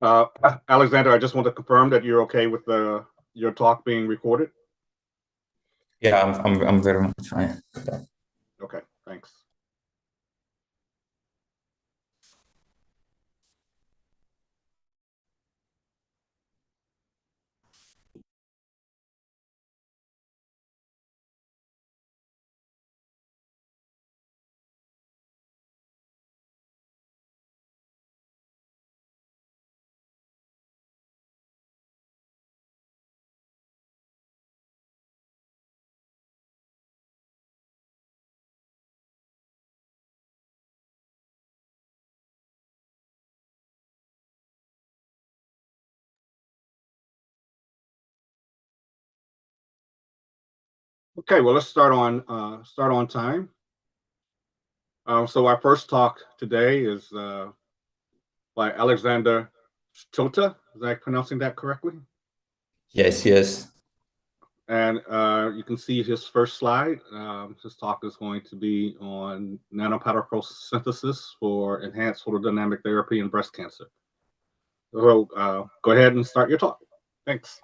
Uh, Alexander, I just want to confirm that you're okay with your talk being recorded. Yeah, I'm very much fine. Okay, thanks. Okay, well, let's start on time. So our first talk today is by Alexander Chota. Is I pronouncing that correctly? Yes, yes. And you can see his first slide. His talk is going to be on nanoparticle synthesis for enhanced photodynamic therapy in breast cancer. So go ahead and start your talk. Thanks.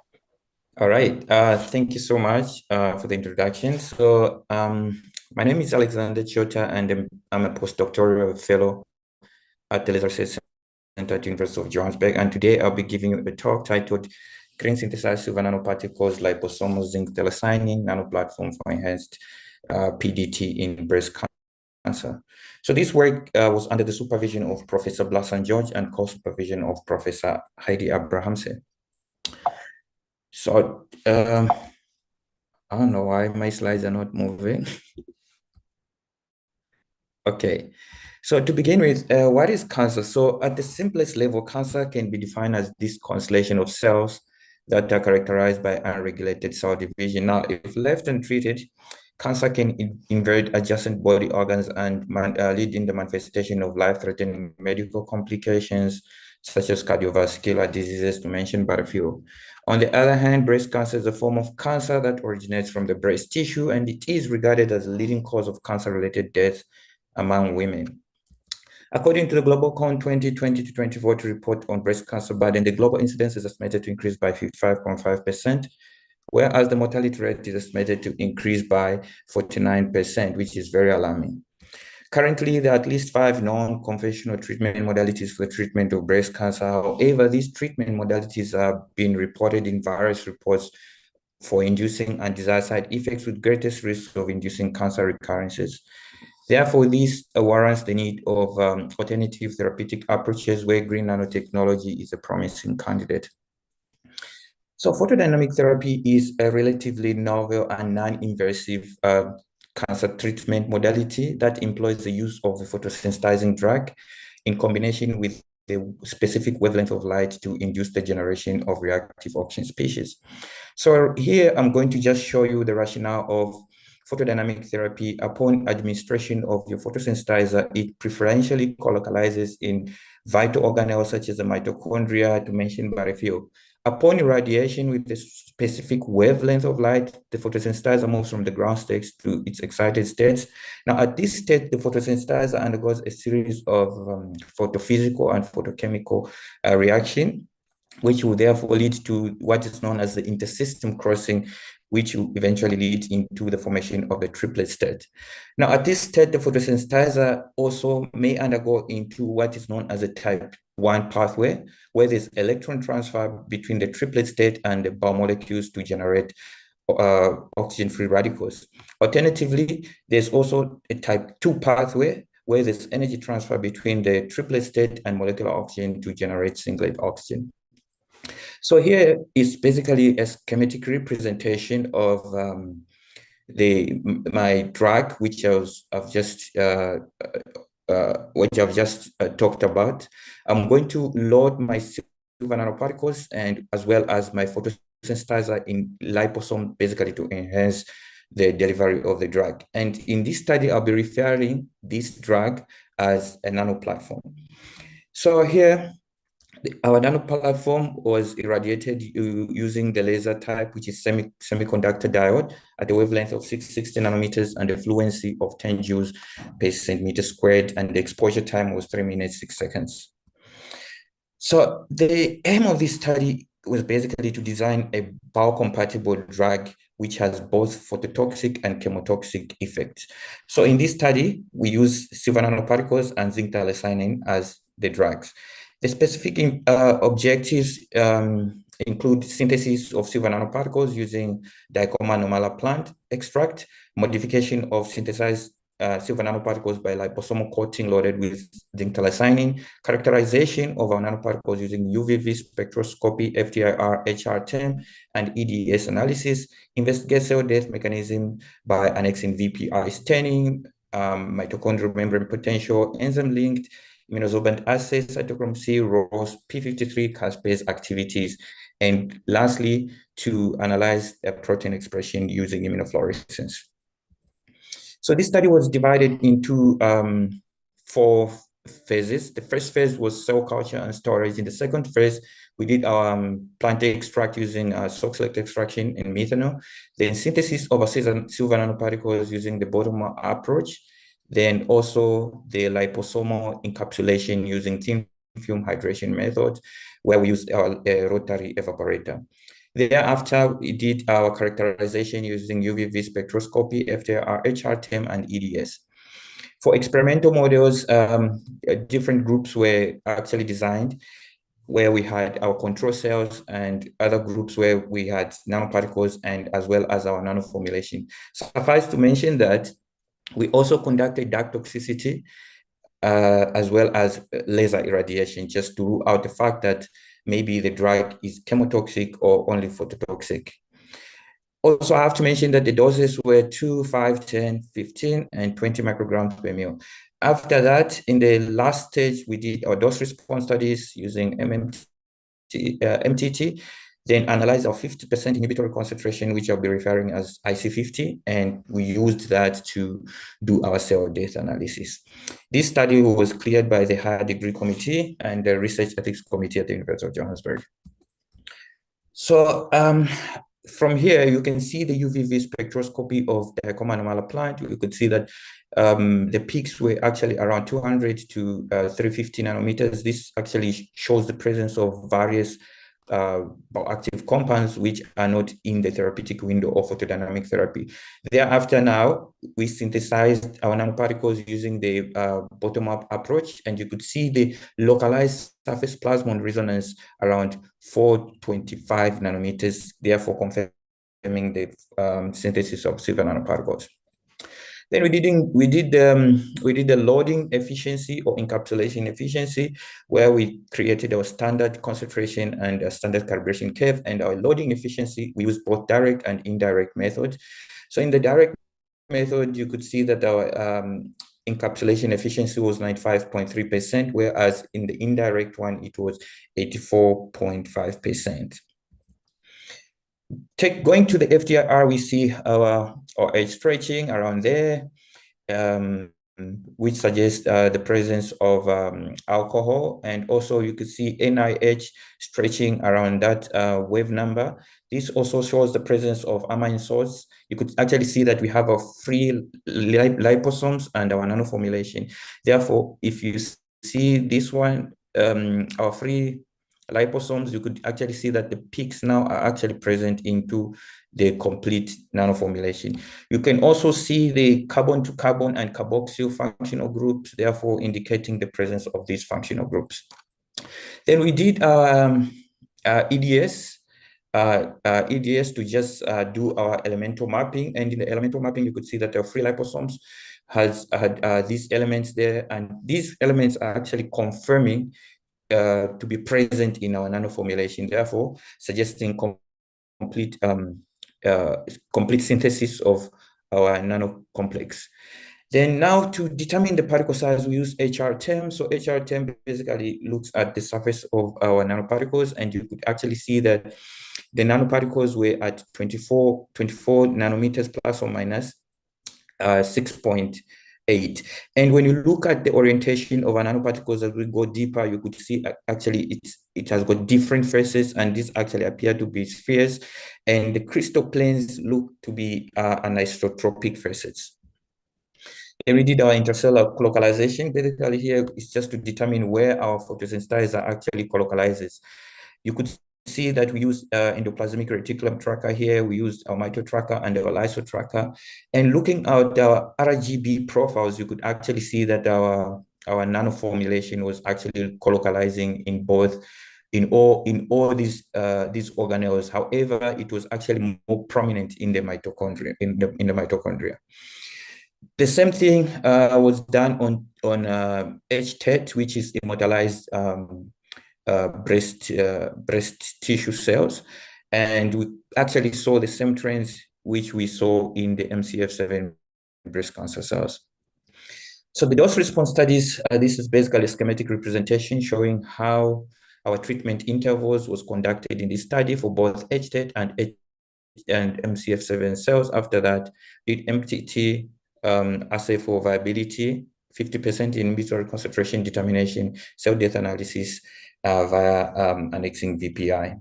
All right. Thank you so much for the introduction. So my name is Alexander Chota, and I'm a postdoctoral fellow at the Laser Center at University of Johannesburg. And today I'll be giving you a talk titled Green Synthesized Silver Nanoparticles, Liposomal Zinc Telecyanin Nanoplatform for Enhanced PDT in Breast Cancer. So this work was under the supervision of Professor Blasan George and co-supervision of Professor Heidi Abrahamsen. So I don't know why my slides are not moving. Okay, so to begin with, what is cancer? So at the simplest level, cancer can be defined as this constellation of cells that are characterized by unregulated cell division. Now, if left untreated, cancer can invade adjacent body organs and lead in the manifestation of life-threatening medical complications, such as cardiovascular diseases, to mention but a few. On the other hand, breast cancer is a form of cancer that originates from the breast tissue, and it is regarded as a leading cause of cancer-related death among women. According to the Global Count 2020 to 2040 report on breast cancer burden, the global incidence is estimated to increase by 55.5%, whereas the mortality rate is estimated to increase by 49%, which is very alarming. Currently, there are at least 5 non-conventional treatment modalities for the treatment of breast cancer. However, these treatment modalities are being reported in various reports for inducing undesired side effects with greatest risk of inducing cancer recurrences. Therefore, this warrants the need of alternative therapeutic approaches where green nanotechnology is a promising candidate. So photodynamic therapy is a relatively novel and non-invasive cancer treatment modality that employs the use of a photosensitizing drug in combination with the specific wavelength of light to induce the generation of reactive oxygen species. So here I'm going to just show you the rationale of photodynamic therapy. Upon administration of your photosensitizer, it preferentially colocalizes in vital organelles such as the mitochondria, to mention but a few. Upon irradiation with the specific wavelength of light, the photosensitizer moves from the ground states to its excited states. Now, at this state, the photosensitizer undergoes a series of photophysical and photochemical reaction, which will therefore lead to what is known as the intersystem crossing, which will eventually lead into the formation of the triplet state. Now, at this state, the photosensitizer also may undergo into what is known as a type 1 pathway, where there's electron transfer between the triplet state and the biomolecules to generate oxygen-free radicals. Alternatively, there's also a type 2 pathway, where there's energy transfer between the triplet state and molecular oxygen to generate singlet oxygen. So here is basically a schematic representation of my drug, which I've just talked about. I'm going to load my silver nanoparticles and as well as my photosensitizer in liposome, basically to enhance the delivery of the drug. And in this study, I'll be referring this drug as a nano platform. So here, our nano platform was irradiated using the laser type, which is semiconductor diode, at a wavelength of 660 nanometers and a fluency of 10 joules per centimeter squared, and the exposure time was 3 minutes, 6 seconds. So the aim of this study was basically to design a biocompatible drug which has both phototoxic and chemotoxic effects. So in this study, we use silver nanoparticles and zinc phthalocyanine as the drugs. The specific objectives include synthesis of silver nanoparticles using Dicoma normala plant extract, modification of synthesized silver nanoparticles by liposomal coating loaded with zinc phthalocyanine, characterization of our nanoparticles using UVV spectroscopy, FTIR, HR10, and EDS analysis, investigate cell death mechanism by annexing VPI staining, mitochondrial membrane potential, enzyme-linked immunosorbent assays, cytochrome C, ROS, P53 caspase activities, and lastly, to analyze protein expression using immunofluorescence. So this study was divided into 4 phases. The first phase was cell culture and storage. In the second phase, we did our plant extract using sock select extraction and methanol. Then synthesis of a silver nanoparticles using the bottom-up approach. Then also the liposomal encapsulation using thin film hydration method, where we used our rotary evaporator. Thereafter, we did our characterization using UVV spectroscopy, FTIR, HR10, and EDS. For experimental models, different groups were actually designed, where we had our control cells and other groups where we had nanoparticles and as well as our nanoformulation. Suffice to mention that we also conducted dark toxicity as well as laser irradiation, just to rule out the fact that maybe the drug is chemotoxic or only phototoxic. Also, I have to mention that the doses were 2, 5, 10, 15, and 20 micrograms per ml. After that, in the last stage, we did our dose response studies using MTT, then analyzed our 50% inhibitory concentration, which I'll be referring as IC50, and we used that to do our cell death analysis. This study was cleared by the Higher Degree Committee and the Research Ethics Committee at the University of Johannesburg. So from here, you can see the UVV spectroscopy of the Dicoma normala plant. You could see that the peaks were actually around 200 to 350 nanometers. This actually shows the presence of various bioactive compounds which are not in the therapeutic window of photodynamic therapy. Thereafter, now we synthesized our nanoparticles using the bottom-up approach, and you could see the localized surface plasmon resonance around 425 nanometers, therefore confirming the synthesis of silver nanoparticles. Then we did the loading efficiency or encapsulation efficiency, where we created our standard concentration and a standard calibration curve. And our loading efficiency, we used both direct and indirect methods. So in the direct method, you could see that our encapsulation efficiency was 95.3%, whereas in the indirect one, it was 84.5%. Going to the FTIR, we see our edge stretching around there, which suggests the presence of alcohol. And also you could see NIH stretching around that wave number. This also shows the presence of amine salts. You could actually see that we have a free liposomes and our nanoformulation. Therefore, if you see this one, our free liposomes, you could actually see that the peaks now are actually present into the complete nanoformulation. You can also see the carbon to carbon and carboxyl functional groups, therefore indicating the presence of these functional groups. Then we did EDS. EDS to just do our elemental mapping, and in the elemental mapping you could see that the free liposomes had these elements there, and these elements are actually confirming to be present in our nanoformulation, therefore suggesting complete synthesis of our nanocomplex. Then now to determine the particle size, we use HR10. So HR10 basically looks at the surface of our nanoparticles, and you could actually see that the nanoparticles were at 24 nanometers plus or minus 6.8. And when you look at the orientation of our nanoparticles as we go deeper, you could see actually it has got different faces, and these actually appear to be spheres, and the crystal planes look to be anisotropic faces. Then we did our intercellular colocalization. Basically here is just to determine where our photosynthesizer actually colocalizes. You could see that we use endoplasmic reticulum tracker here. We used our mito tracker and our lyso tracker. And looking at our RGB profiles, you could actually see that our nano formulation was actually colocalizing in all these organelles. However, it was actually more prominent in the mitochondria. The same thing was done on HTET, which is immortalized breast tissue cells, and we actually saw the same trends which we saw in the MCF7 breast cancer cells. So the dose response studies, this is basically a schematic representation showing how our treatment intervals was conducted in this study for both HTET and MCF7 cells. After that, did MTT assay for viability, 50% inhibitory concentration determination, cell death analysis via annexing VPI.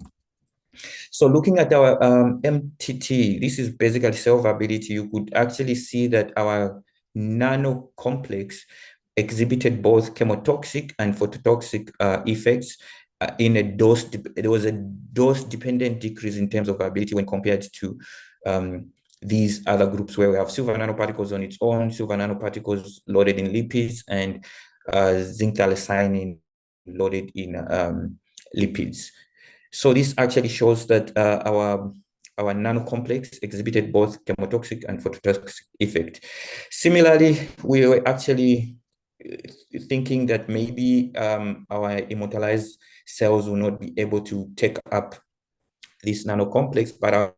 So looking at our MTT, this is basically cell viability. You could actually see that our nano complex exhibited both chemotoxic and phototoxic effects in a dose. There was a dose-dependent decrease in terms of viability when compared to these other groups where we have silver nanoparticles on its own, silver nanoparticles loaded in lipids, and zinc thylacine loaded in lipids. So this actually shows that our nanocomplex exhibited both chemotoxic and phototoxic effect. Similarly, we were actually thinking that maybe our immortalized cells will not be able to take up this nanocomplex, but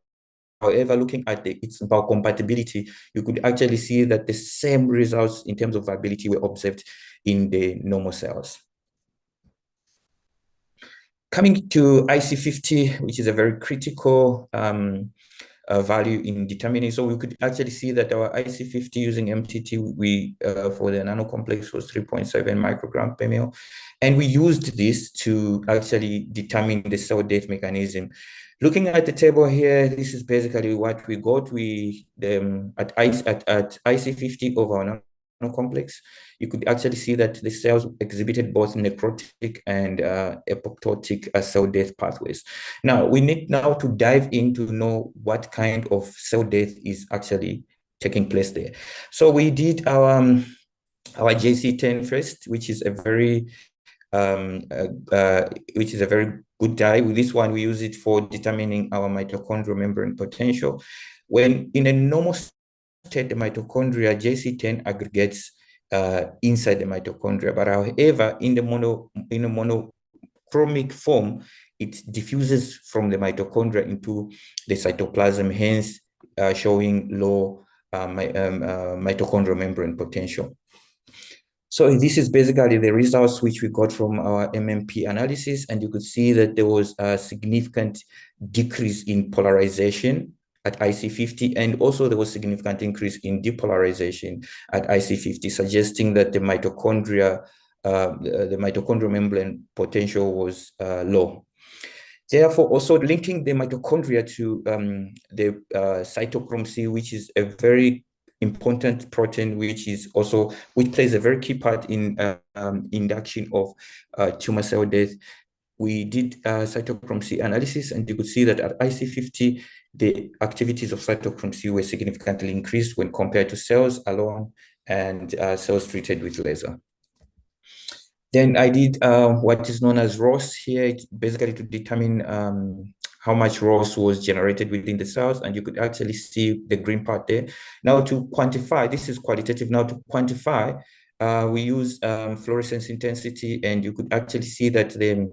however, looking at its biocompatibility, you could actually see that the same results in terms of viability were observed in the normal cells. Coming to IC50, which is a very critical value in determining. So we could actually see that our IC50 using MTT, for the nanocomplex was 3.7 microgram per ml. And we used this to actually determine the cell death mechanism. Looking at the table here, this is basically what we got. At IC50 of our nanocomplex, you could actually see that the cells exhibited both necrotic and apoptotic cell death pathways. Now, we need now to dive in to know what kind of cell death is actually taking place there. So we did our JC10 first, which is a very good dye. With this one, we use it for determining our mitochondrial membrane potential. When in a normal state, the mitochondria JC10 aggregates inside the mitochondria, but however, in a monochromic form, it diffuses from the mitochondria into the cytoplasm, hence showing low mitochondrial membrane potential. So this is basically the results which we got from our MMP analysis, and you could see that there was a significant decrease in polarization at IC50, and also there was significant increase in depolarization at IC50, suggesting that the mitochondrial membrane potential was low. Therefore, also linking the mitochondria to the cytochrome C, which is a very important protein, which plays a very key part in induction of tumor cell death. We did cytochrome C analysis, and you could see that at IC50, the activities of cytochrome C were significantly increased when compared to cells alone and cells treated with laser. Then I did what is known as ROS here, basically to determine how much ROS was generated within the cells, and you could actually see the green part there. Now to quantify, this is qualitative. Now to quantify, we use fluorescence intensity, and you could actually see that the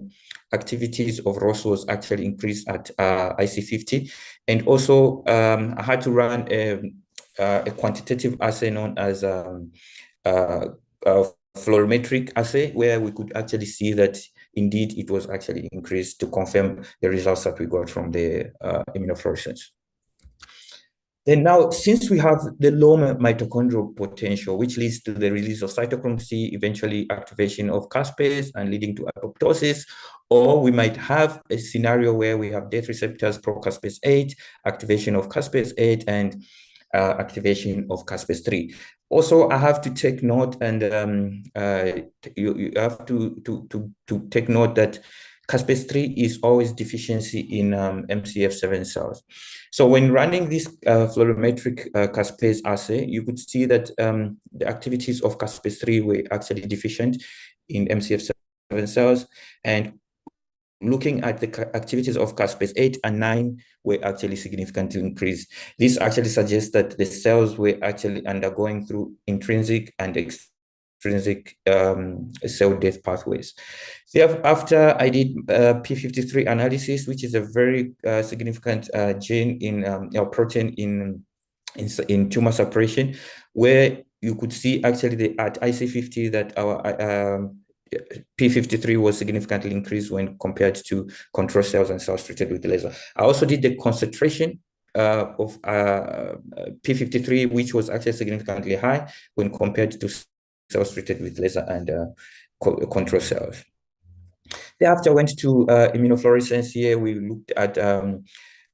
activities of ROS was actually increased at IC50. And also I had to run a quantitative assay known as fluorometric assay, where we could actually see that indeed it was actually increased to confirm the results that we got from the immunofluorescence. Then now, since we have the low mitochondrial potential, which leads to the release of cytochrome C, eventually activation of caspase and leading to apoptosis, or we might have a scenario where we have death receptors pro-caspase 8, activation of caspase 8, and activation of caspase 3. Also, I have to take note, and you have to take note that caspase-3 is always deficiency in MCF7 cells. So when running this fluorometric caspase assay, you could see that the activities of caspase-3 were actually deficient in MCF7 cells, and looking at the activities of caspase-8 and 9 were actually significantly increased. This actually suggests that the cells were actually undergoing through intrinsic and extrinsic cell death pathways. After I did P53 analysis, which is a very significant gene in protein in tumor suppression, where you could see actually at IC50 that our P53 was significantly increased when compared to control cells and cells treated with laser. I also did the concentration of P53, which was actually significantly high when compared to cells treated with laser and control cells. Thereafter, I went to immunofluorescence. Here we looked at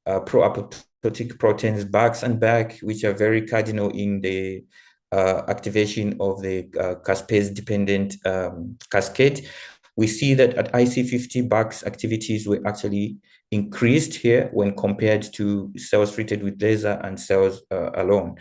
pro-apoptotic proteins, BAX and BAC, which are very cardinal in the activation of the caspase-dependent cascade. We see that at IC50, BAX activities were actually increased here when compared to cells treated with laser and cells alone.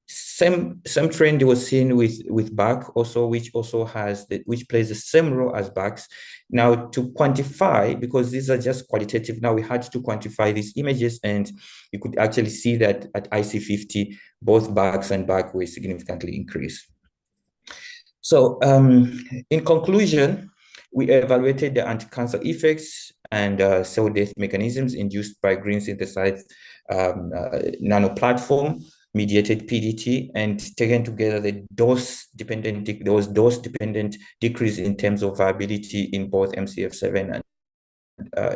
Same trend was seen with BAC also, which plays the same role as BAX. Now to quantify, because these are just qualitative, now we had to quantify these images, and you could actually see that at IC50, both BAX and BAC were significantly increased. So in conclusion, we evaluated the anti-cancer effects and cell death mechanisms induced by green synthesized nano platform mediated PDT, and taken together the dose-dependent decrease in terms of viability in both MCF7 and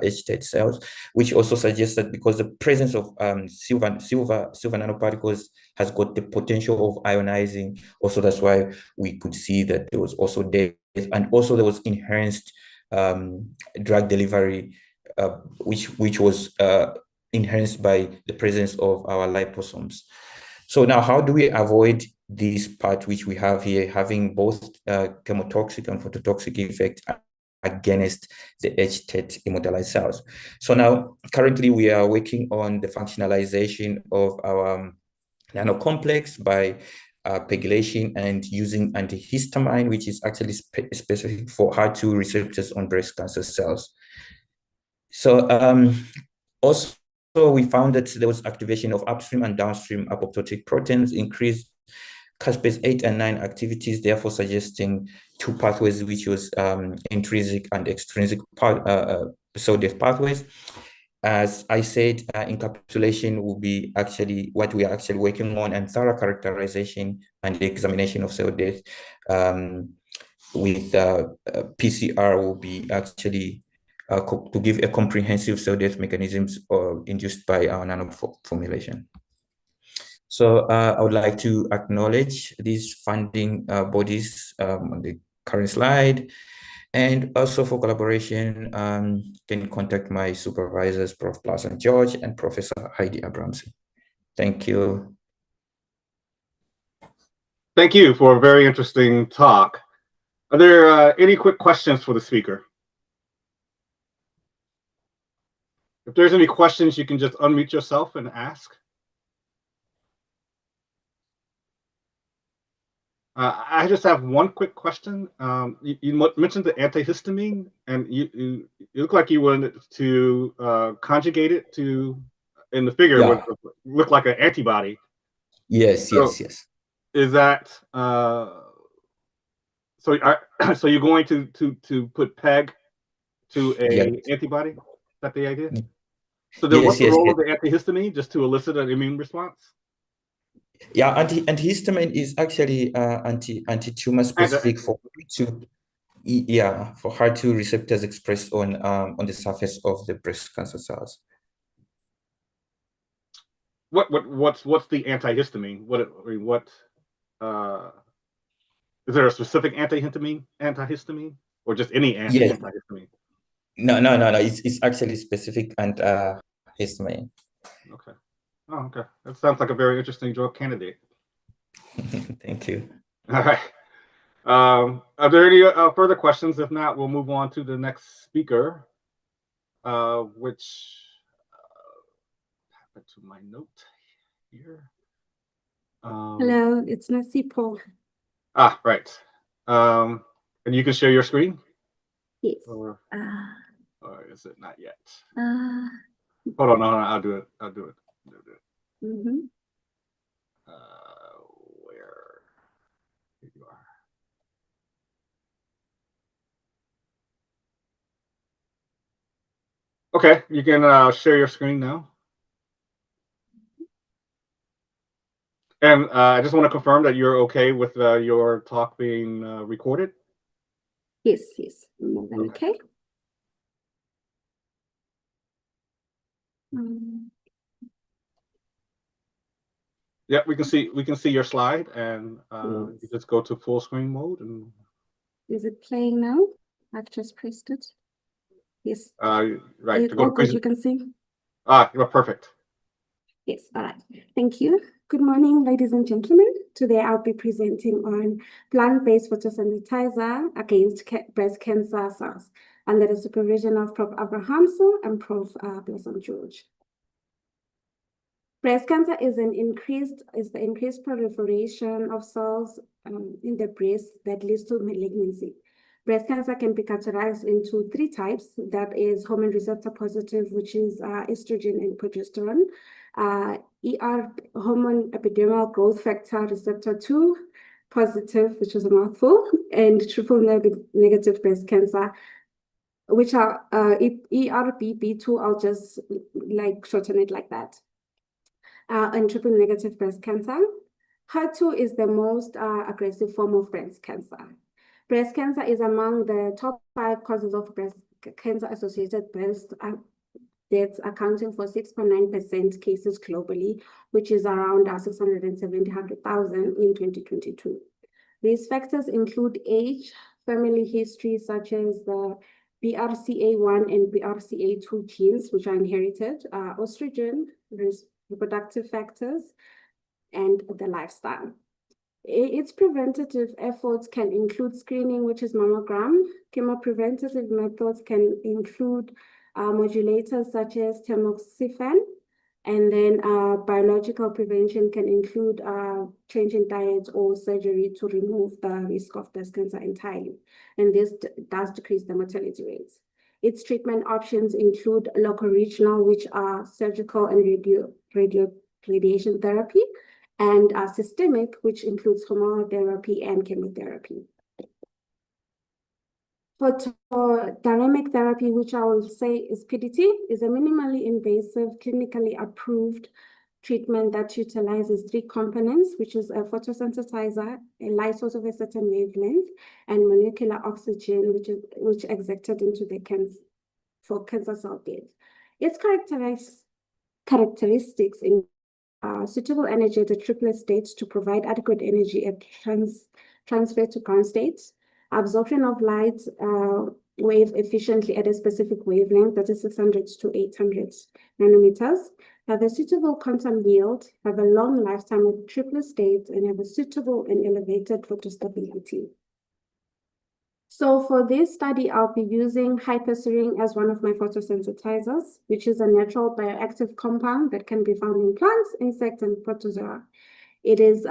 HTET cells, which also suggests that because the presence of silver nanoparticles has got the potential of ionizing, also that's why we could see that there was also death, and also there was enhanced drug delivery, which was enhanced by the presence of our liposomes. So now, how do we avoid this part which we have here, having both chemotoxic and phototoxic effect against the HTET immortalized cells? So now, currently, we are working on the functionalization of our nanocomplex by pegylation and using antihistamine, which is actually specific for HER2 receptors on breast cancer cells. So also, we found that there was activation of upstream and downstream apoptotic proteins, increased caspase-8 and 9 activities, therefore suggesting two pathways, which was intrinsic and extrinsic cell death pathways. As I said, encapsulation will be actually what we are actually working on, and thorough characterization and the examination of cell death with PCR will be actually to give a comprehensive cell death mechanisms induced by our nano formulation. So I would like to acknowledge these funding bodies on the current slide, and also for collaboration, can contact my supervisors, Prof. Plassen George and Professor Heidi Abramson. Thank you. Thank you for a very interesting talk. Are there any quick questions for the speaker? If there's any questions, you can just unmute yourself and ask. I just have one quick question. You mentioned the antihistamine, and you look like you wanted to conjugate it to, in the figure, would look like an antibody. Yes, so yes. Is that so? So you're going to put PEG to a antibody? Is that the idea? So then, what's the role of the antihistamine? Just to elicit an immune response? Yeah, antihistamine is actually anti-tumor specific for HER2 receptors expressed on the surface of the breast cancer cells. What's the antihistamine? Is there a specific antihistamine, or just any antihistamine? No. It's actually specific antihistamine. Okay. Oh, okay. That sounds like a very interesting drug candidate. Thank you. All right. Are there any further questions? If not, we'll move on to the next speaker, which happened to my note here. Hello, it's Nasipo. Right. And you can share your screen? Yes. Or is it not yet? Uh, Hold on, no, I'll do it. I'll do it. mhm. Where? Here you are. Okay, you can share your screen now. And I just want to confirm that you're okay with your talk being recorded. Yes, yes. More than okay. Yeah, we can see your slide, and Yes. you just go to full screen mode. And Is it playing now? I've just pressed it. Yes. right to go All to good, you can see. You're perfect. Yes, all right. Thank you. Good morning, ladies and gentlemen. Today I'll be presenting on plant-based photosynthesizer against breast cancer cells under the supervision of Prof. Abrahamson and Prof. Blossom George. Breast cancer is the increased proliferation of cells in the breast that leads to malignancy. Breast cancer can be categorized into three types. That is hormone receptor positive, which is estrogen and progesterone. ER, hormone epidermal growth factor receptor 2 positive, which is a mouthful, and triple negative breast cancer, which are ERBB2. I'll just shorten it like that. And triple negative breast cancer. HER2 is the most aggressive form of breast cancer. Breast cancer is among the top 5 causes of breast cancer-associated breast deaths, accounting for 6.9% cases globally, which is around 670,000 in 2022. These factors include age, family history, such as the BRCA1 and BRCA2 genes, which are inherited, estrogen, reproductive factors, and the lifestyle. Its preventative efforts can include screening, which is mammogram. Chemopreventative methods can include modulators such as tamoxifen, and then biological prevention can include changing diets or surgery to remove the risk of breast cancer entirely. And this does decrease the mortality rates. Its treatment options include local regional, which are surgical and radiation therapy, and systemic, which includes hormonal therapy and chemotherapy. Photodynamic therapy, which I will say is PDT, is a minimally invasive, clinically approved treatment that utilizes 3 components, which is a photosynthesizer, a light source of a certain wavelength, and molecular oxygen, which exerted into the for cancer cell death. Its characteristics in suitable energy at the triplet states to provide adequate energy at transfer to ground states, absorption of light wave efficiently at a specific wavelength, that is 600 to 800 nanometers, have a suitable quantum yield, have a long lifetime at triplet states, and have a suitable and elevated photostability. So for this study, I'll be using hyperserine as one of my photosynthesizers, which is a natural bioactive compound that can be found in plants, insects, and protozoa. It is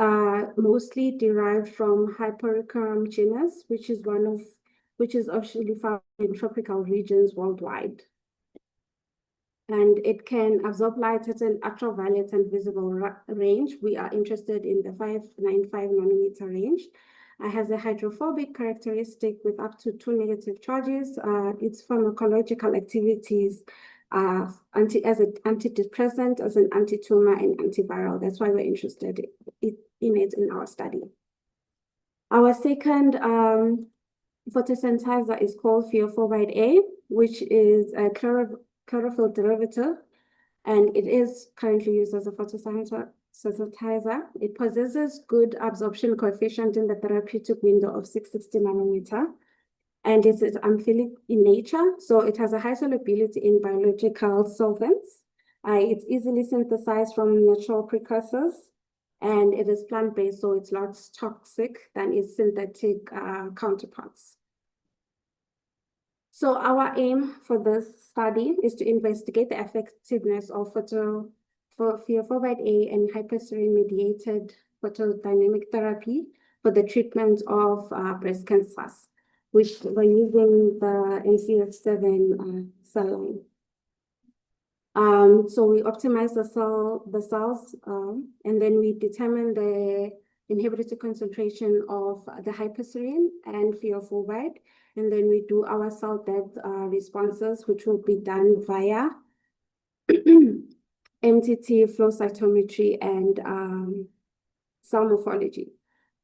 mostly derived from Hypericum genus, which is actually found in tropical regions worldwide. And it can absorb light at an ultraviolet and visible range. We are interested in the 595 nanometer range. It has a hydrophobic characteristic with up to 2 negative charges. Its pharmacological activities as an antidepressant, as an anti-tumor, and antiviral. That's why we're interested in it in our study. Our second photosynthesizer is called phenolphosphate, which is a chlorophyll derivative, and it is currently used as a photosynthesizer. It possesses good absorption coefficient in the therapeutic window of 660 nanometer, and it's amphiphilic in nature, so it has a high solubility in biological solvents. It's easily synthesized from natural precursors, and it is plant-based, so it's less toxic than its synthetic counterparts. So our aim for this study is to investigate the effectiveness of phosphoryl A and hyperserine-mediated photodynamic therapy for the treatment of breast cancers, which we're using the MCF7 cell line. So we optimize the cells, and then we determine the inhibitor concentration of the hyperserine and phosphoryl, and then we do our cell death responses, which will be done via MTT flow cytometry and cell morphology.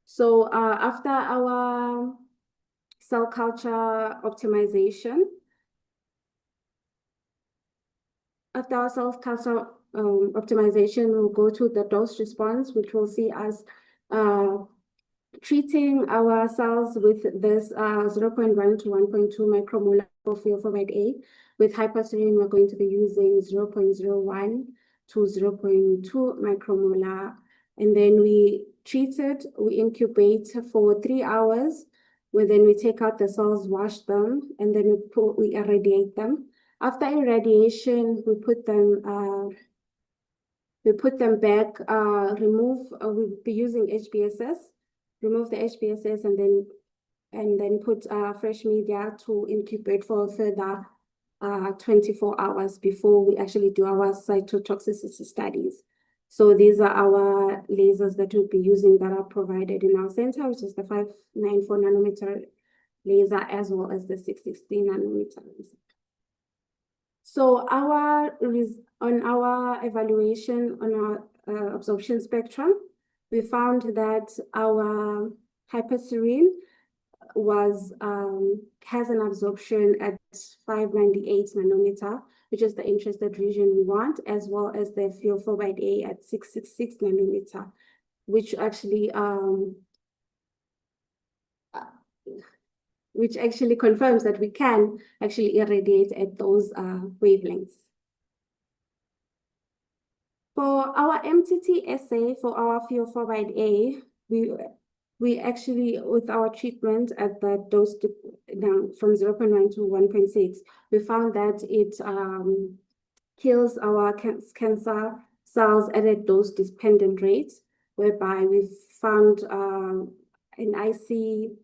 So after our cell culture optimization, we'll go to the dose response, which will see us treating our cells with this 0.1 to 1.2 micromolar of phosphoryl A. With hyperserine, we're going to be using 0.01 to 0.2 micromolar. And then we treat it, we incubate for 3 hours, where then we take out the cells, wash them, and then we irradiate them. After irradiation, we put them back, we'll be using HBSS, remove the HBSS, and then put fresh media to incubate for a further 24 hours before we actually do our cytotoxicity studies. So these are our lasers that we'll be using that are provided in our center, which is the 594 nanometer laser, as well as the 660 nanometer laser. So on our evaluation on our absorption spectrum, we found that our hyperserine has an absorption at 598 nanometer, which is the interested region we want, as well as the phosphoryl A at 666 nanometer, which actually confirms that we can actually irradiate at those wavelengths. For our MTT assay for our phosphoryl A, we actually, with our treatment at the dose down from 0.9 to 1.6, we found that it kills our cancer cells at a dose-dependent rate, whereby we found an IC90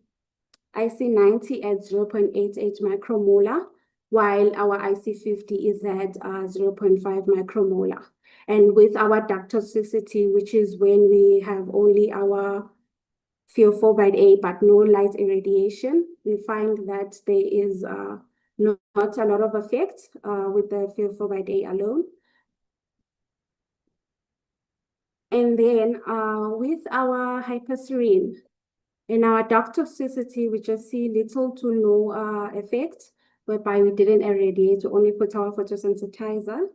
at 0.88 micromolar, while our IC50 is at 0.5 micromolar. And with our duct toxicity, which is when we have only our phosphoryl A but no light irradiation, we find that there is not a lot of effect with the phosphoryl A alone. And then with our hyperserine and our duct toxicity, we just see little to no effect, whereby we didn't irradiate, we only put our photosensitizer.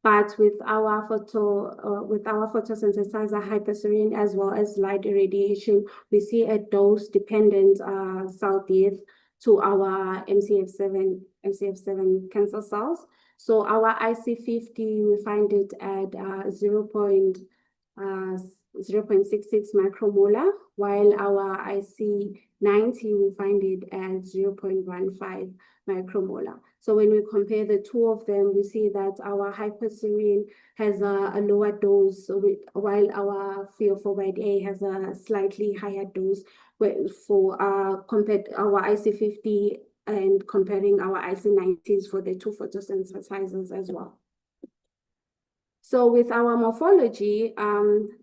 But with our photosensitizer hyperserine as well as light irradiation, we see a dose-dependent cell death to our MCF7 cancer cells. So our IC50, we find it at 0.66 micromolar, while our IC90, we find it at 0.15 micromolar. So when we compare the two of them, we see that our hyperserine has a lower dose, while our phosphoryl A has a slightly higher dose. For compared our IC50 and comparing our IC90s for the two photosensitizers as well. So with our morphology,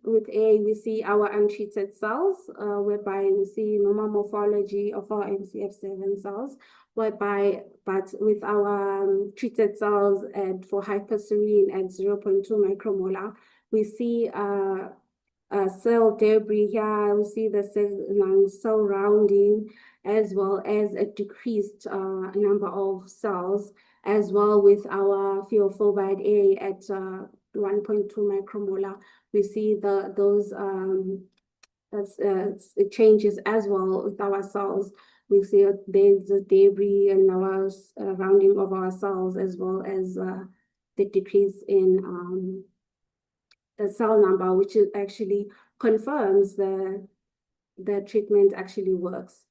with A, we see our untreated cells, whereby we see normal morphology of our MCF7 cells, but with our treated cells and for hyperserine at 0.2 micromolar, we see cell debris here, we see the cell rounding, as well as a decreased number of cells, as well with our phosphoryl A at 1.2 micromolar. We see those changes as well with our cells. We see there's a debris in our rounding of our cells, as well as the decrease in the cell number, which is actually confirms the treatment actually works.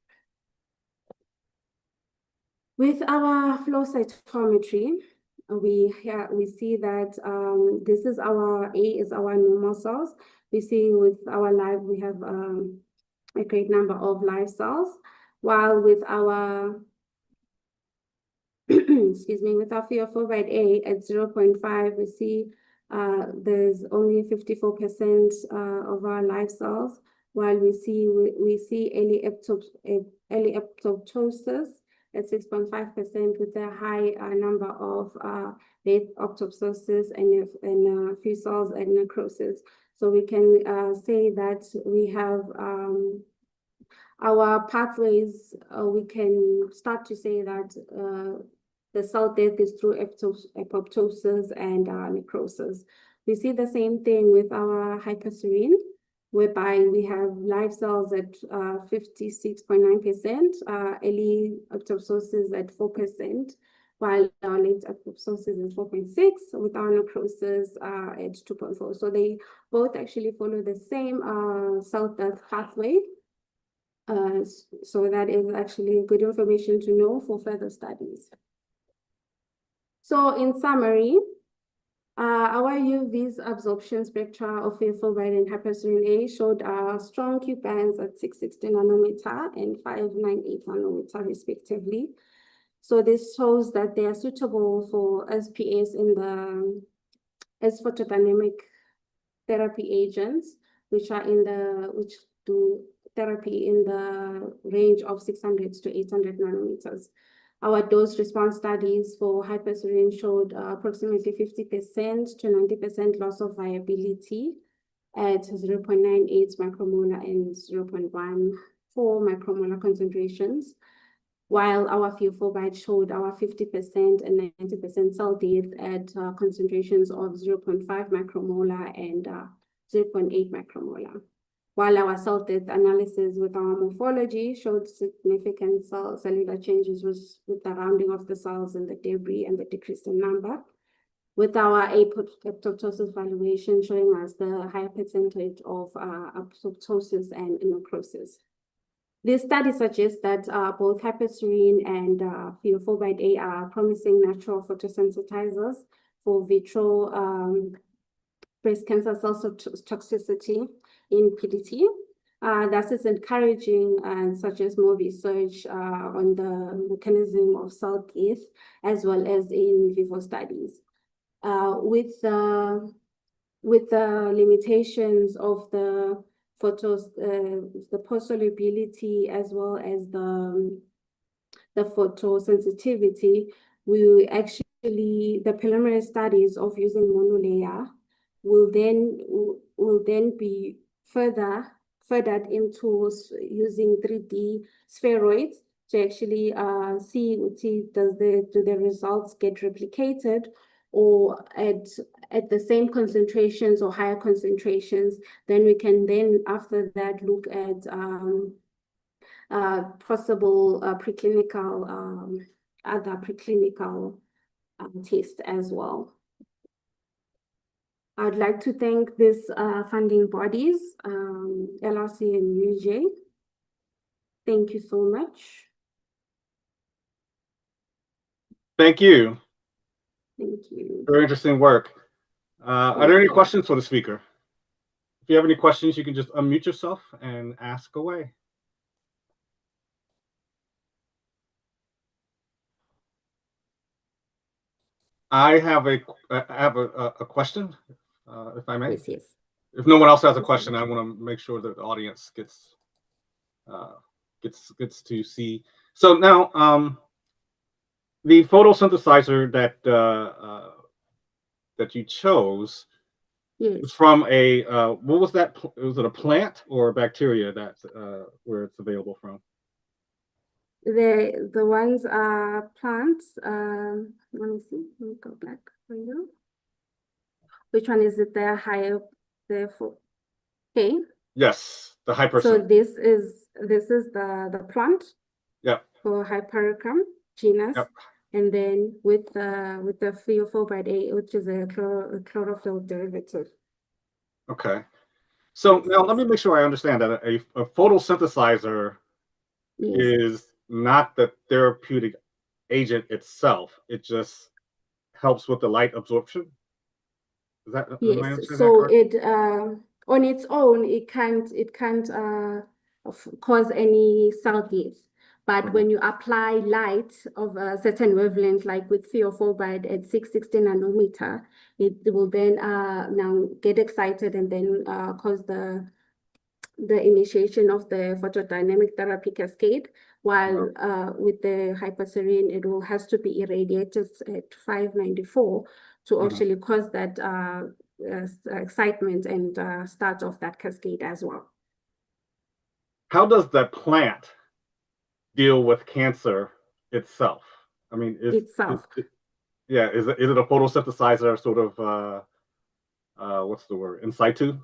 With our flow cytometry, we see that this is our A is our normal cells. We see with our live, we have a great number of live cells, while with our excuse me, with our phosphorylated A at 0.5, we see there's only 54% of our live cells, while we see early apoptosis at 6.5% with a high number of late apoptosis and a few cells at necrosis. So we can say that we have our pathways, we can start to say that the cell death is through apoptosis and necrosis. We see the same thing with our hyperserine, whereby we have live cells at 56.9%, early apoptosis at 4%, while our late apoptosis is 4.6, with our necrosis at 2.4. So they both actually follow the same cell death pathway. So that is actually good information to know for further studies. So in summary, our UV's absorption spectra of phosphorylated and hyperserine A showed strong Q bands at 660 nanometer and 598 nanometer respectively. So this shows that they are suitable for SPS as photodynamic therapy agents, which do therapy in the range of 600 to 800 nanometers. Our dose response studies for hyperserine showed approximately 50% to 90% loss of viability at 0.98 micromolar and 0.14 micromolar concentrations, while our phosphorylated showed our 50% and 90% cell death at concentrations of 0.5 micromolar and 0.8 micromolar. While our cell death analysis with our morphology showed significant cellular changes with the rounding of the cells and the debris and the decrease in number, with our apoptosis valuation showing us the higher percentage of apoptosis and necrosis. This study suggests that both hyperserine and phosphorylated A are promising natural photosensitizers for vitro breast cancer cell toxicity in PDT. That is encouraging and suggests more research on the mechanism of cell death, as well as in vivo studies. With the limitations of the photosolubility as well as the photosensitivity, the preliminary studies of using monolayer will then be furthered into using 3D spheroids to actually see do the results get replicated or at the same concentrations or higher concentrations. Then we can after that look at possible other preclinical tests as well. I'd like to thank these funding bodies, LRC and UJ. Thank you so much. Thank you. Thank you. Very interesting work. Are there any questions for the speaker? If you have any questions, you can just unmute yourself and ask away. I have a question, if I may. Yes, yes. If no one else has a question, I want to make sure that the audience gets to see. So now, the photosynthesizer that you chose is from a what was that? Was it a plant or a bacteria that where it's available from? The ones are plants. Let me see. Let me go back for you. Which one is it? The higher, okay. Yes, the hypericum. So this is the plant. Yep. For Hypericum genus. Yep. And then with the phosphorylated A, which is a chlorophyll derivative. Okay. So Yes, now let yes. me make sure I understand that a photosynthesizer Yes. is not the therapeutic agent itself. It just helps with the light absorption. Is that, am I Yes, understanding that so correctly? it on its own it can't cause any cell death. But when you apply light of a certain wavelength, like with thiofobide at 660 nanometer, it will then now get excited and then cause the initiation of the photodynamic therapy cascade, while with the hyperserene, has to be irradiated at 594 to actually cause that excitement and start off that cascade as well. How does the plant deal with cancer itself? I mean, Itself. yeah, is it a photosynthesizer sort of what's the word, in situ?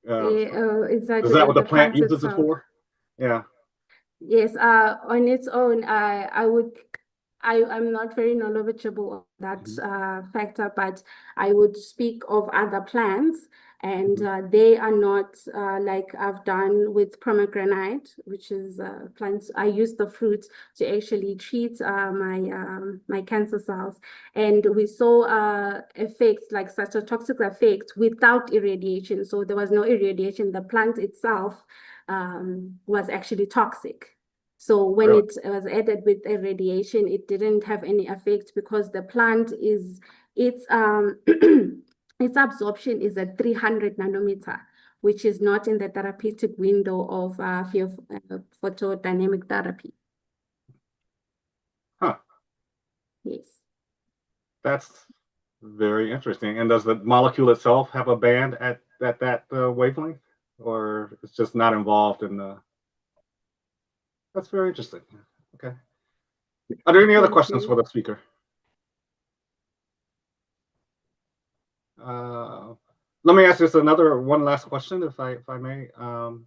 Is that what the plant uses it itself. for? Yeah. Yes, on its own, I'm not very knowledgeable on that factor, but I would speak of other plants, and they are not like I've done with pomegranate, which is plants. I use the fruit to actually treat my cancer cells, and we saw effects like such a toxic effect without irradiation. So there was no irradiation. The plant itself was actually toxic. So when Really? it was added with irradiation, it didn't have any effect because the plant is its its absorption is at 300 nanometer, which is not in the therapeutic window of photodynamic therapy. Huh. Yes. That's very interesting. And does the molecule itself have a band at that wavelength, or it's just not involved in the? That's very interesting. Okay. Are there any other Thank questions you. for the speaker? Let me ask just one last question, if I may. Are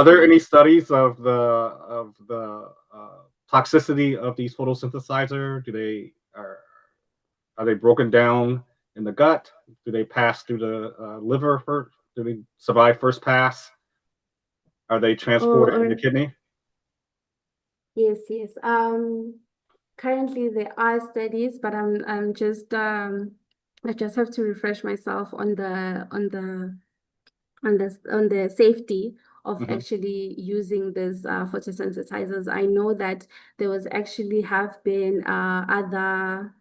there any studies of the toxicity of these photosynthesizer? Are they broken down in the gut? Do they pass through the liver first? Do they survive first pass? Are they transported in the kidney? Yes, yes. Currently there are studies, but I'm just I just have to refresh myself on the safety of actually using these photosensitizers. I know that there was actually have been other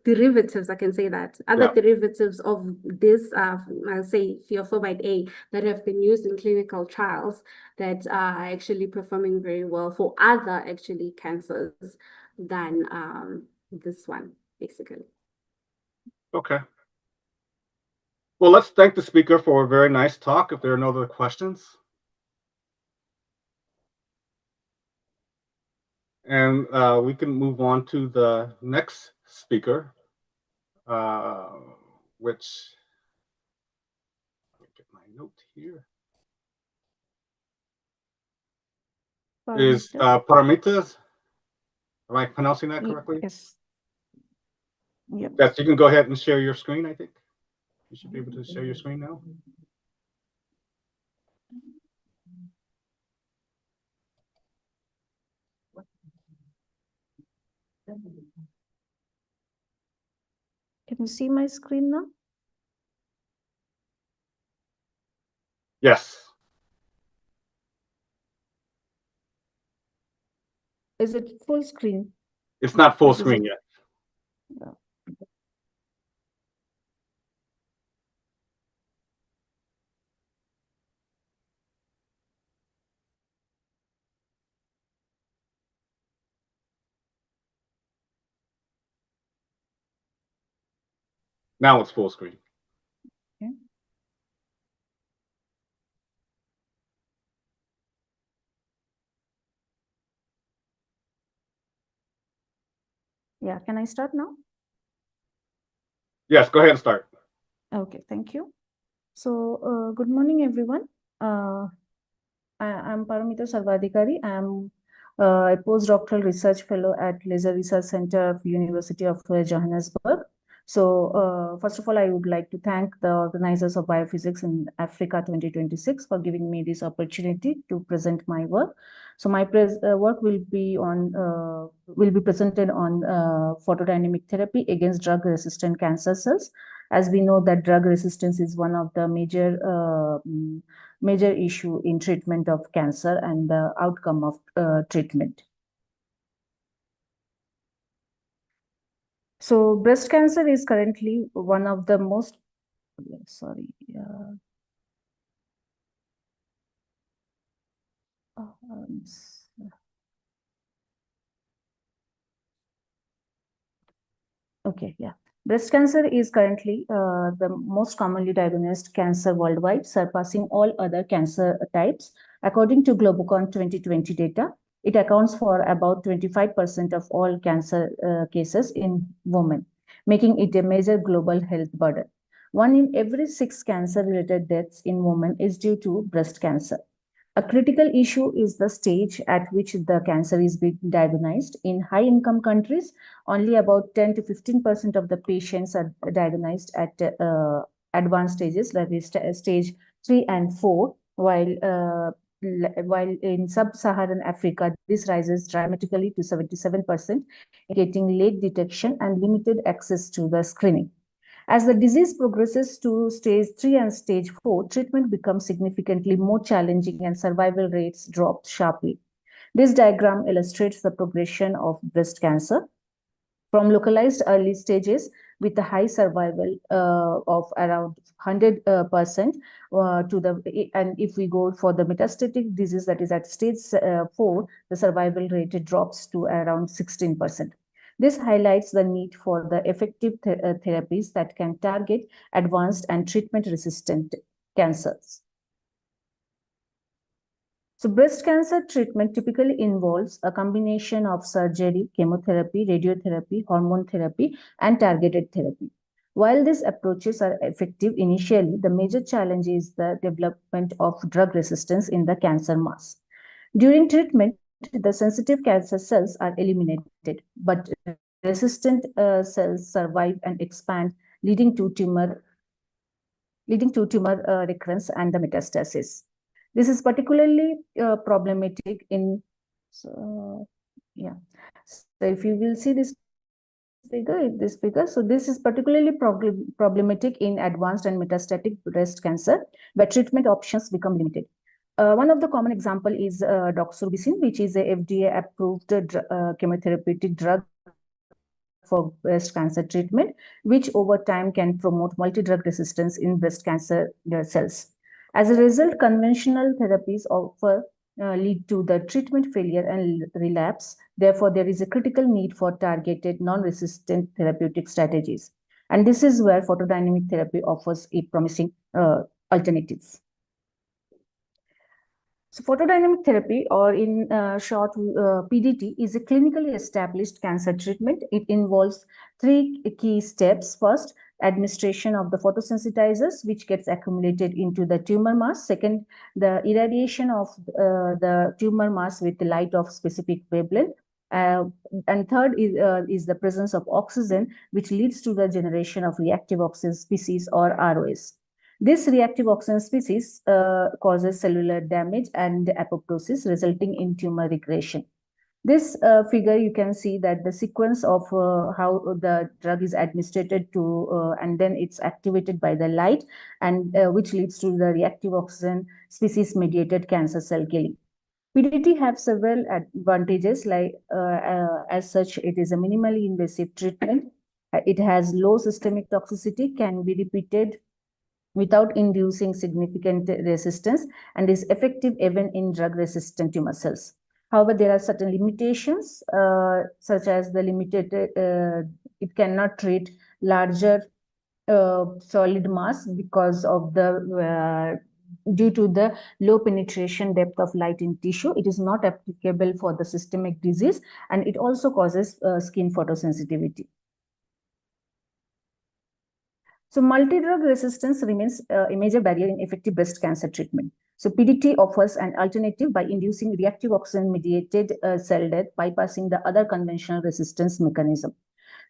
derivatives, I can say that, other derivatives of this, I'll say thiofobide A, that have been used in clinical trials that are actually performing very well for other actually cancers than this one, basically. Okay. Well, let's thank the speaker for a very nice talk. If there are no other questions. And we can move on to the next speaker, which, let me get my note here, is Paramita. Am I pronouncing that correctly? Yes. Yep. Yes, you can go ahead and share your screen, I think. You should be able to share your screen now. Can you see my screen now? Yes. Is it full screen? It's not full Like, is screen it- yet. Yeah. Now it's full screen. Okay. Yeah, can I start now? Yes, go ahead and start. Okay, thank you. So, good morning, everyone. I'm Paramita Sarvadikari. I'm a postdoctoral research fellow at Laser Research Center of University of Johannesburg. So first of all, I would like to thank the organizers of Biophysics in Africa 2026 for giving me this opportunity to present my work. So my work will be presented on photodynamic therapy against drug-resistant cancer cells. As we know that drug resistance is one of the major issue in treatment of cancer and the outcome of treatment. So breast cancer is currently one of the most, sorry, okay, yeah. Breast cancer is currently the most commonly diagnosed cancer worldwide, surpassing all other cancer types. According to Globocon 2020 data, it accounts for about 25% of all cancer cases in women, making it a major global health burden. 1 in every 6 cancer-related deaths in women is due to breast cancer. A critical issue is the stage at which the cancer is being diagnosed. In high-income countries, only about 10 to 15% of the patients are diagnosed at advanced stages, that is stage 3 and 4, while in sub-Saharan Africa, this rises dramatically to 77%, indicating late detection and limited access to the screening. As the disease progresses to stage 3 and stage 4, treatment becomes significantly more challenging and survival rates drop sharply. This diagram illustrates the progression of breast cancer from localized early stages with a high survival of around 100% and if we go for the metastatic disease that is at stage 4, the survival rate drops to around 16%. This highlights the need for the effective therapies that can target advanced and treatment-resistant cancers. So breast cancer treatment typically involves a combination of surgery, chemotherapy, radiotherapy, hormone therapy, and targeted therapy. While these approaches are effective initially, the major challenge is the development of drug resistance in the cancer mass. During treatment, the sensitive cancer cells are eliminated, but resistant cells survive and expand, leading to tumor recurrence and the metastasis. This is particularly problematic in, so if you will see this figure, so this is particularly problematic in advanced and metastatic breast cancer, where treatment options become limited. One of the common example is doxorubicin, which is a FDA-approved chemotherapeutic drug for breast cancer treatment, which over time can promote multi-drug resistance in breast cancer cells. As a result, conventional therapies often lead to the treatment failure and relapse. Therefore, there is a critical need for targeted, non-resistant therapeutic strategies. And this is where photodynamic therapy offers a promising alternative. So photodynamic therapy, or in short PDT, is a clinically established cancer treatment. It involves 3 key steps. First, administration of the photosensitizers, which gets accumulated into the tumor mass. Second, the irradiation of the tumor mass with the light of specific wavelength. And third is the presence of oxygen, which leads to the generation of reactive oxygen species, or ROS. This reactive oxygen species causes cellular damage and apoptosis, resulting in tumor regression. This figure, you can see that the sequence of how the drug is administered to, and then it's activated by the light, and which leads to the reactive oxygen species mediated cancer cell killing. PDT have several advantages, like as such, it is a minimally invasive treatment. It has low systemic toxicity, can be repeated without inducing significant resistance, and is effective even in drug-resistant tumor cells. However, there are certain limitations, such as the limited, it cannot treat larger solid mass because of the, due to the low penetration depth of light in tissue. It is not applicable for the systemic disease, and it also causes skin photosensitivity. So multi-drug resistance remains a major barrier in effective breast cancer treatment. So PDT offers an alternative by inducing reactive oxygen-mediated cell death, bypassing the other conventional resistance mechanism.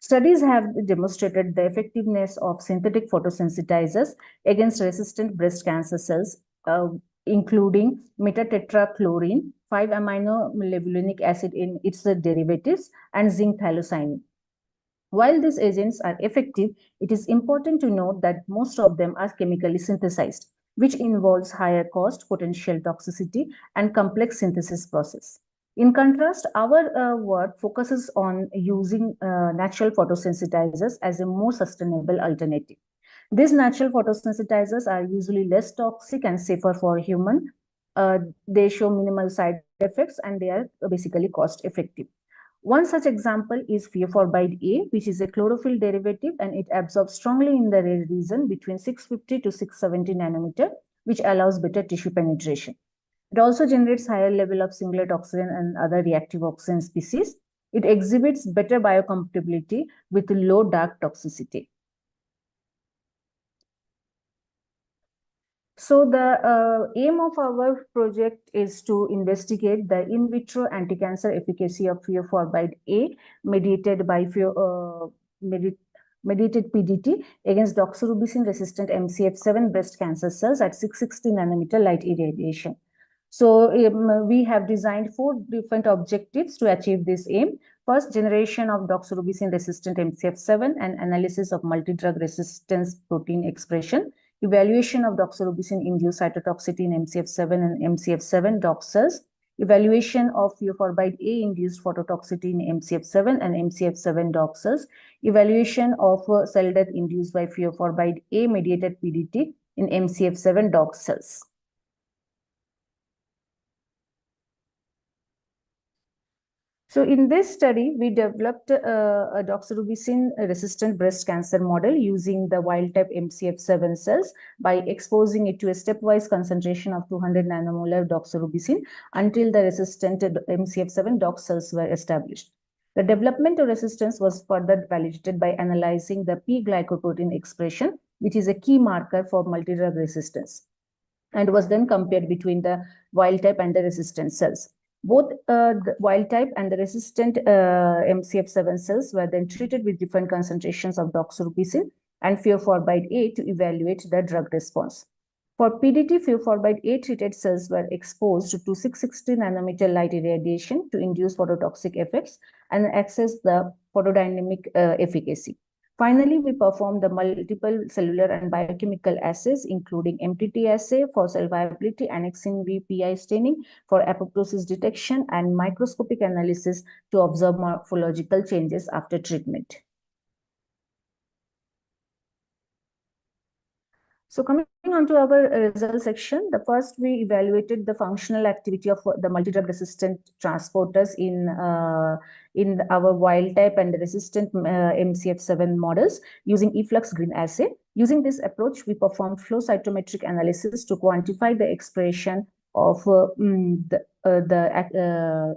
Studies have demonstrated the effectiveness of synthetic photosensitizers against resistant breast cancer cells, including metatetrachlorine, 5-amino-levulinic acid in its derivatives, and zinc thiocyanine. While these agents are effective, it is important to note that most of them are chemically synthesized, which involves higher cost, potential toxicity, and complex synthesis process. In contrast, our work focuses on using natural photosensitizers as a more sustainable alternative. These natural photosensitizers are usually less toxic and safer for human. They show minimal side effects and they are basically cost effective. One such example is fioforbide A, which is a chlorophyll derivative, and it absorbs strongly in the red region between 650 to 670 nanometer, which allows better tissue penetration. It also generates higher level of singlet oxygen and other reactive oxygen species. It exhibits better biocompatibility with low dark toxicity. So the aim of our project is to investigate the in vitro anti-cancer efficacy of fioforbide A mediated by mediated PDT against doxorubicin-resistant MCF7 breast cancer cells at 660 nanometer light irradiation. So we have designed 4 different objectives to achieve this aim. First, generation of doxorubicin-resistant MCF7 and analysis of multi-drug resistance protein expression. Evaluation of doxorubicin-induced cytotoxicity in MCF7 and MCF7 dox cells, evaluation of fioforbide A-induced phototoxicity in MCF7 and MCF7 dox cells, evaluation of cell death induced by fioforbide A-mediated PDT in MCF7 dox cells. So in this study, we developed a doxorubicin-resistant breast cancer model using the wild-type MCF7 cells by exposing it to a stepwise concentration of 200 nanomolar doxorubicin until the resistant MCF7 dox cells were established. The development of resistance was further validated by analyzing the P-glycoprotein expression, which is a key marker for multi-drug resistance, and was then compared between the wild-type and the resistant cells. Both the wild type and the resistant MCF7 cells were then treated with different concentrations of doxorubicin and fioforbide A to evaluate the drug response. For PDT, fioforbide A treated cells were exposed to 660 nanometer light irradiation to induce phototoxic effects and access the photodynamic efficacy. Finally, we performed the multiple cellular and biochemical assays, including MTT assay for cell viability, annexin V PI staining for apoptosis detection, and microscopic analysis to observe morphological changes after treatment. So coming on to our result section, the first we evaluated the functional activity of the multi-drug resistant transporters in our wild type and resistant MCF7 models using efflux green assay. Using this approach, we performed flow cytometric analysis to quantify the expression of the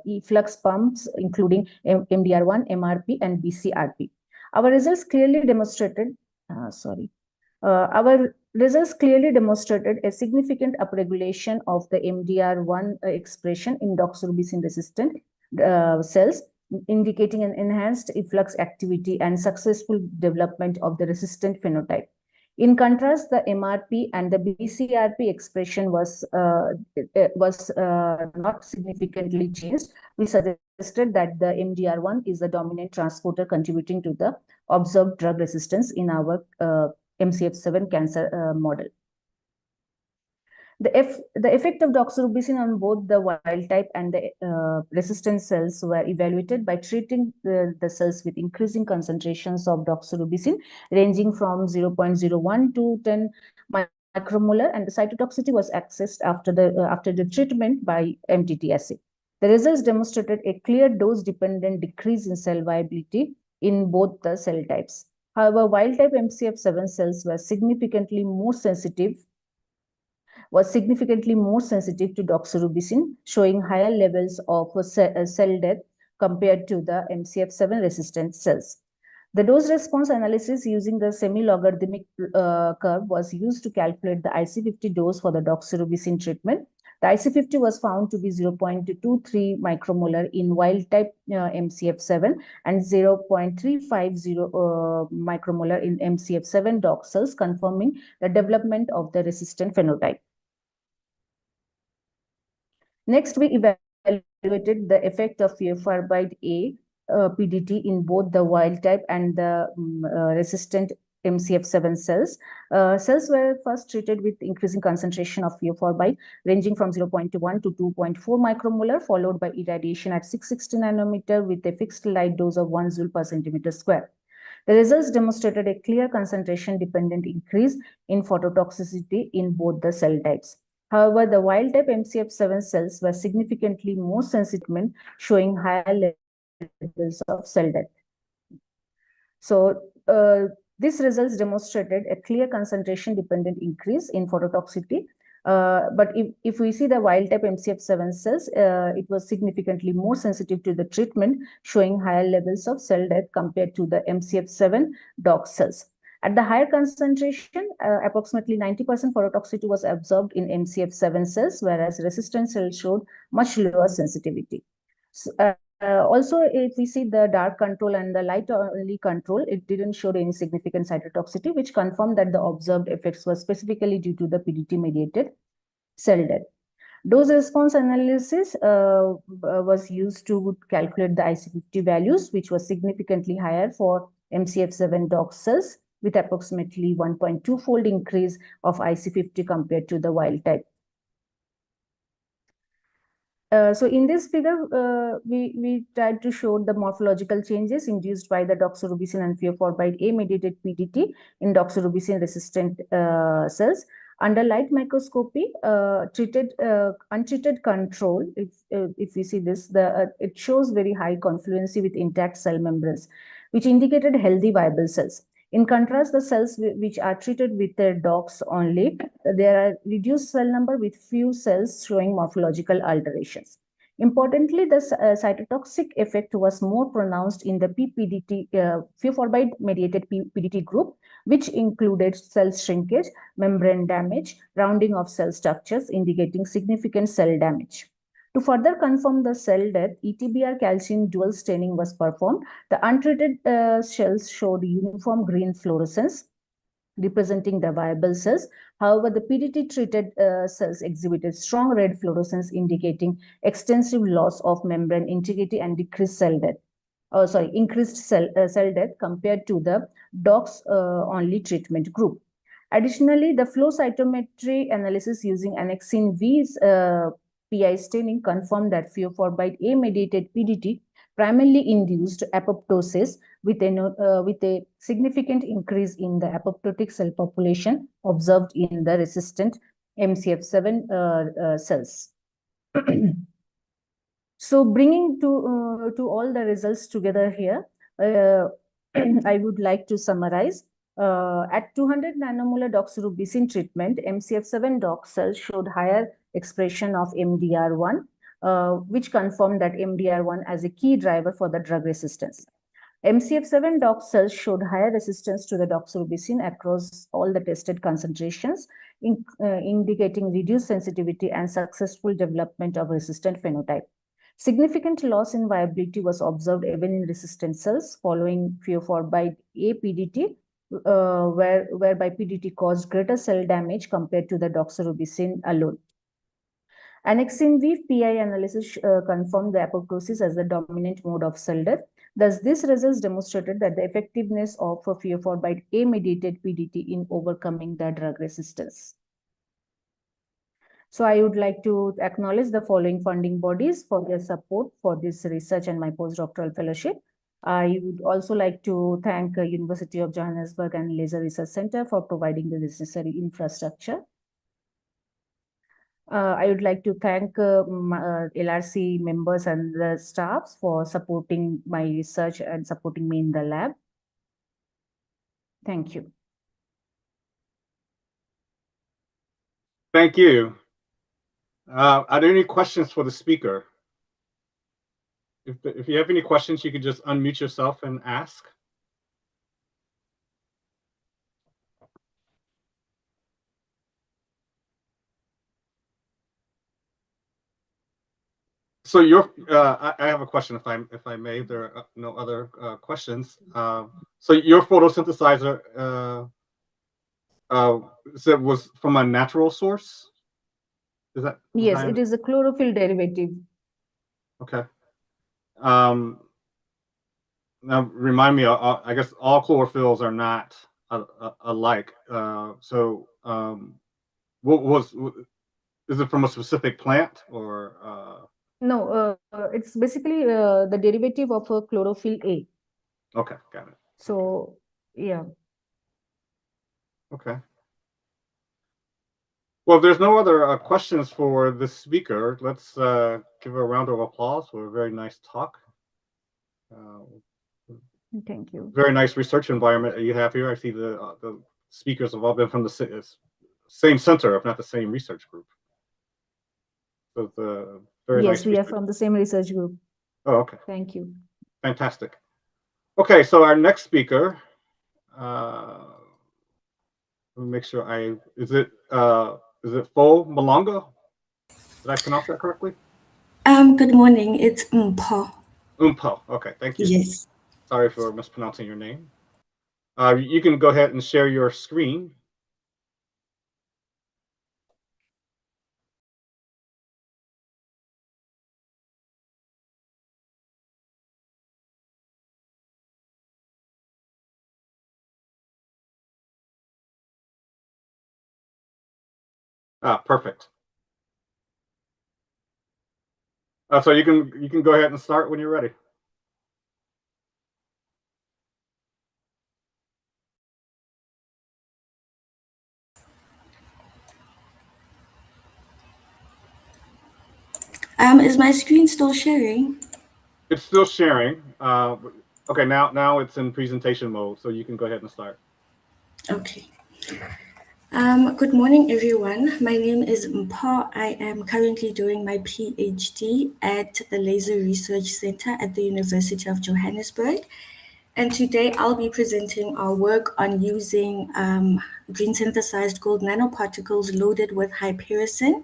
efflux pumps, including MDR1, MRP, and BCRP. Our results clearly demonstrated, our results clearly demonstrated a significant upregulation of the MDR1 expression in doxorubicin-resistant cells, indicating an enhanced efflux activity and successful development of the resistant phenotype. In contrast, the MRP and the BCRP expression was not significantly changed. We suggested that the MDR1 is the dominant transporter contributing to the observed drug resistance in our MCF7 cancer model. The effect of doxorubicin on both the wild type and the resistant cells were evaluated by treating the cells with increasing concentrations of doxorubicin ranging from 0.01 to 10 micromolar, and the cytotoxicity was assessed after the treatment by MTT assay. The results demonstrated a clear dose-dependent decrease in cell viability in both the cell types. However, wild-type MCF7 cells were significantly more sensitive to doxorubicin, showing higher levels of cell death compared to the MCF7 resistant cells. The dose response analysis using the semi-logarithmic curve was used to calculate the IC50 dose for the doxorubicin treatment. The IC50 was found to be 0.23 micromolar in wild-type MCF7 and 0.350 micromolar in MCF7 dog cells, confirming the development of the resistant phenotype. Next, we evaluated the effect of fluoride A PDT in both the wild-type and the resistant MCF7 cells. Cells were first treated with increasing concentration of fluoride ranging from 0.1 to 2.4 micromolar, followed by irradiation at 660 nanometer with a fixed light dose of 1 joule per centimeter square. The results demonstrated a clear concentration-dependent increase in phototoxicity in both the cell types. However, the wild-type MCF7 cells were significantly more sensitive, showing higher levels of cell death. So, these results demonstrated a clear concentration-dependent increase in phototoxicity. But if we see the wild-type MCF7 cells, it was significantly more sensitive to the treatment, showing higher levels of cell death compared to the MCF7 dog cells. At the higher concentration, approximately 90% phototoxicity was observed in MCF7 cells, whereas resistant cells showed much lower sensitivity. So, also, if we see the dark control and the light only control, it didn't show any significant cytotoxicity, which confirmed that the observed effects were specifically due to the PDT-mediated cell death. Dose response analysis was used to calculate the IC50 values, which was significantly higher for MCF7 dog cells, with approximately 1.2-fold increase of IC50 compared to the wild type. So in this figure, we tried to show the morphological changes induced by the doxorubicin and fluoride A-mediated PDT in doxorubicin resistant cells. Under light microscopy, untreated control, if we see this, it shows very high confluency with intact cell membranes, which indicated healthy viable cells. In contrast, the cells which are treated with their dogs only, there are reduced cell number with few cells showing morphological alterations. Importantly, the cytotoxic effect was more pronounced in the PPDT, fluoride-mediated PDT group, which included cell shrinkage, membrane damage, rounding of cell structures, indicating significant cell damage. To further confirm the cell death, ETBR calcium dual staining was performed. The untreated cells showed uniform green fluorescence, representing the viable cells. However, the PDT-treated cells exhibited strong red fluorescence, indicating extensive loss of membrane integrity and decreased cell death. Increased cell death compared to the dogs-only treatment group. Additionally, the flow cytometry analysis using annexin V's PI staining confirmed that fluoride A-mediated PDT primarily induced apoptosis with a significant increase in the apoptotic cell population observed in the resistant MCF7 cells. So, bringing to all the results together here, I would like to summarize. At 200 nanomolar doxorubicin treatment, MCF7 dog cells showed higher expression of MDR1, which confirmed that MDR1 as a key driver for the drug resistance. MCF7 dog cells showed higher resistance to the doxorubicin across all the tested concentrations, indicating reduced sensitivity and successful development of resistant phenotype. Significant loss in viability was observed even in resistant cells following fluoride A PDT, whereby PDT caused greater cell damage compared to the doxorubicin alone. Annexin V PI analysis confirmed the apoptosis as the dominant mode of cell death. Thus, these results demonstrated that the effectiveness of fluoride A-mediated PDT in overcoming the drug resistance. So I would like to acknowledge the following funding bodies for their support for this research and my postdoctoral fellowship. I would also like to thank University of Johannesburg and Laser Research Center for providing the necessary infrastructure. I would like to thank LRC members and the staffs for supporting my research and supporting me in the lab. Thank you. Thank you. Are there any questions for the speaker? If you have any questions, you can just unmute yourself and ask. So I have a question, if I may. There are no other questions. So your photosynthesizer was from a natural source? Is that? Yes, it is a chlorophyll derivative. Okay. Now remind me. I guess all chlorophylls are not alike. What is it from a specific plant or? No, it's basically the derivative of a chlorophyll A. Okay, got it. So, yeah. Okay. Well, if there's no other questions for the speaker, let's give a round of applause for a very nice talk. Thank you. Very nice research environment that you have here. I see the speakers have all been from the same center, if not the same research group. So it's a very nice. Yes, we are from the same research group. Oh, okay. Thank you. Fantastic. Okay, so our next speaker, let me make sure is it Fo Malonga? Did I pronounce that correctly? Good morning. It's Mpho. Umpo. Okay, thank you. Yes. Sorry for mispronouncing your name. You can go ahead and share your screen. Perfect. So you can go ahead and start when you're ready. Is my screen still sharing? It's still sharing. Okay, now it's in presentation mode, so you can go ahead and start. Okay. Good morning, everyone. My name is Mpho. I am currently doing my PhD at the Laser Research Center at the University of Johannesburg. And today I'll be presenting our work on using green synthesized gold nanoparticles loaded with hypericin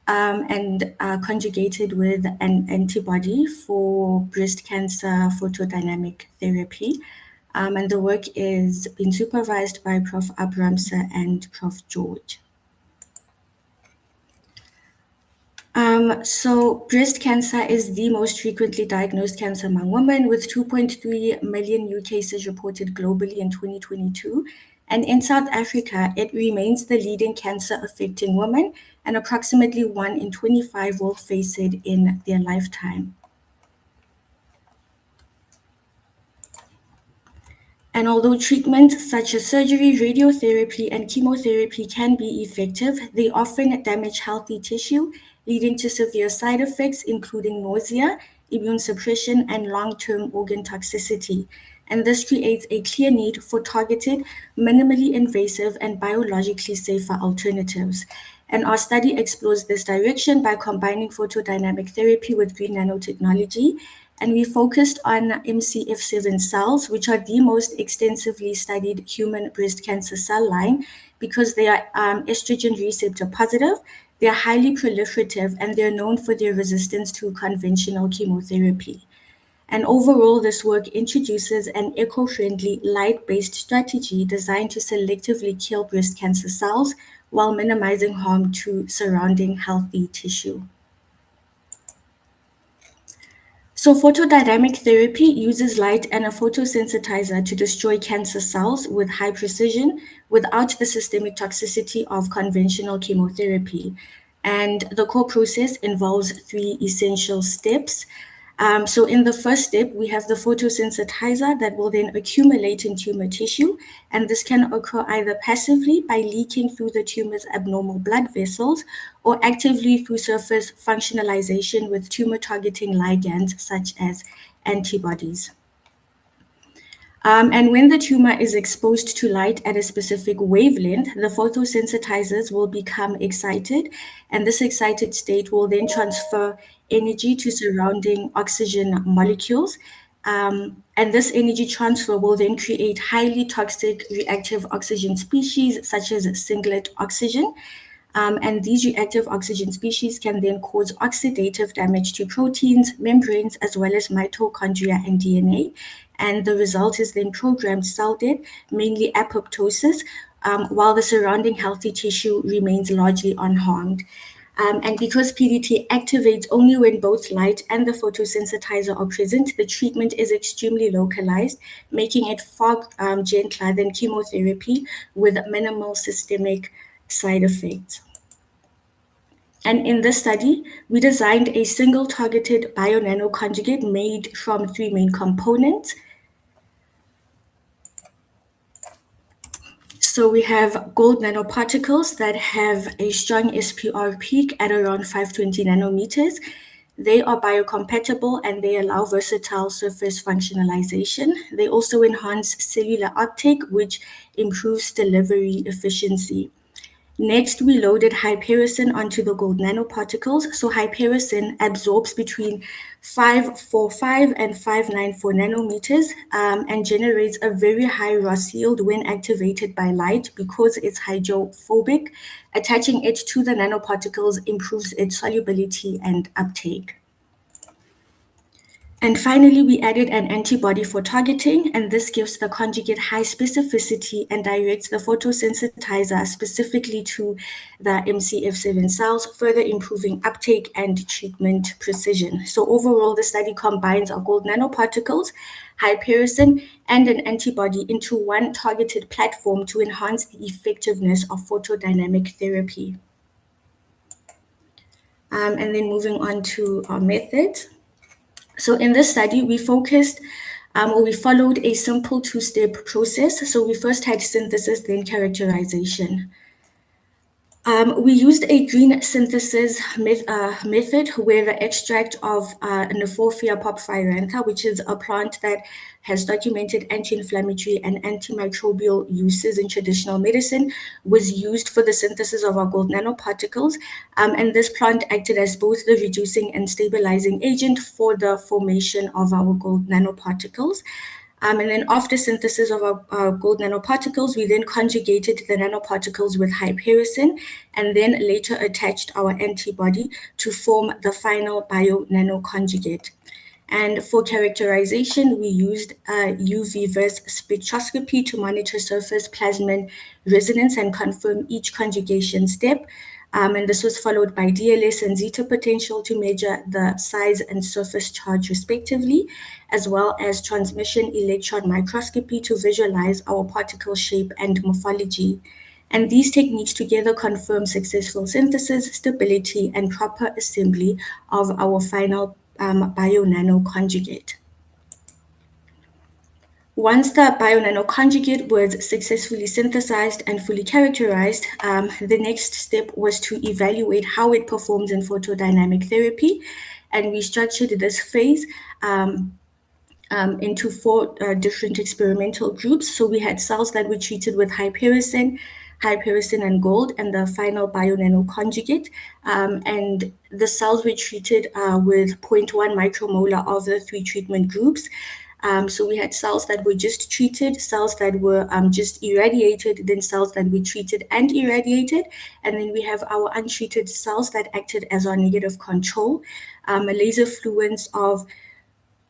and conjugated with an antibody for breast cancer photodynamic therapy. And the work is being supervised by Prof. Abramsa and Prof. George. So breast cancer is the most frequently diagnosed cancer among women, with 2.3 million new cases reported globally in 2022. And in South Africa, it remains the leading cancer affecting women, and approximately 1 in 25 will face it in their lifetime. And although treatments such as surgery, radiotherapy, and chemotherapy can be effective, they often damage healthy tissue, leading to severe side effects, including nausea, immune suppression, and long-term organ toxicity. And this creates a clear need for targeted, minimally invasive, and biologically safer alternatives. And our study explores this direction by combining photodynamic therapy with green nanotechnology. And we focused on MCF7 cells, which are the most extensively studied human breast cancer cell line because they are estrogen receptor positive, they are highly proliferative, and they're known for their resistance to conventional chemotherapy. And overall, this work introduces an eco-friendly, light-based strategy designed to selectively kill breast cancer cells while minimizing harm to surrounding healthy tissue. So photodynamic therapy uses light and a photosensitizer to destroy cancer cells with high precision without the systemic toxicity of conventional chemotherapy. And the core process involves 3 essential steps. So in the first step, we have the photosensitizer that will then accumulate in tumor tissue, and this can occur either passively by leaking through the tumor's abnormal blood vessels or actively through surface functionalization with tumor-targeting ligands such as antibodies. And when the tumor is exposed to light at a specific wavelength, the photosensitizers will become excited, and this excited state will then transfer energy to surrounding oxygen molecules. And this energy transfer will then create highly toxic reactive oxygen species, such as singlet oxygen. And these reactive oxygen species can then cause oxidative damage to proteins, membranes, as well as mitochondria and DNA. And the result is then programmed cell death, mainly apoptosis, while the surrounding healthy tissue remains largely unharmed. And because PDT activates only when both light and the photosensitizer are present, the treatment is extremely localized, making it far gentler than chemotherapy with minimal systemic side effects. And in this study, we designed a single targeted bio-nanoconjugate made from 3 main components. So we have gold nanoparticles that have a strong SPR peak at around 520 nanometers. They are biocompatible and they allow versatile surface functionalization. They also enhance cellular uptake, which improves delivery efficiency. Next, we loaded hypericin onto the gold nanoparticles. So hypericin absorbs between 545 and 594 nanometers and generates a very high Ross yield when activated by light because it's hydrophobic. Attaching it to the nanoparticles improves its solubility and uptake. And finally, we added an antibody for targeting, and this gives the conjugate high specificity and directs the photosensitizer specifically to the MCF7 cells, further improving uptake and treatment precision. So overall, the study combines our gold nanoparticles, hypericin, and an antibody into one targeted platform to enhance the effectiveness of photodynamic therapy. And then moving on to our methods. So in this study, we focused or we followed a simple 2-step process. So we first had synthesis, then characterization. We used a green synthesis method where the extract of Nephorphia popphyrantha, which is a plant that has documented anti-inflammatory and antimicrobial uses in traditional medicine, was used for the synthesis of our gold nanoparticles. And this plant acted as both the reducing and stabilizing agent for the formation of our gold nanoparticles. And then after synthesis of our gold nanoparticles, we then conjugated the nanoparticles with hypericin and then later attached our antibody to form the final bio-nanoconjugate. And for characterization, we used UV-vis spectroscopy to monitor surface plasmon resonance and confirm each conjugation step. And this was followed by DLS and zeta potential to measure the size and surface charge respectively, as well as transmission electron microscopy to visualize our particle shape and morphology. And these techniques together confirm successful synthesis, stability, and proper assembly of our final bio-nanoconjugate. Once the bio-nanoconjugate was successfully synthesized and fully characterized, the next step was to evaluate how it performs in photodynamic therapy. And we structured this phase into 4 different experimental groups. So we had cells that were treated with hypericin and gold, and the final bio-nanoconjugate. And the cells were treated with 0.1 micromolar of the 3 treatment groups. So we had cells that were just treated, cells that were just irradiated, then cells that were treated and irradiated. And then we have our untreated cells that acted as our negative control. A laser fluence of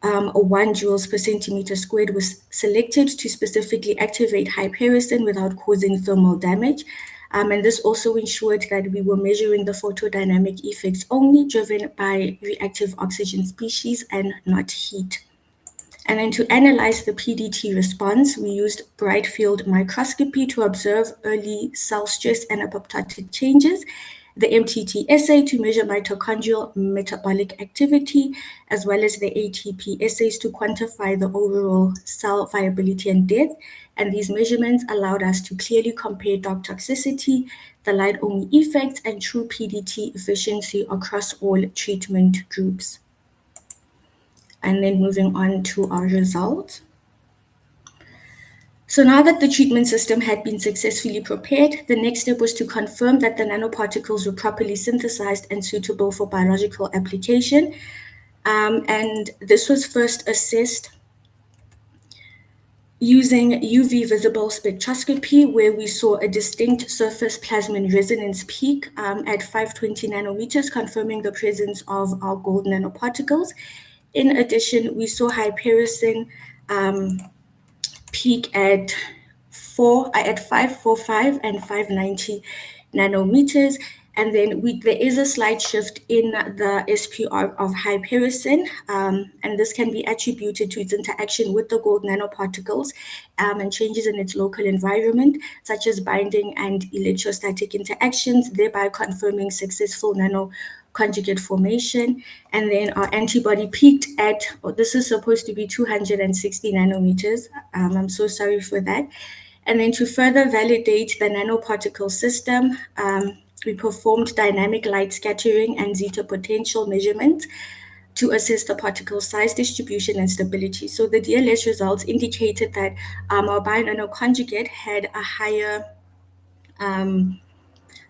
1 joules per centimeter squared was selected to specifically activate hypericin without causing thermal damage. And this also ensured that we were measuring the photodynamic effects only driven by reactive oxygen species and not heat. And then to analyze the PDT response, we used bright field microscopy to observe early cell stress and apoptotic changes, the MTT assay to measure mitochondrial metabolic activity, as well as the ATP assays to quantify the overall cell viability and death. And these measurements allowed us to clearly compare dark toxicity, the light-only effects, and true PDT efficiency across all treatment groups. And then moving on to our results. So now that the treatment system had been successfully prepared, the next step was to confirm that the nanoparticles were properly synthesized and suitable for biological application. And this was first assessed using UV visible spectroscopy, where we saw a distinct surface plasmon resonance peak at 520 nanometers, confirming the presence of our gold nanoparticles. In addition, we saw hypericin peak at 545 and 590 nanometers. And then there is a slight shift in the SPR of hypericin, and this can be attributed to its interaction with the gold nanoparticles and changes in its local environment, such as binding and electrostatic interactions, thereby confirming successful nanoconjugate formation. And then our antibody peaked at, this is supposed to be 260 nanometers. I'm so sorry for that. And then to further validate the nanoparticle system, we performed dynamic light scattering and zeta potential measurements to assess the particle size, distribution, and stability. So the DLS results indicated that our bionanoconjugate had a higher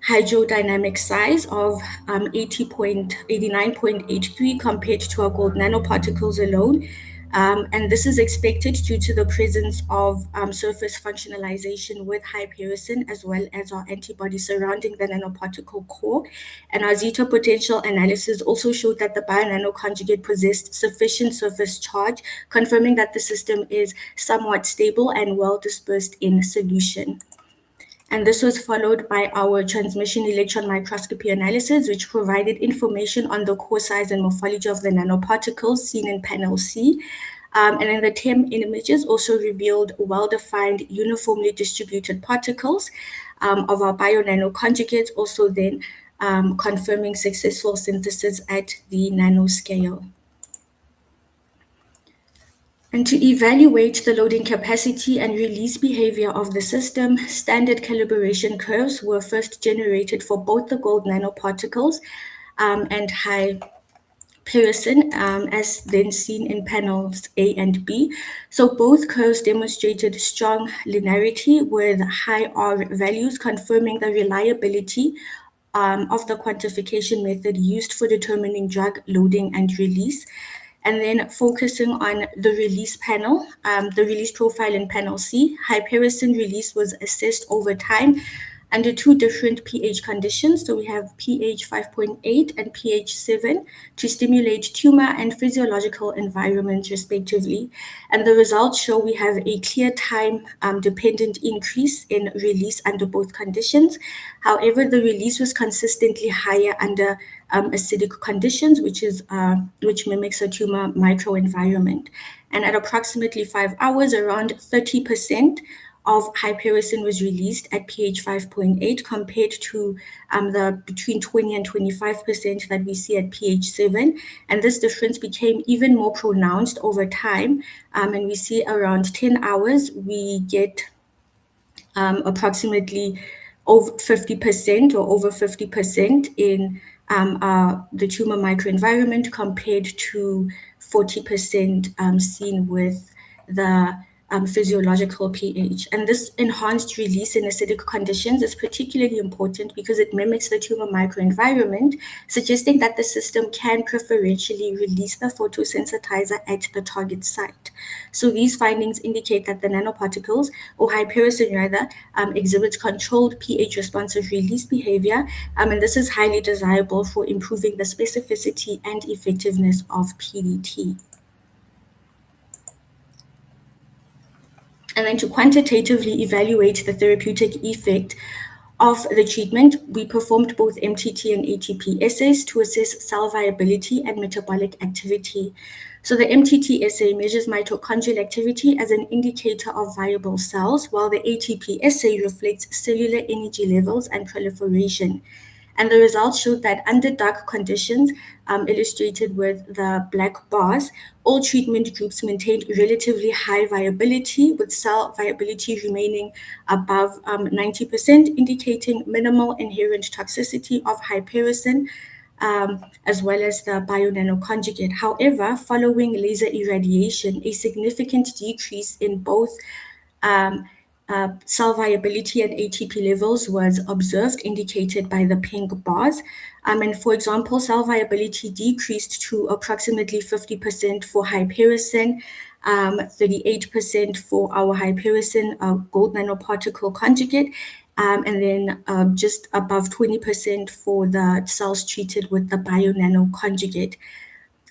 hydrodynamic size of 89.83 compared to our gold nanoparticles alone. And this is expected due to the presence of surface functionalization with hypericin, as well as our antibody surrounding the nanoparticle core. And our zeta potential analysis also showed that the bionanoconjugate possessed sufficient surface charge, confirming that the system is somewhat stable and well dispersed in solution. And this was followed by our transmission electron microscopy analysis, which provided information on the core size and morphology of the nanoparticles seen in panel C. And then the TEM images also revealed well-defined, uniformly distributed particles of our bio-nanoconjugates, also then confirming successful synthesis at the nanoscale. And to evaluate the loading capacity and release behavior of the system, standard calibration curves were first generated for both the gold nanoparticles and hypericin, as then seen in panels A and B. So both curves demonstrated strong linearity with high R values, confirming the reliability of the quantification method used for determining drug loading and release. And then focusing on the release panel, the release profile in panel C, hypericin release was assessed over time under two different pH conditions. So we have pH 5.8 and pH 7 to stimulate tumor and physiological environment respectively. And the results show we have a clear time dependent increase in release under both conditions. However, the release was consistently higher under acidic conditions, which mimics a tumor microenvironment. And at approximately 5 hours, around 30% of hypericin was released at pH 5.8 compared to the between 20 and 25% that we see at pH 7. And this difference became even more pronounced over time. And we see around 10 hours, we get approximately over 50% or over 50% in the tumor microenvironment compared to 40% seen with the physiological pH. And this enhanced release in acidic conditions is particularly important because it mimics the tumor microenvironment, suggesting that the system can preferentially release the photosensitizer at the target site. So these findings indicate that the nanoparticles, or hypericin rather, exhibits controlled pH responsive release behavior, and this is highly desirable for improving the specificity and effectiveness of PDT. And then to quantitatively evaluate the therapeutic effect of the treatment, we performed both MTT and ATP assays to assess cell viability and metabolic activity. So the MTT assay measures mitochondrial activity as an indicator of viable cells, while the ATP assay reflects cellular energy levels and proliferation. And the results showed that under dark conditions, illustrated with the black bars, all treatment groups maintained relatively high viability, with cell viability remaining above 90%, indicating minimal inherent toxicity of hypericin, as well as the bionanoconjugate. However, following laser irradiation, a significant decrease in both cell viability and ATP levels was observed, indicated by the pink bars. And for example, cell viability decreased to approximately 50% for hypericin, 38% for our hypericin gold nanoparticle conjugate, and then just above 20% for the cells treated with the bio-nano conjugate.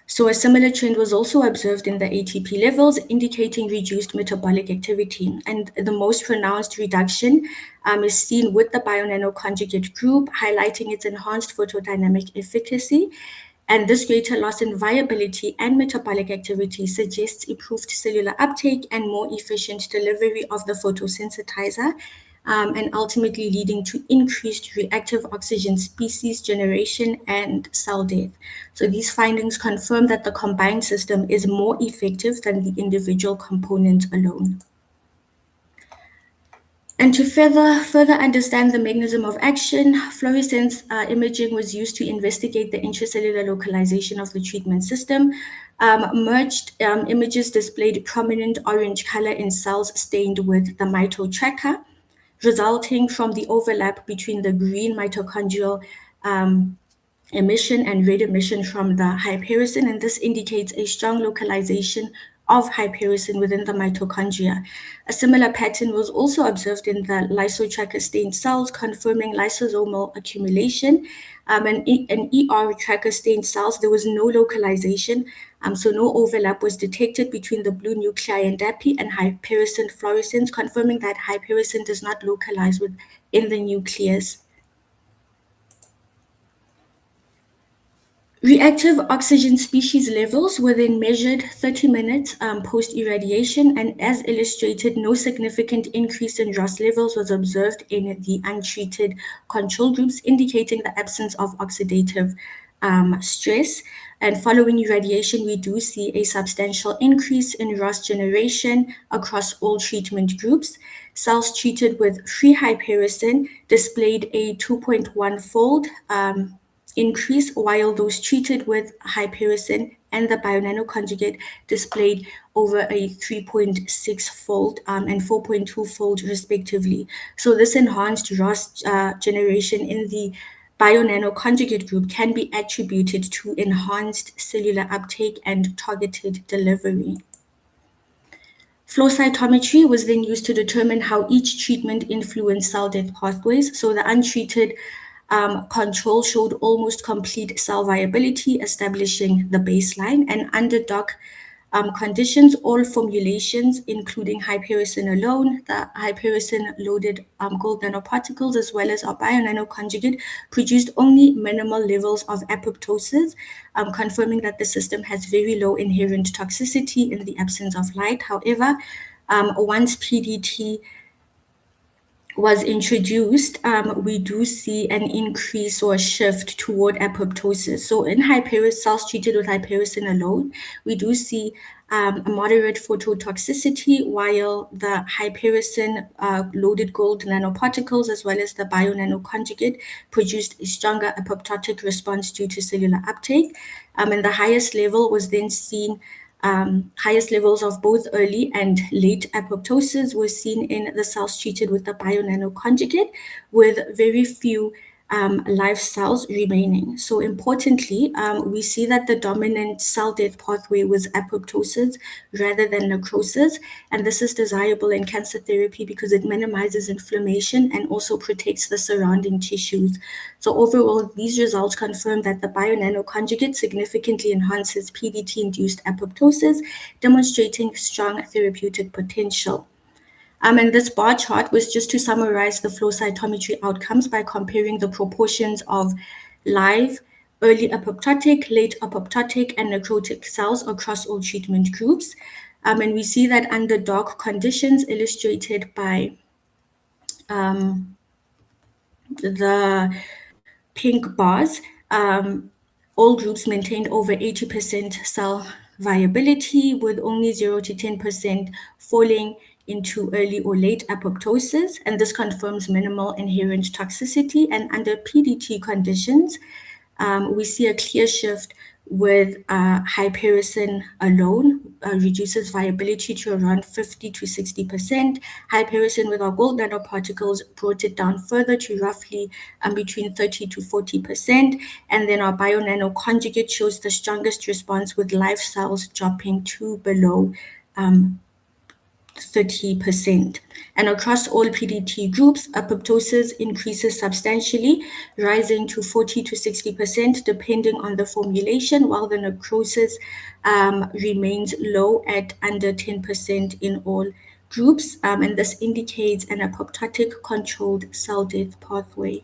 So a similar trend was also observed in the ATP levels, indicating reduced metabolic activity. And the most pronounced reduction is seen with the bio-nano conjugate group, highlighting its enhanced photodynamic efficacy. And this greater loss in viability and metabolic activity suggests improved cellular uptake and more efficient delivery of the photosensitizer, and ultimately leading to increased reactive oxygen species generation and cell death. So these findings confirm that the combined system is more effective than the individual components alone. And to further understand the mechanism of action, fluorescence imaging was used to investigate the intracellular localization of the treatment system. Merged images displayed prominent orange color in cells stained with the mitotracker, resulting from the overlap between the green mitochondrial emission and red emission from the hypericin, and this indicates a strong localization of hypericin within the mitochondria. A similar pattern was also observed in the lysotracker stained cells, confirming lysosomal accumulation. And in ER tracker stained cells, there was no localization, so no overlap was detected between the blue nuclei and DAPI and hypericin fluorescence, confirming that hypericin does not localize within the nucleus. Reactive oxygen species levels were then measured 30 minutes post-irradiation, and as illustrated, no significant increase in ROS levels was observed in the untreated control groups, indicating the absence of oxidative stress. And following irradiation, we do see a substantial increase in ROS generation across all treatment groups. Cells treated with free hypericin displayed a 2.1-fold increase, while those treated with hypericin and the bio-nano conjugate displayed over a 3.6-fold and 4.2-fold respectively. So this enhanced ROS generation in the bio-nano conjugate group can be attributed to enhanced cellular uptake and targeted delivery. Flow cytometry was then used to determine how each treatment influenced cell death pathways. So the untreated control showed almost complete cell viability, establishing the baseline. And under DOC conditions, all formulations, including hypericin alone, the hypericin-loaded gold nanoparticles, as well as our bio-nano conjugate, produced only minimal levels of apoptosis, confirming that the system has very low inherent toxicity in the absence of light. However, once PDT was introduced, we do see an increase or a shift toward apoptosis. So in cells treated with hypericin alone, we do see a moderate phototoxicity, while the hypericin loaded gold nanoparticles as well as the bio-nano conjugate produced a stronger apoptotic response due to cellular uptake. And the highest level was then seen highest levels of both early and late apoptosis were seen in the cells treated with the bio-nano conjugate, with very few live cells remaining. So importantly, we see that the dominant cell death pathway was apoptosis rather than necrosis, and this is desirable in cancer therapy because it minimizes inflammation and also protects the surrounding tissues. So overall, these results confirm that the bio-nano conjugate significantly enhances PDT-induced apoptosis, demonstrating strong therapeutic potential. And this bar chart was just to summarize the flow cytometry outcomes by comparing the proportions of live, early apoptotic, late apoptotic, and necrotic cells across all treatment groups. And we see that under DOC conditions illustrated by the pink bars, all groups maintained over 80% cell viability, with only 0 to 10% falling into early or late apoptosis, and this confirms minimal inherent toxicity. And under PDT conditions, we see a clear shift with hypericin alone, reduces viability to around 50 to 60%. Hypericin with our gold nanoparticles brought it down further to roughly between 30 to 40%. And then our bio-nano conjugate shows the strongest response with live cells dropping to below 30%. And across all PDT groups, apoptosis increases substantially, rising to 40 to 60% depending on the formulation, while the necrosis remains low at under 10% in all groups. And this indicates an apoptotic controlled cell death pathway.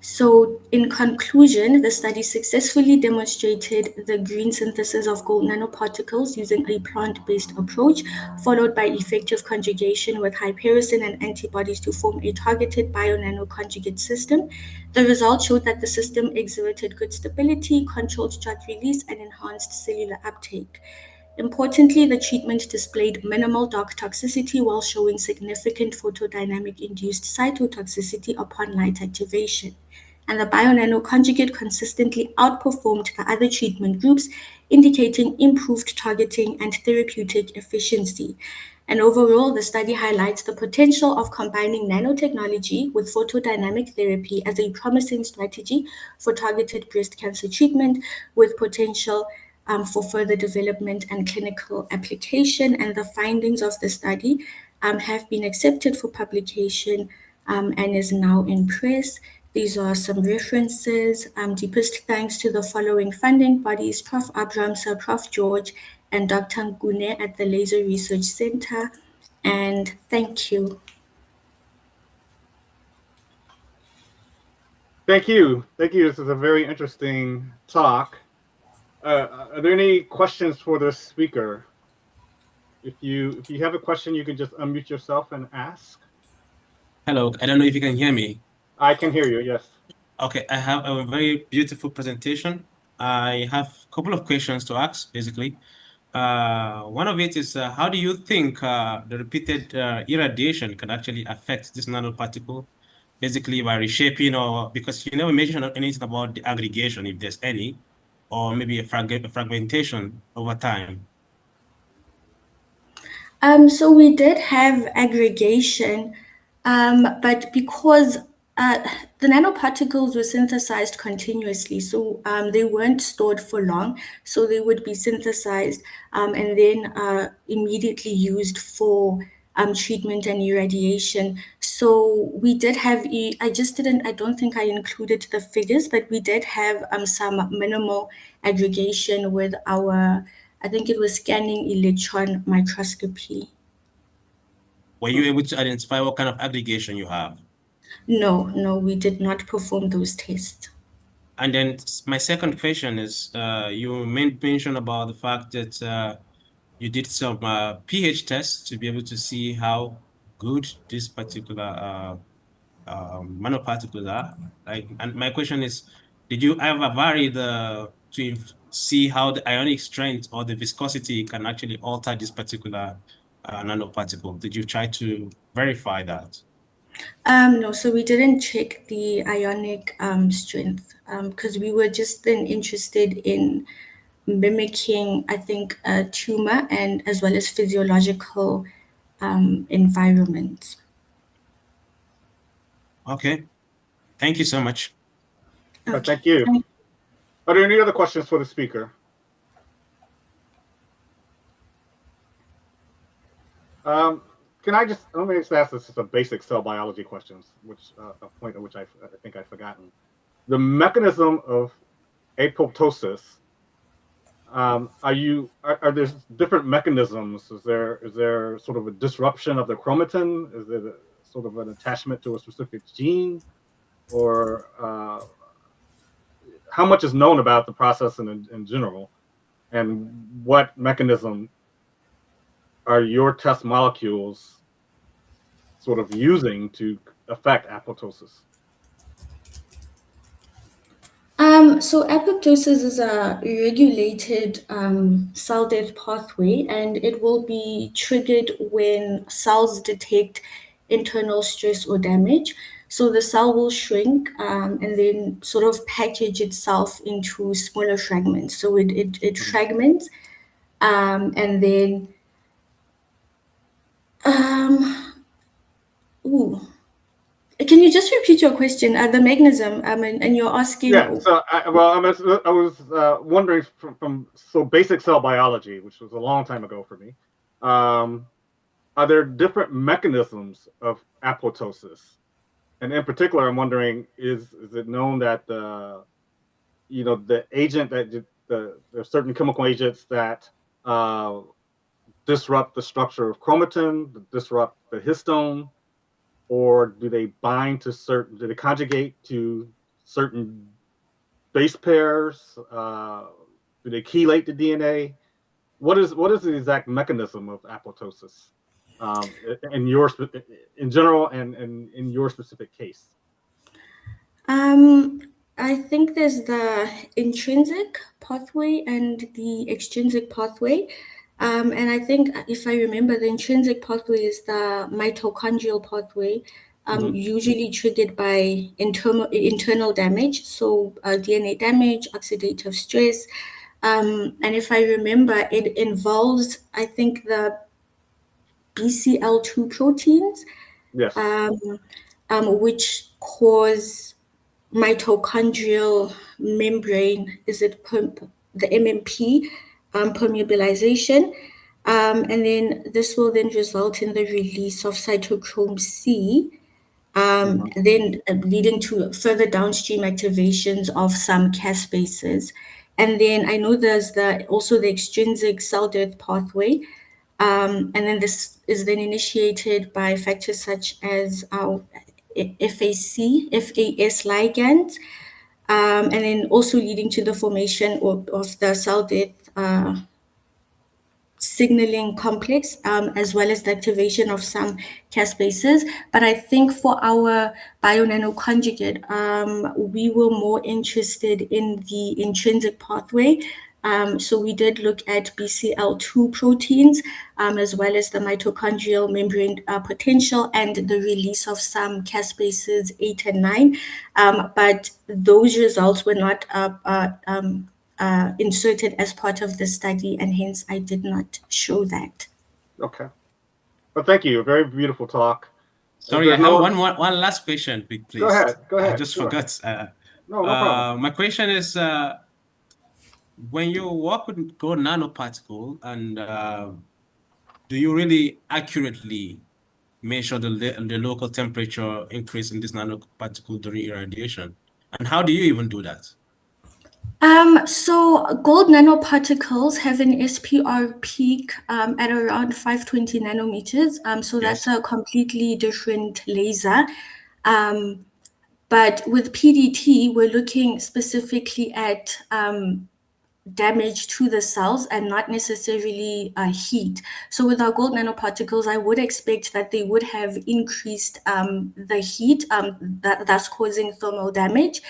So, in conclusion, the study successfully demonstrated the green synthesis of gold nanoparticles using a plant-based approach, followed by effective conjugation with hypericin and antibodies to form a targeted bio-nanoconjugate system. The results showed that the system exhibited good stability, controlled drug release, and enhanced cellular uptake. Importantly, the treatment displayed minimal dark toxicity while showing significant photodynamic-induced cytotoxicity upon light activation. And the bio-nano conjugate consistently outperformed the other treatment groups, indicating improved targeting and therapeutic efficiency. And overall, the study highlights the potential of combining nanotechnology with photodynamic therapy as a promising strategy for targeted breast cancer treatment, with potential for further development and clinical application. And the findings of the study have been accepted for publication and is now in press. These are some references. Deepest thanks to the following funding bodies: Prof. Abram, Sir Prof. George, and Dr. Ngune at the Laser Research Center. And thank you. Thank you. Thank you. This is a very interesting talk. Are there any questions for the speaker? If you have a question, you can just unmute yourself and ask. Hello, I don't know if you can hear me. I can hear you, yes. Okay, I have a very beautiful presentation. I have a couple of questions to ask, basically. One of it is, how do you think the repeated irradiation can actually affect this nanoparticle, basically by reshaping, or because you never mentioned anything about the aggregation, if there's any, or maybe a fragmentation over time? So we did have aggregation, but because the nanoparticles were synthesized continuously, so they weren't stored for long, so they would be synthesized and then immediately used for treatment and irradiation. So we did have, I don't think I included the figures, but we did have some minimal aggregation with our, I think it was scanning electron microscopy. Were you able to identify what kind of aggregation you have? No, we did not perform those tests. And then my second question is, you mentioned about the fact that you did some pH tests to be able to see how good this particular nanoparticles are. And my question is, did you ever vary to see how the ionic strength or the viscosity can actually alter this particular nanoparticle? Did you try to verify that? No, so we didn't check the ionic strength because we were just then interested in mimicking, I think, a tumor and as well as physiological environments. Okay, thank you so much. Okay. Thank you. Are there any other questions for the speaker? Let me just ask this as a basic cell biology questions, which a point at which I think I've forgotten. The mechanism of apoptosis, are there different mechanisms? Is there sort of a disruption of the chromatin? Is there sort of an attachment to a specific gene? Or how much is known about the process in general? And what mechanism are your test molecules sort of using to affect apoptosis? So apoptosis is a regulated cell death pathway, and it will be triggered when cells detect internal stress or damage. So the cell will shrink and then sort of package itself into smaller fragments. So it fragments And then, can you just repeat your question? The mechanism, and you're asking. Yeah. So, I was wondering so basic cell biology, which was a long time ago for me. Are there different mechanisms of apoptosis? And in particular, I'm wondering, is it known that the agent that there are certain chemical agents that disrupt the structure of chromatin, disrupt the histone, or do they do they conjugate to certain base pairs? Do they chelate the DNA? What is the exact mechanism of apoptosis in general and in your specific case? I think there's the intrinsic pathway and the extrinsic pathway. And I think if I remember, the intrinsic pathway is the mitochondrial pathway, usually triggered by internal damage, so DNA damage, oxidative stress. And if I remember, it involves, I think, the BCL2 proteins, Yes. which cause mitochondrial membrane, the MMP permeabilization, and then this will then result in the release of cytochrome C, then leading to further downstream activations of some caspases. And then I know there's also the extrinsic cell death pathway, and then this is then initiated by factors such as our FAS ligands, and then also leading to the formation of the cell death signaling complex, as well as the activation of some caspases. But I think for our bio-nanoconjugate, we were more interested in the intrinsic pathway. So we did look at BCL2 proteins, as well as the mitochondrial membrane potential and the release of some caspases 8 and 9. But those results were not inserted as part of the study, and hence I did not show that. Okay. Well, thank you. A very beautiful talk. Sorry, I have one last question, please. Go ahead. I just forgot. No problem. My question is, when you work with gold nanoparticle, and do you really accurately measure the local temperature increase in this nanoparticle during irradiation? And how do you even do that? So gold nanoparticles have an SPR peak at around 520 nanometers. So that's a completely different laser. But with PDT, we're looking specifically at damage to the cells and not necessarily heat. So with our gold nanoparticles, I would expect that they would have increased the heat, that's causing thermal damage.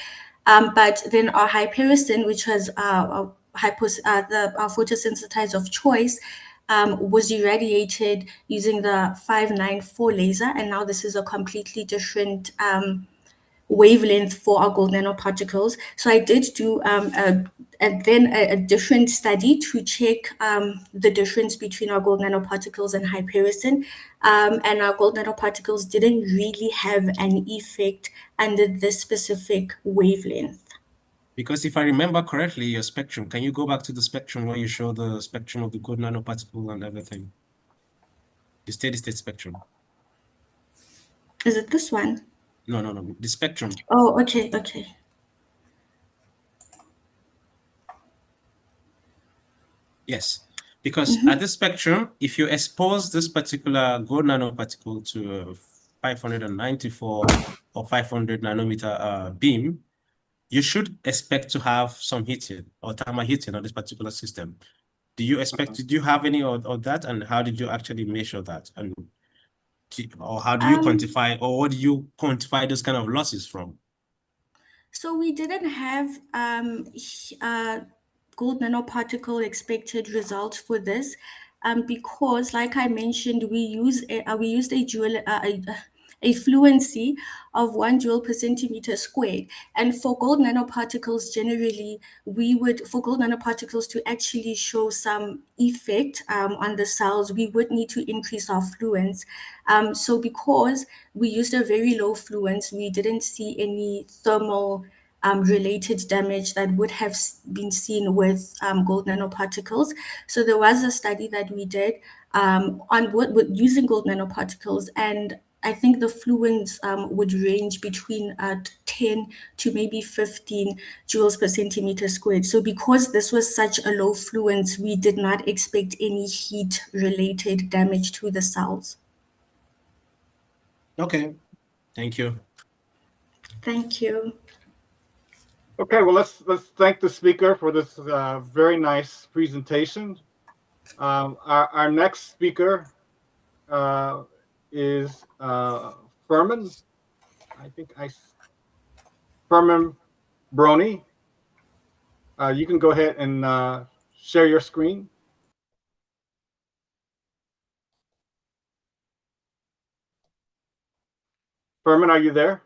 But then our hypericin, which was our photosensitizer of choice, was irradiated using the 594 laser, and now this is a completely different wavelength for our gold nanoparticles. So I did do a different study to check the difference between our gold nanoparticles and hypericin, and our gold nanoparticles didn't really have an effect under this specific wavelength. Because if I remember correctly, your spectrum, can you go back to the spectrum where you show the spectrum of the gold nanoparticle and everything? The steady state spectrum. Is it this one? No, the spectrum. Oh, okay. Yes, because at the spectrum, if you expose this particular gold nanoparticle to a 594 or 500 nanometer beam, you should expect to have some heating or thermal heating on this particular system. Do you expect, did you have any of that? And how did you actually measure that? And or how do you quantify, or what do you quantify those kind of losses from? So we didn't have gold nanoparticle expected results for this, because, like I mentioned, we used a a fluency of 1 joule per centimeter squared. And for gold nanoparticles, generally, for gold nanoparticles to actually show some effect on the cells, we would need to increase our fluence. So because we used a very low fluence, we didn't see any thermal related damage that would have been seen with gold nanoparticles. So there was a study that we did on with using gold nanoparticles, and I think the fluence would range between 10 to maybe 15 joules per centimeter squared. So because this was such a low fluence, we did not expect any heat-related damage to the cells. Okay, thank you. Thank you. Okay, well, let's thank the speaker for this very nice presentation. Our next speaker is Furman. Furman Brony. You can go ahead and share your screen. Furman, are you there?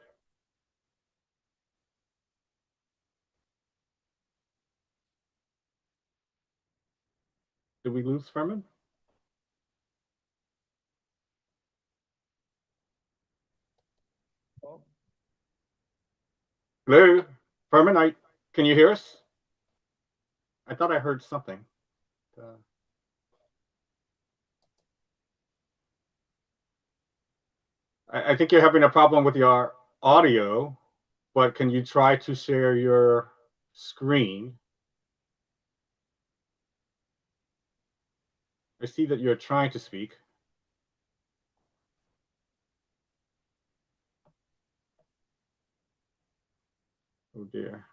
Did we lose Furman? Hello, Furman, can you hear us? I thought I heard something. I think you're having a problem with your audio, but can you try to share your screen? I see that you're trying to speak. Oh dear.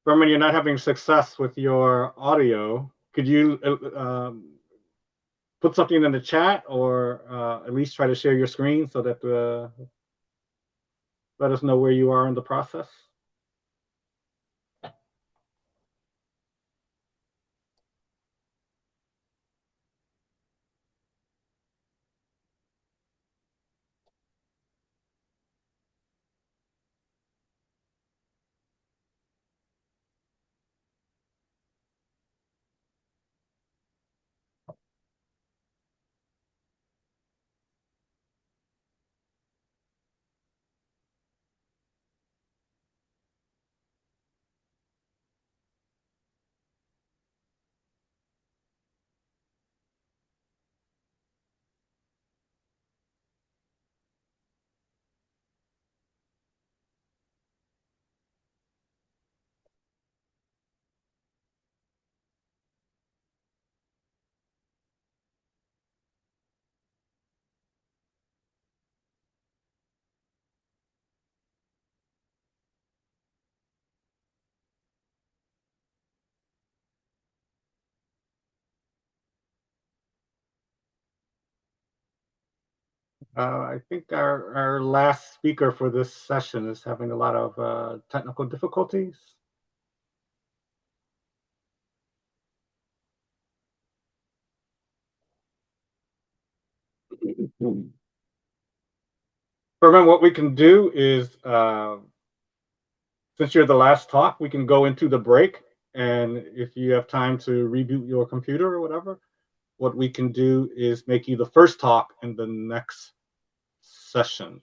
Furman, you're not having success with your audio. Could you put something in the chat, or at least try to share your screen so that let us know where you are in the process? I think our last speaker for this session is having a lot of technical difficulties. Furman, what we can do is, since you're the last talk, we can go into the break. And if you have time to reboot your computer or whatever, what we can do is make you the first talk in the next session.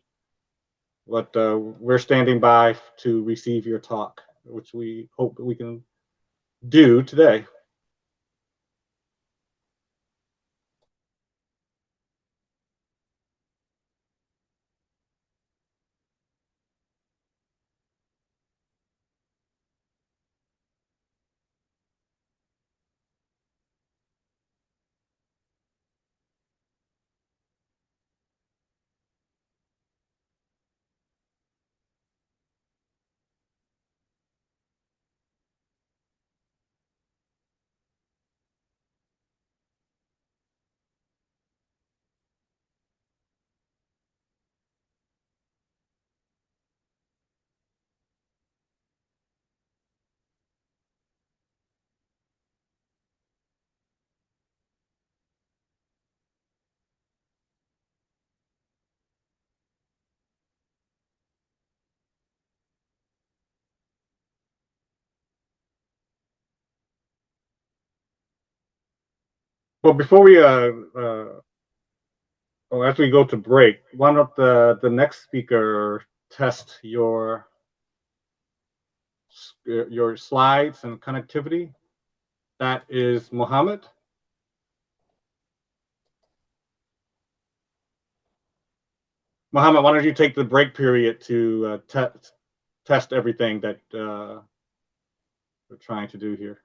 But we're standing by to receive your talk, which we hope we can do today. Well, before we as we go to break, why don't the next speaker test your slides and connectivity? That is Mohammed. Mohammed, why don't you take the break period to test everything that we're trying to do here?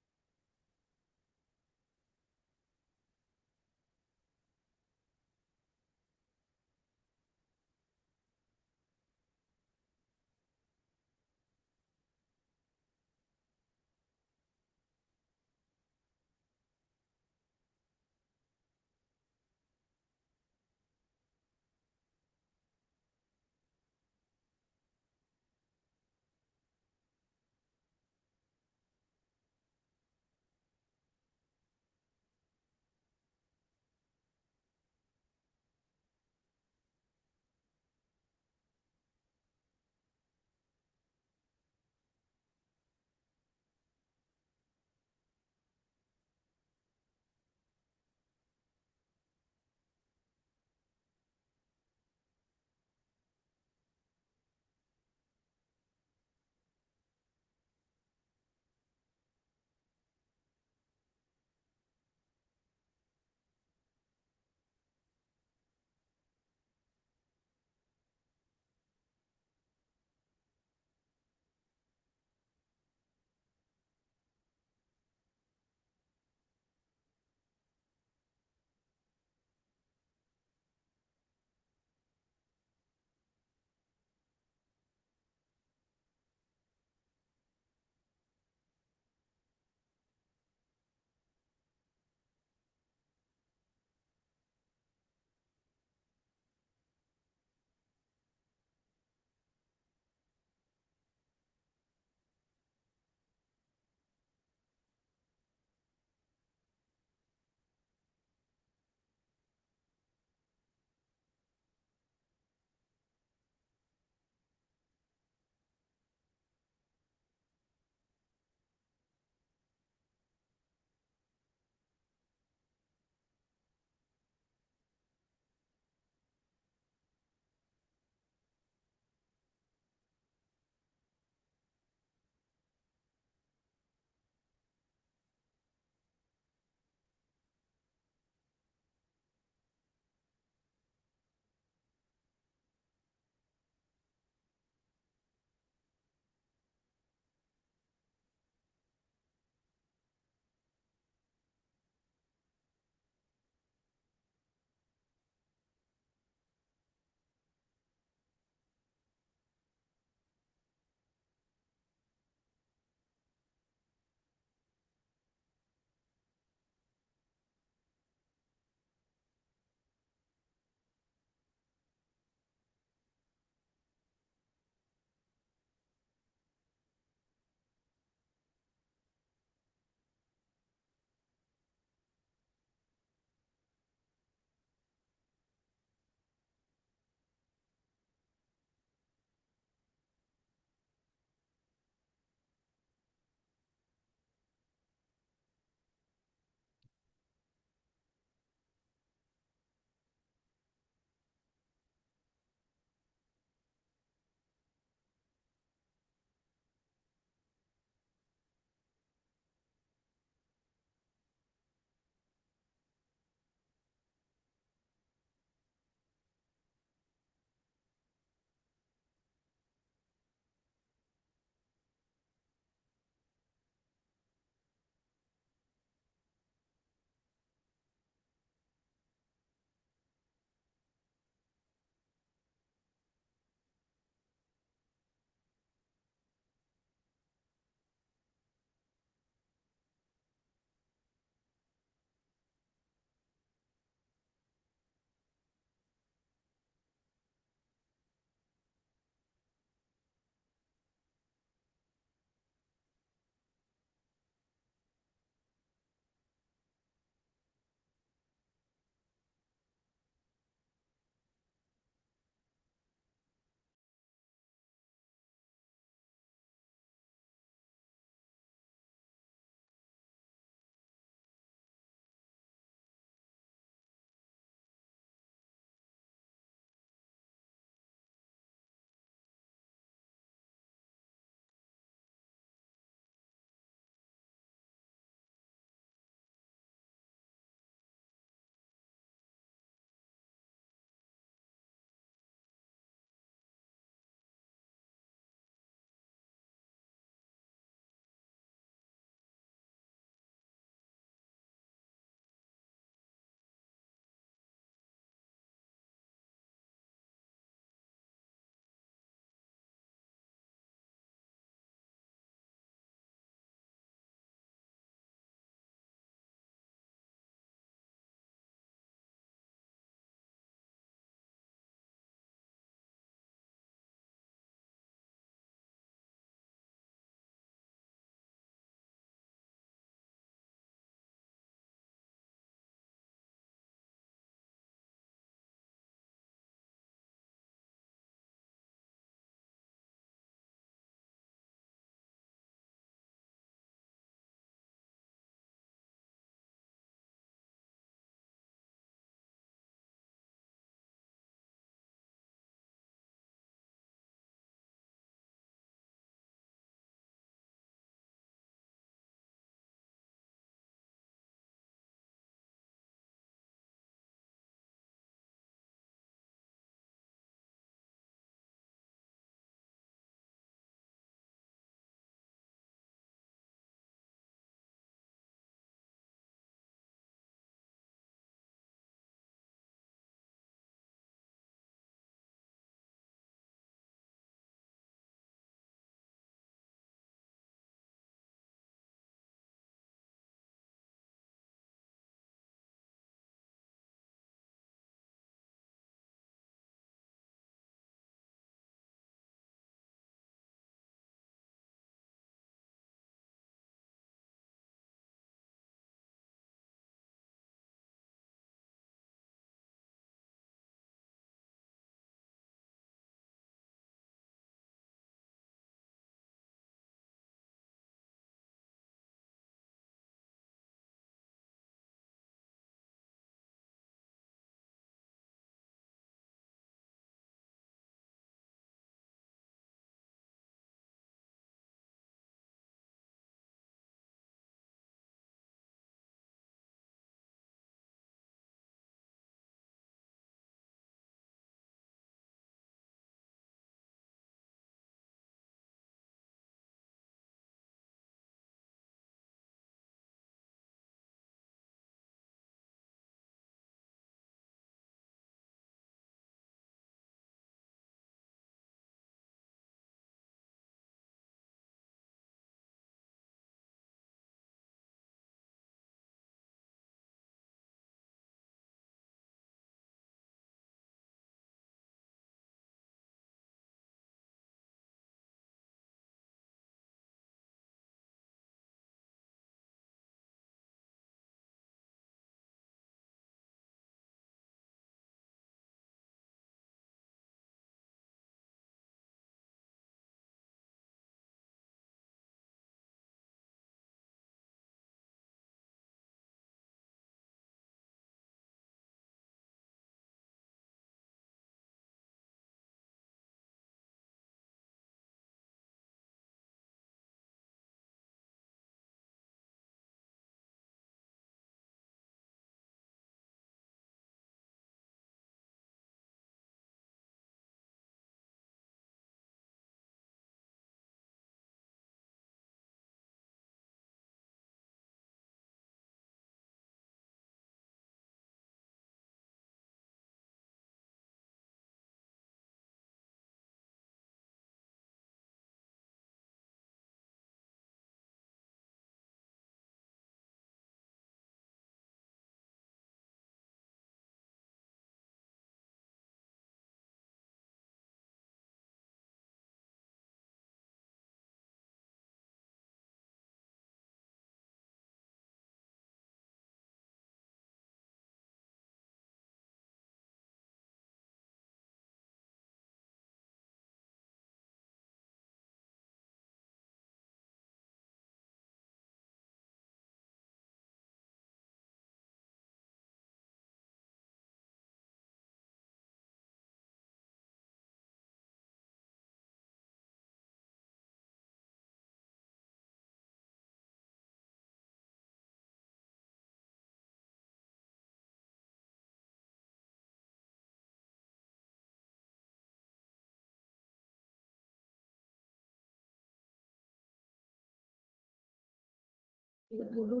Hello,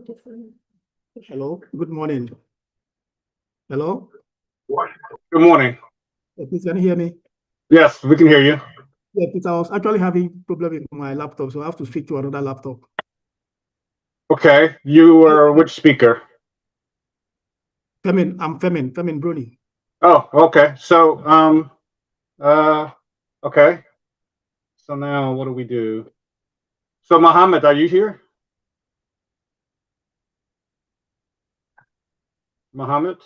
good morning. Hello, Good morning. please can you hear me? Yes, we can hear you. Yeah, please, I was actually having problem with my laptop, so I have to switch to another laptop. Okay, you were which speaker? Femin Bruni. Oh, okay. So, okay. So now what do we do? So, Mohammed, are you here? Mohammed?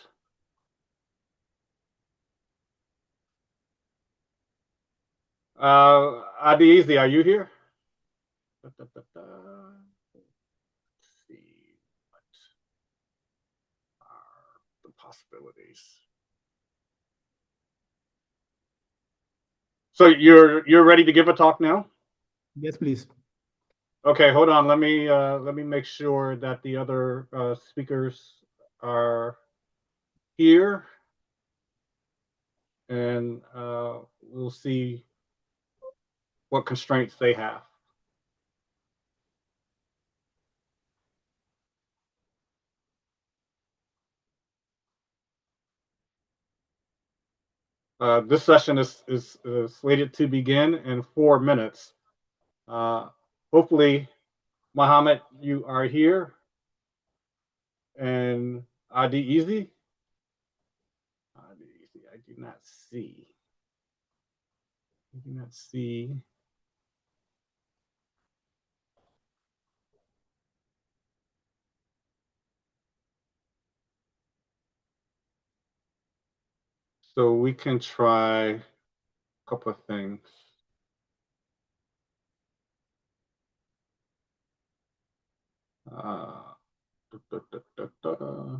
Adizi, are you here? Let's see what are the possibilities. So you're ready to give a talk now? Yes, please. Okay, hold on. Let me make sure that the other speakers are here, and we'll see what constraints they have. This session is slated to begin in 4 minutes. Hopefully, Mohammed, you are here, and Adi Easy. I do not see. I do not see. So we can try a couple of things. Da, da, da, da.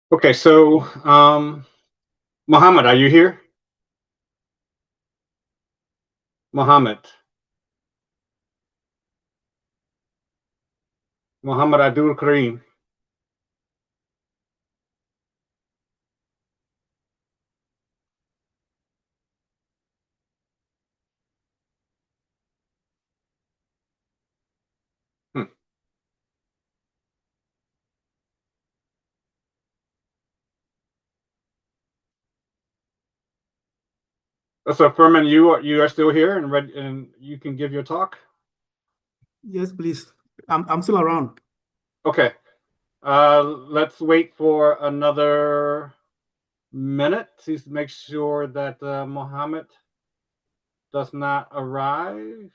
Okay, so Mohammed, are you here? Mohammed Abdul Kareem. So Furman, you are still here and ready, and you can give your talk. Yes, please. I'm still around. Okay. Let's wait for another minute to make sure that Mohammed does not arrive,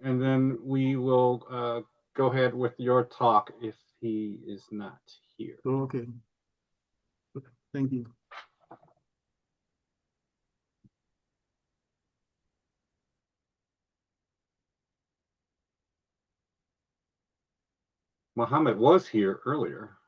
and then we will go ahead with your talk if he is not here. Okay. Thank you. Mohammed was here earlier.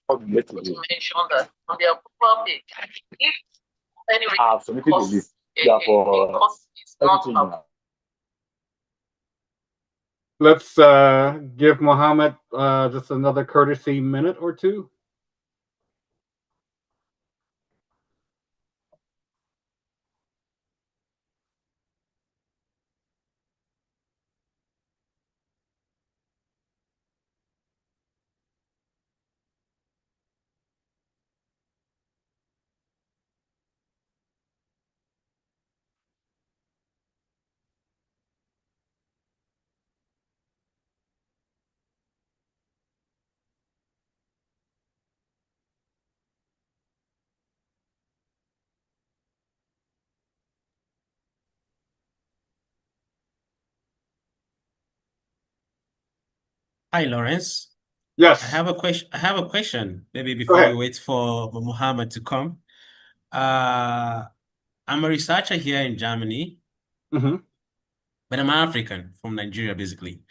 mention that on their profile page, if anyway, I've submitted the list. Yeah, for everything now. Let's give Mohammed just another courtesy minute or two. Hi, Lawrence. Yes. I have a question. Maybe Go before we ahead. wait for Muhammad to come. I'm a researcher here in Germany, Mm-hmm. but I'm African from Nigeria, basically.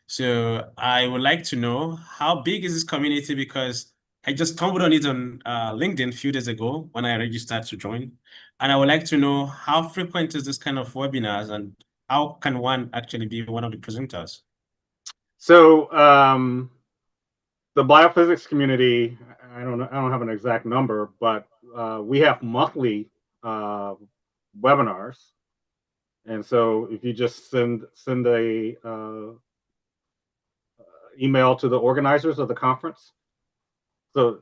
So I would like to know how big is this community, because I just stumbled on it on LinkedIn a few days ago when I registered to join. And I would like to know how frequent is this kind of webinars, and how can one actually be one of the presenters? So the biophysics community, I don't have an exact number, but we have monthly webinars, and so if you just send a email to the organizers of the conference, so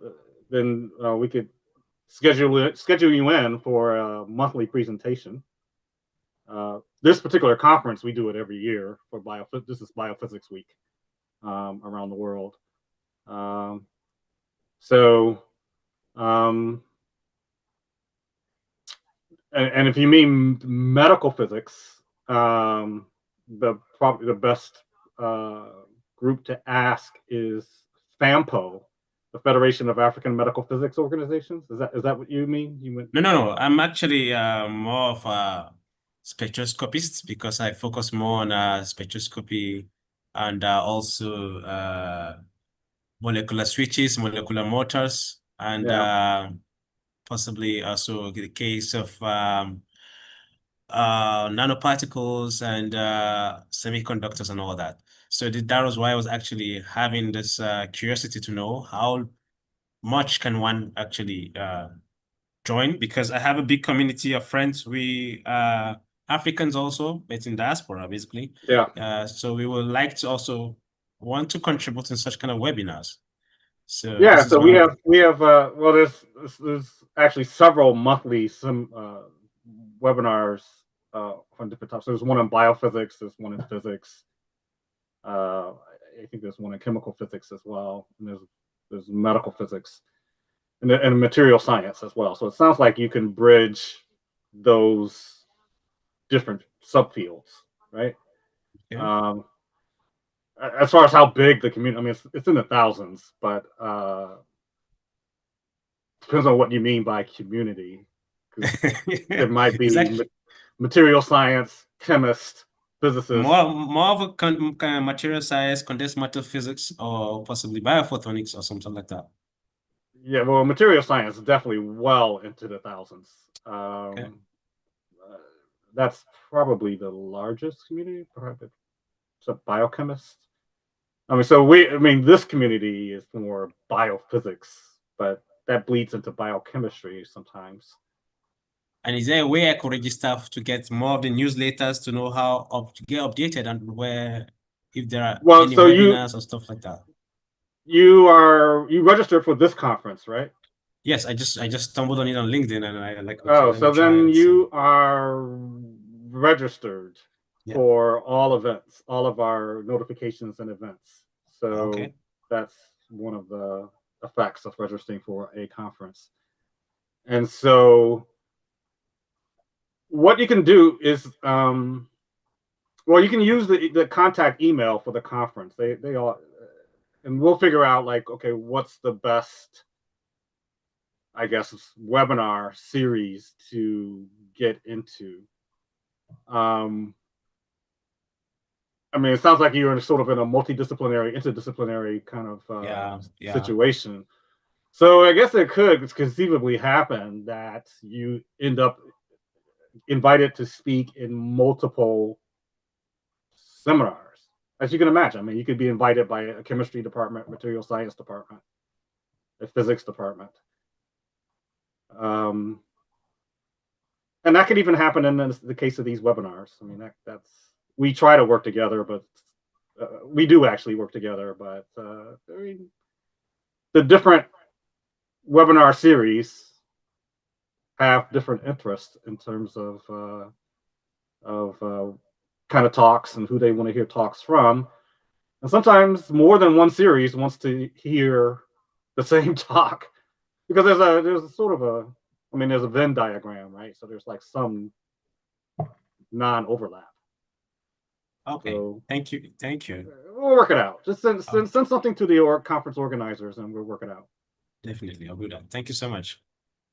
then we could schedule you in for a monthly presentation. This particular conference, we do it every year for this is Biophysics Week around the world. And if you mean medical physics, probably the best group to ask is FAMPO, the Federation of African Medical Physics Organizations. Is that what you mean? No. I'm actually more of a spectroscopist, because I focus more on spectroscopy, and also molecular switches, molecular motors, and possibly also the case of nanoparticles and semiconductors and all that. So that was why I was actually having this curiosity to know how much can one actually join, because I have a big community of friends. We Africans also, but in diaspora, basically. Yeah. So we would like to also want to contribute in such kind of webinars. So yeah, this is so one we have well, there's actually several monthly webinars on different topics. There's one on biophysics, there's one in physics. I think there's one in chemical physics as well, and there's medical physics, and material science as well. So it sounds like you can bridge those different subfields, right? Okay. As far as how big the community, I mean, it's in the thousands, but depends on what you mean by community. There might be material science, chemist, physicist. More of a kind of material science, condensed matter physics, or possibly biophotonics or something like that. Yeah, well, material science is definitely well into the thousands. Okay. That's probably the largest community, perhaps. It's a biochemist. I mean, this community is more biophysics, but that bleeds into biochemistry sometimes. And is there a way I could register to get more of the newsletters to know how to get updated, and where, if there are any webinars or stuff like that? You registered for this conference, right? Yes, I just stumbled on it on LinkedIn, and I like. Okay, oh, so then you are registered for all events, all of our notifications and events. So that's one of the effects of registering for a conference. And so what you can do is, well, you can use the contact email for the conference. They all, and we'll figure out like, okay, what's the best, I guess, webinar series to get into. I mean, it sounds like you're sort of in a multidisciplinary, interdisciplinary kind of situation. So I guess it could conceivably happen that you end up invited to speak in multiple seminars. As you can imagine, I mean, you could be invited by a chemistry department, material science department, a physics department. And that could even happen in the case of these webinars. I mean, that's we try to work together, but we do actually work together. But I mean, the different webinar series have different interests in terms of kind of talks and who they want to hear talks from. And sometimes more than one series wants to hear the same talk, because there's a sort of a, I mean, there's a Venn diagram, right? So there's like some non-overlap. Okay, So, thank you. We'll work it out. Just send something to the conference organizers and we'll work it out. Definitely, I'll do that. Thank you so much.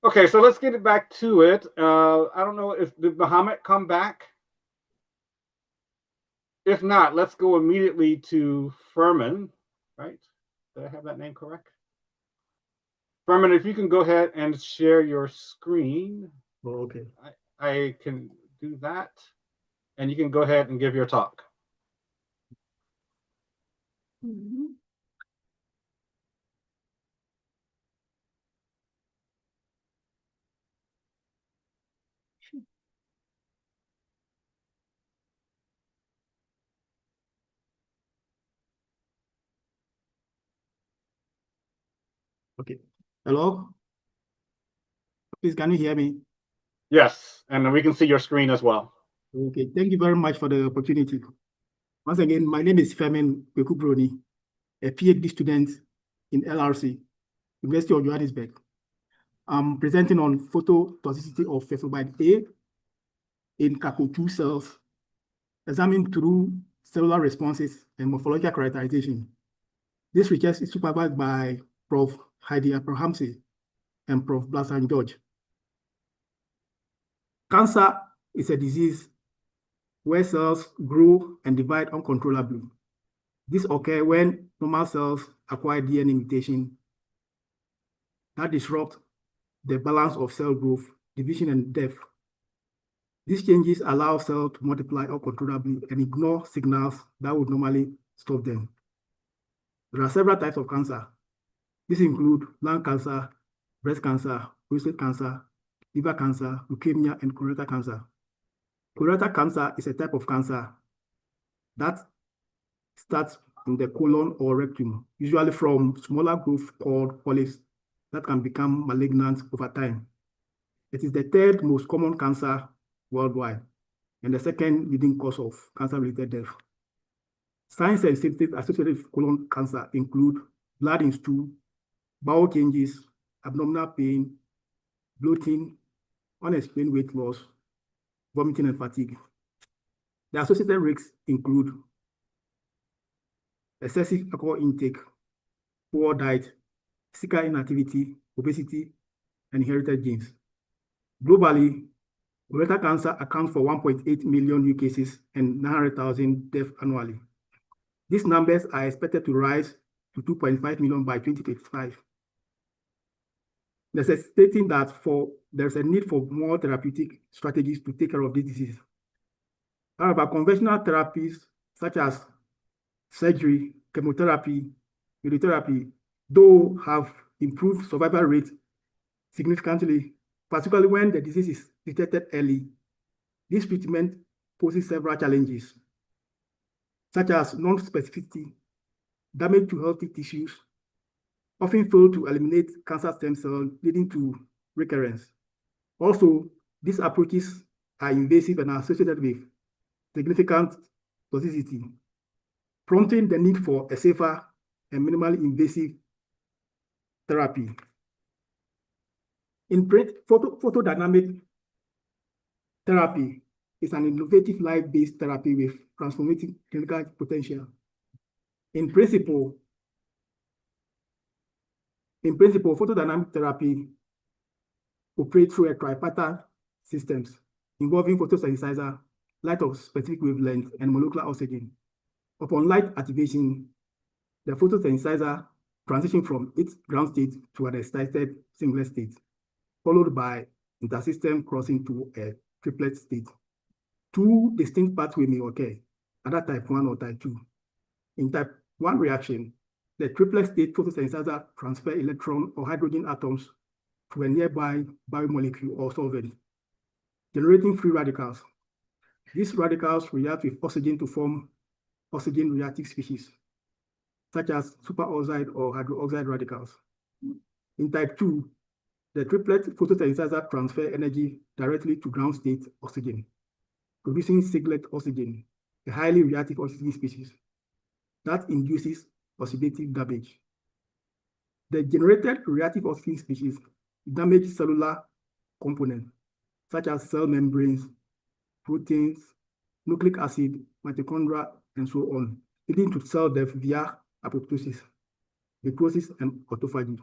Okay, so let's get it back to it. I don't know if did Muhammad come back? If not, let's go immediately to Furman, right? Did I have that name correct? Furman, if you can go ahead and share your screen. Oh, okay. I can do that. And you can go ahead and give your talk. Mhm. Okay. Hello? Please, can you hear me? Yes, and we can see your screen as well. Okay, thank you very much for the opportunity. Once again, my name is Femin Kwekubroni, a PhD student in LRC, University of Johannesburg. I'm presenting on phototoxicity of fosfolipid A in CACO2 cells, examined through cellular responses and morphological characterization. This research is supervised by Prof. Heidi Abrahamsey and Prof. Blasan George. Cancer is a disease where cells grow and divide uncontrollably. This occurs when normal cells acquire DNA mutation that disrupt the balance of cell growth, division, and death. These changes allow cells to multiply uncontrollably and ignore signals that would normally stop them. There are several types of cancer. These include lung cancer, breast cancer, prostate cancer, liver cancer, leukemia, and colorectal cancer. Colorectal cancer is a type of cancer that starts in the colon or rectum, usually from smaller growth called polyps that can become malignant over time. It is the third most common cancer worldwide and the second leading cause of cancer-related death. Signs and symptoms associated with colon cancer include blood in stool, bowel changes, abdominal pain, bloating, unexplained weight loss, vomiting, and fatigue. The associated risks include excessive alcohol intake, poor diet, physical inactivity, obesity, and inherited genes. Globally, colorectal cancer accounts for 1.8 million new cases and 900,000 deaths annually. These numbers are expected to rise to 2.5 million by 2025, necessitating that there's a need for more therapeutic strategies to take care of this disease. However, conventional therapies such as surgery, chemotherapy, radiotherapy, though have improved survival rates significantly, particularly when the disease is detected early. This treatment poses several challenges, such as non-specificity, damage to healthy tissues, often fail to eliminate cancer stem cells, leading to recurrence. Also, these approaches are invasive and are associated with significant toxicity, prompting the need for a safer and minimally invasive therapy. In photodynamic therapy is an innovative light-based therapy with transformative clinical potential. In principle, photodynamic therapy operates through a tripartite systems involving photosynthesizer, light of specific wavelength, and molecular oxygen. Upon light activation, the photosynthesizer transition from its ground state to an excited singlet state, followed by intersystem crossing to a triplet state. Two distinct pathways may occur, either type 1 or type 2. In type 1 reaction, the triplet state photosynthesizer transfer electron or hydrogen atoms to a nearby biomolecule or solvent, generating free radicals. These radicals react with oxygen to form oxygen reactive species, such as superoxide or hydroxide radicals. In type 2, the triplet photosynthesizer transfer energy directly to ground state oxygen, producing singlet oxygen, a highly reactive oxygen species that induces oxidative damage. The generated reactive oxygen species damage cellular components, such as cell membranes, proteins, nucleic acid, mitochondria, and so on, leading to cell death via apoptosis, necrosis, and autophagy.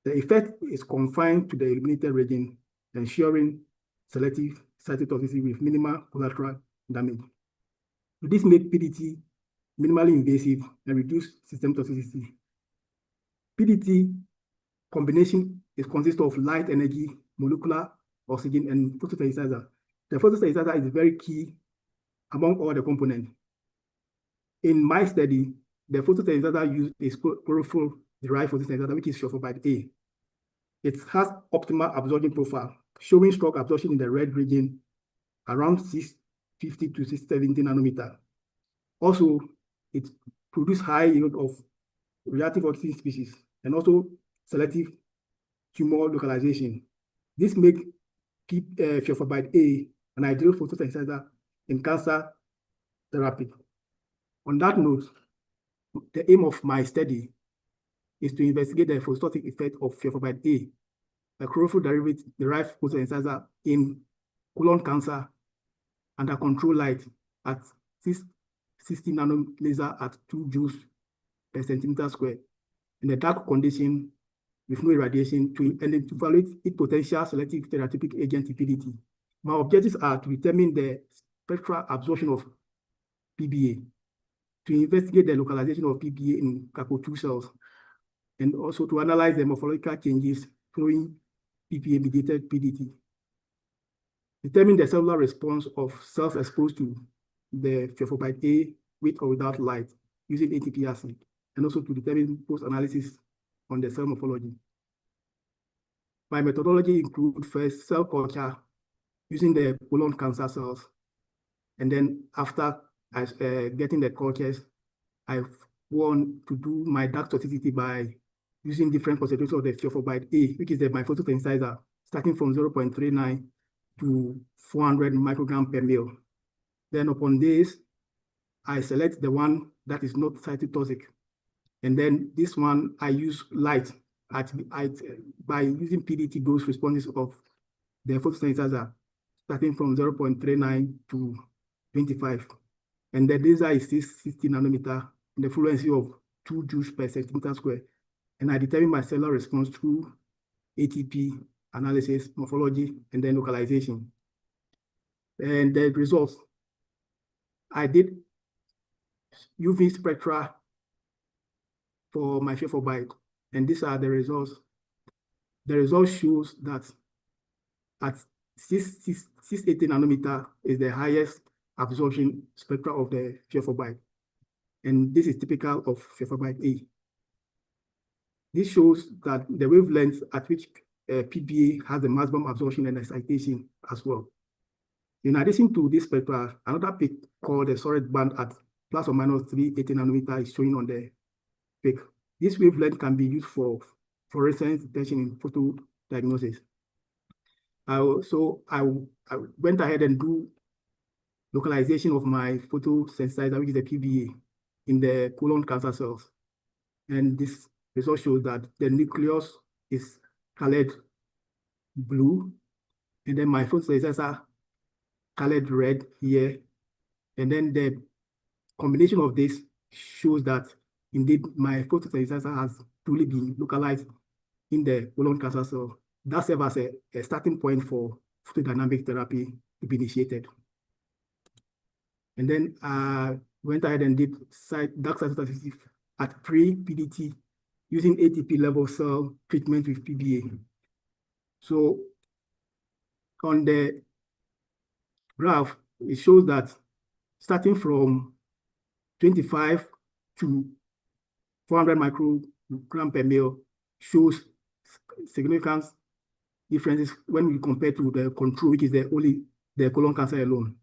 The effect is confined to the eliminated region, ensuring selective cytotoxicity with minimal collateral damage. This makes PDT minimally invasive and reduce system toxicity. PDT combination consists of light energy, molecular oxygen, and photosynthesizer. The photosynthesizer is very key among all the components. In my study, the photosynthesizer used is chlorophyll-derived photosynthesizer, which is sulfobide A. It has optimal absorption profile, showing strong absorption in the red region around 650 to 670 nanometer. Also, it produces high yield of reactive oxygen species and also selective tumor localization. This makes sulfobide A an ideal photosynthesizer in cancer therapy. On that note, the aim of my study is to investigate the phototoxic effect of sulfobide A, a chlorophyll-derived photosynthesizer in colon cancer under control light at 660 nano laser at 2 joules per centimeter square in a dark condition with no irradiation to evaluate its potential selective therapeutic agent PDT. My objectives are to determine the spectral absorption of PBA, to investigate the localization of PBA in CACO2 cells, and also to analyze the morphological changes following PBA-mediated PDT. Determine the cellular response of cells exposed to the sulfobide A with or without light using ATP assay, and also to determine post-analysis on the cell morphology. My methodology includes first cell culture using the colon cancer cells, and then after getting the cultures, I want to do my dark toxicity by using different concentrations of the sulfobide A, which is my photosynthesizer, starting from 0.39 to 400 microgram per ml. Then upon this, I select the one that is not cytotoxic. And then this one, I use light by using PDT dose responses of the photosynthesizer, starting from 0.39 to 25. And the laser is 660 nanometer in the fluency of 2 joules per centimeter square. And I determine my cellular response through ATP analysis, morphology, and then localization. And the results, I did UV spectra for my sulfobide, and these are the results. The result shows that at 680 nanometer is the highest absorption spectra of the sulfobide, and this is typical of sulfobide A. This shows that the wavelength at which PBA has the maximum absorption and excitation as well. In addition to this spectra, another peak called the solid band at plus or minus 380 nanometer is showing on the peak. This wavelength can be used for fluorescence detection in photo diagnosis. So I went ahead and do localization of my photosynthesizer, which is the PBA, in the colon cancer cells. And this result shows that the nucleus is colored blue, and then my photosynthesizer colored red here. And then the combination of this shows that indeed my photosynthesizer has truly been localized in the colon cancer cell. That serves as a starting point for photodynamic therapy to be initiated. And then went ahead and did dark cytotoxicity at pre-PDT using ATP level cell treatment with PBA. So on the graph, it shows that starting from 25 to 400 microgram per ml shows significant differences when we compare to the control, which is only the colon cancer alone.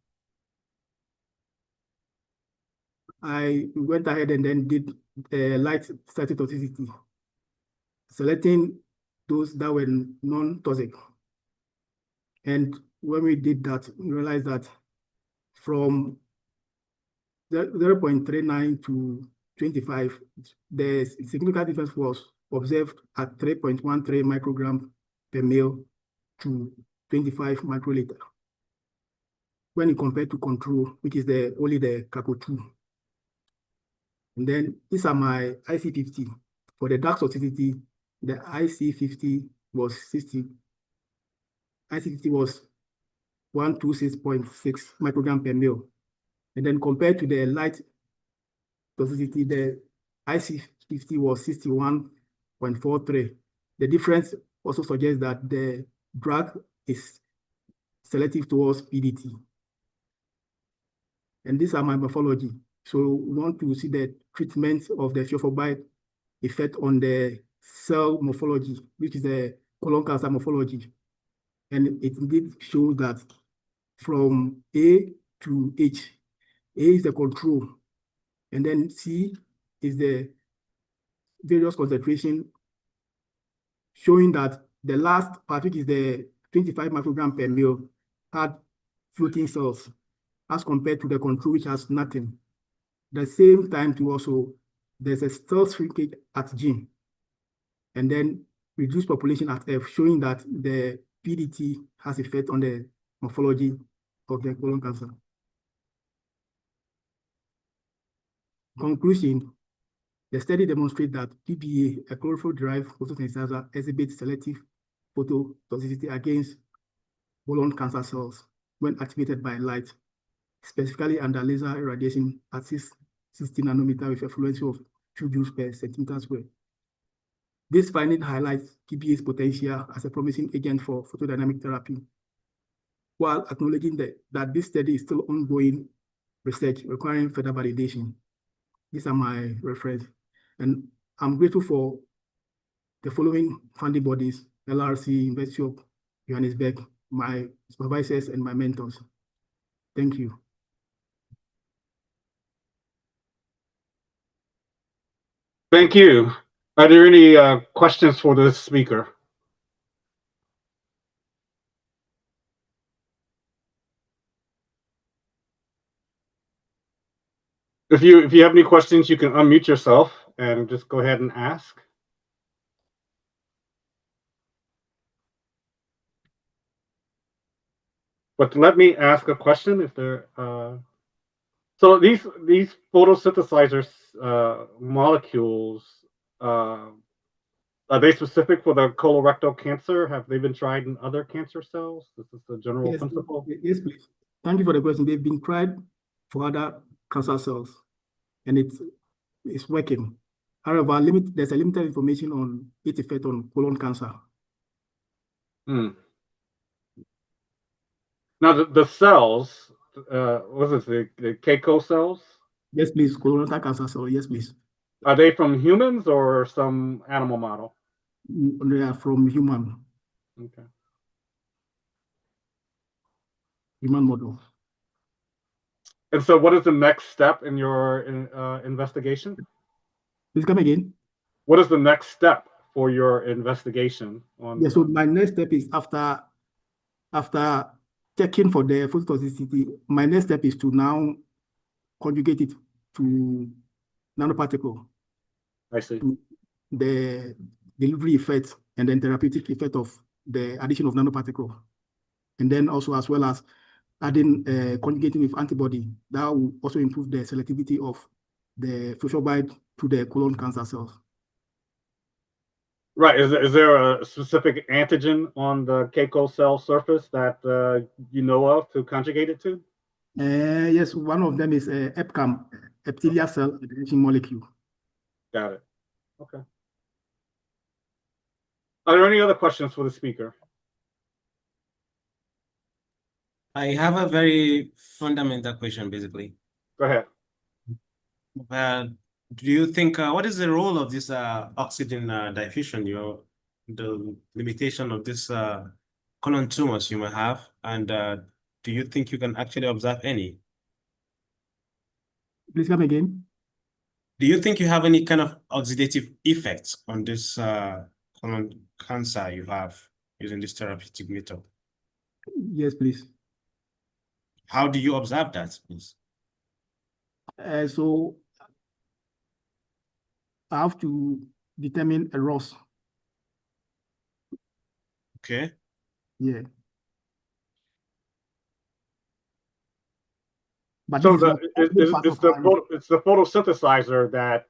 I went ahead and then did light cytotoxicity, selecting those that were non-toxic. And when we did that, we realized that from 0.39 to 25, the significant difference was observed at 3.13 microgram per ml to 25 microliter when you compare to control, which is only the CACO2. And then these are my IC50. For the dark toxicity, the IC50 was 60. IC50 was 126.6 microgram per ml. And then compared to the light toxicity, the IC50 was 61.43. The difference also suggests that the drug is selective towards PDT. And these are my morphology. So we want to see the treatment of the fiofobite effect on the cell morphology, which is the colon cancer morphology. And it indeed shows that from A to H, A is the control, and then C is the various concentration, showing that the last part, which is the 25 microgram per ml, had floating cells as compared to the control, which has nothing. The same time to also, there's a cell shrinkage at G, and then reduced population at F, showing that the PDT has effect on the morphology of the colon cancer. Conclusion, the study demonstrates that PBA, a chlorophyll-derived photosynthesizer, exhibits selective phototoxicity against colon cancer cells when activated by light, specifically under laser irradiation at 60 nanometer with a frequency of 2 joules per centimeter square. This finding highlights PBA's potential as a promising agent for photodynamic therapy, while acknowledging that this study is still ongoing research requiring further validation. These are my reference. And I'm grateful for the following funding bodies: LRC, University of Johannesburg, my supervisors, and my mentors. Thank you. Thank you. Are there any questions for this speaker? If you have any questions, you can unmute yourself and just go ahead and ask. But let me ask a question if there. So these photosynthesizers molecules, are they specific for the colorectal cancer? Have they been tried in other cancer cells? This is the general principle. Yes, please. Thank you for the question. They've been tried for other cancer cells, and it's working. However, there's a limited information on its effect on colon cancer. Now the cells, what is it, the Keiko cells? Yes, please. Colorectal cancer cell. Yes, please. Are they from humans or some animal model? They are from human. Okay. Human model. And so, what is the next step in your investigation? Please come again. What is the next step for your investigation? So my next step is after checking for the phototoxicity, my next step is to now conjugate it to nanoparticle. I see. To the delivery effect and then therapeutic effect of the addition of nanoparticle. And then also as well as adding conjugating with antibody, that will also improve the selectivity of the fiofobite to the colon cancer cells. Right. Is there a specific antigen on the Keiko cell surface that you know of to conjugate it to? Yes, one of them is EpCAM, epithelial cell aggregation molecule. Got it. Okay. Are there any other questions for the speaker? I have a very fundamental question, basically. Go ahead. Do you think, what is the role of this oxygen diffusion, the limitation of this colon tumors you may have, and do you think you can actually observe any? Please come again. Do you think you have any kind of oxidative effects on this colon cancer you have using this therapeutic method? Yes, please. How do you observe that, please? So I have to determine a ROS. Okay. Yeah. But So this is it's the photosynthesizer that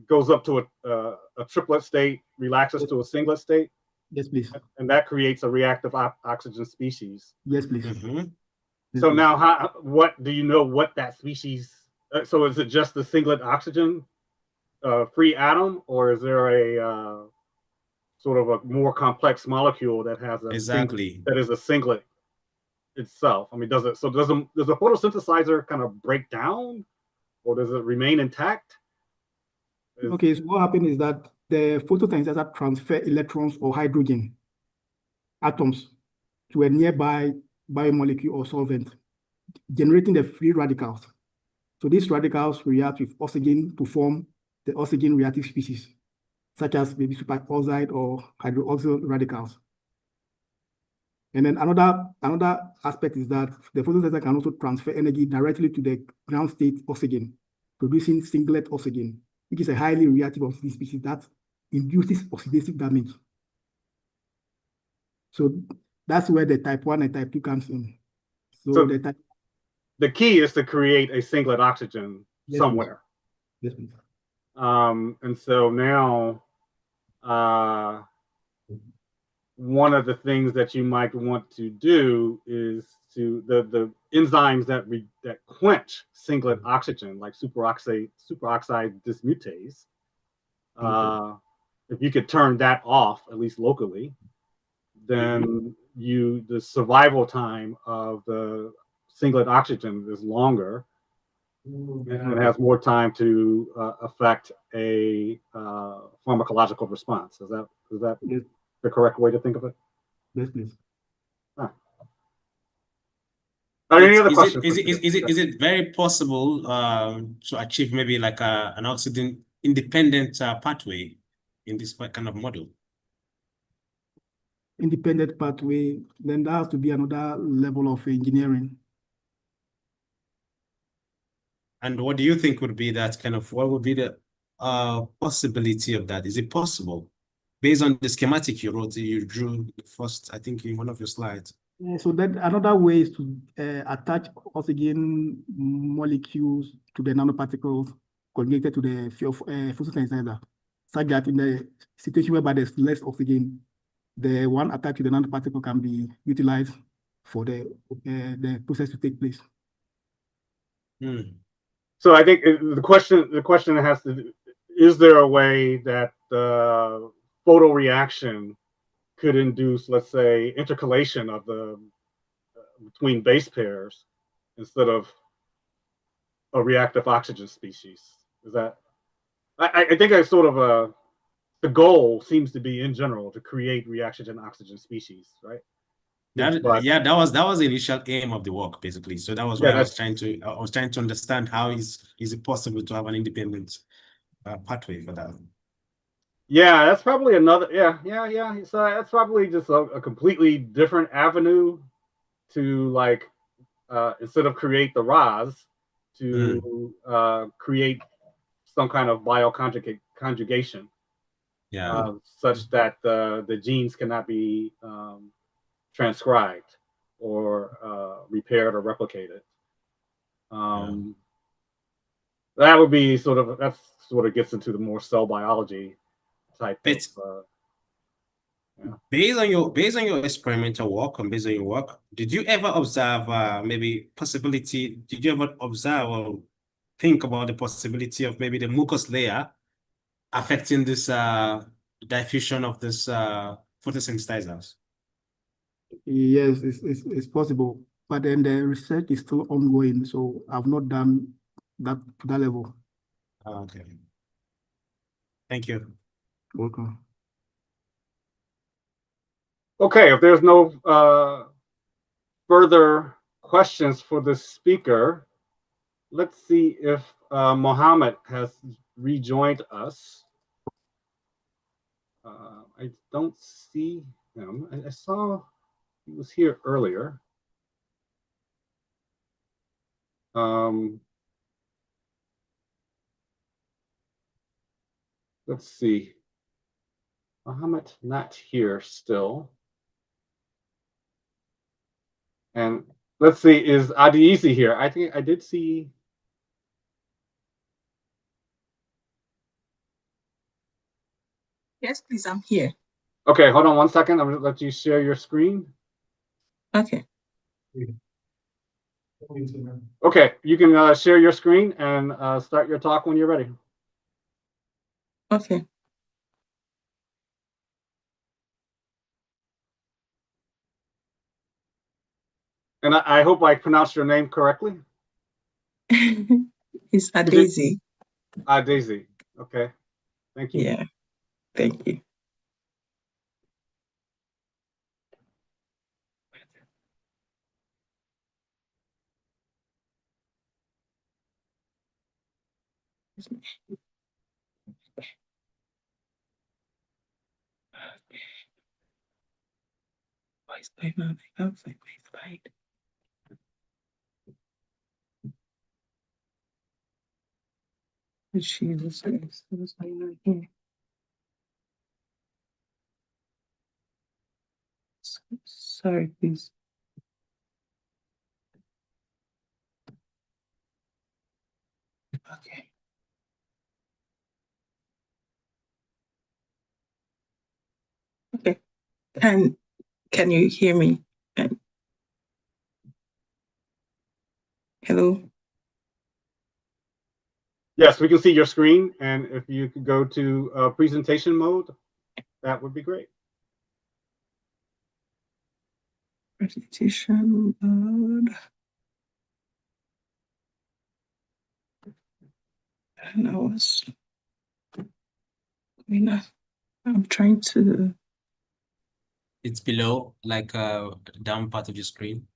goes up to a triplet state, relaxes to a singlet state. Yes, please. And that creates a reactive oxygen species. Yes, please. Mm-hmm. So now, what do you know what that species? So is it just the singlet oxygen free atom, or is there a sort of a more complex molecule that has that is a singlet itself? I mean, does the photosynthesizer kind of break down, or does it remain intact? Okay, so what happens is that the photosynthesizer transfer electrons or hydrogen atoms to a nearby biomolecule or solvent, generating the free radicals. So these radicals react with oxygen to form the oxygen reactive species, such as maybe superoxide or hydroxyl radicals. And then another aspect is that the photosynthesizer can also transfer energy directly to the ground state oxygen, producing singlet oxygen, which is a highly reactive oxygen species that induces oxidative damage. So that's where the type 1 and type 2 comes in. So the key is to create a singlet oxygen somewhere. Yes, please. And so now, one of the things that you might want to do is the enzymes that quench singlet oxygen, like superoxide dismutase. If you could turn that off, at least locally, then the survival time of the singlet oxygen is longer and has more time to affect a pharmacological response. Is that the correct way to think of it? Yes, please. Any other questions? Is it very possible to achieve maybe like an oxygen independent pathway in this kind of model? Independent pathway, then there has to be another level of engineering. And what do you think would be that kind of, what would be the possibility of that? Is it possible? Based on the schematic you drew first, I think in one of your slides. So then another way is to attach oxygen molecules to the nanoparticles conjugated to the photosynthesizer, such that in the situation whereby there's less oxygen, the one attached to the nanoparticle can be utilized for the process to take place. So I think the question has to do, is there a way that the photoreaction could induce, let's say, intercalation of between base pairs instead of a reactive oxygen species? Is that? I think that's sort of the goal seems to be in general to create reactive oxygen species, right? That was the initial aim of the work, basically. So that was why I was trying to understand how is it possible to have an independent pathway for that. Yeah, that's probably another. Yeah. So that's probably just a completely different avenue to, like, instead of create the ROS, to create some kind of bioconjugation, such that the genes cannot be transcribed or repaired or replicated. That would be sort of gets into the more cell biology type of. Based on your experimental work and based on your work, did you ever observe maybe possibility? Did you ever observe or think about the possibility of maybe the mucus layer affecting this diffusion of this photosensitizers? Yes, it's possible, but then the research is still ongoing, so I've not done that to that level. Okay. Thank you. Welcome. Okay, if there's no further questions for the speaker, let's see if Mohammed has rejoined us. I don't see him. I saw he was here earlier. Let's see. Mohammed not here still. And let's see, is Adiisi here? I think I did see. Yes, please, I'm here. Okay, hold on one second. I'm going to let you share your screen. Okay. Okay, you can share your screen and start your talk when you're ready. Okay. And I hope I pronounced your name correctly. It's Daisy. Daisy. Okay, thank you. Yeah, thank you. What is going on? I can't find my slide. Jesus Christ, what's going on here? Sorry, please. Okay. Okay. Can you hear me? Hello? Yes, we can see your screen. And if you could go to presentation mode, that would be great. Presentation mode. And I was, I'm trying to. It's below, like down part of your screen.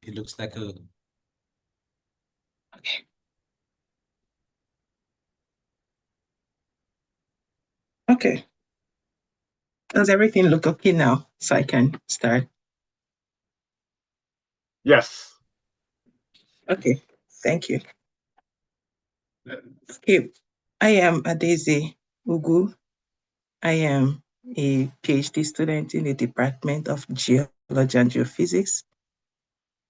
It looks like a. Okay. Okay. Does everything look okay now? So I can start? Yes. Okay, thank you. Okay, I am Adaeze Ugu. I am a PhD student in the Department of Geology and Geophysics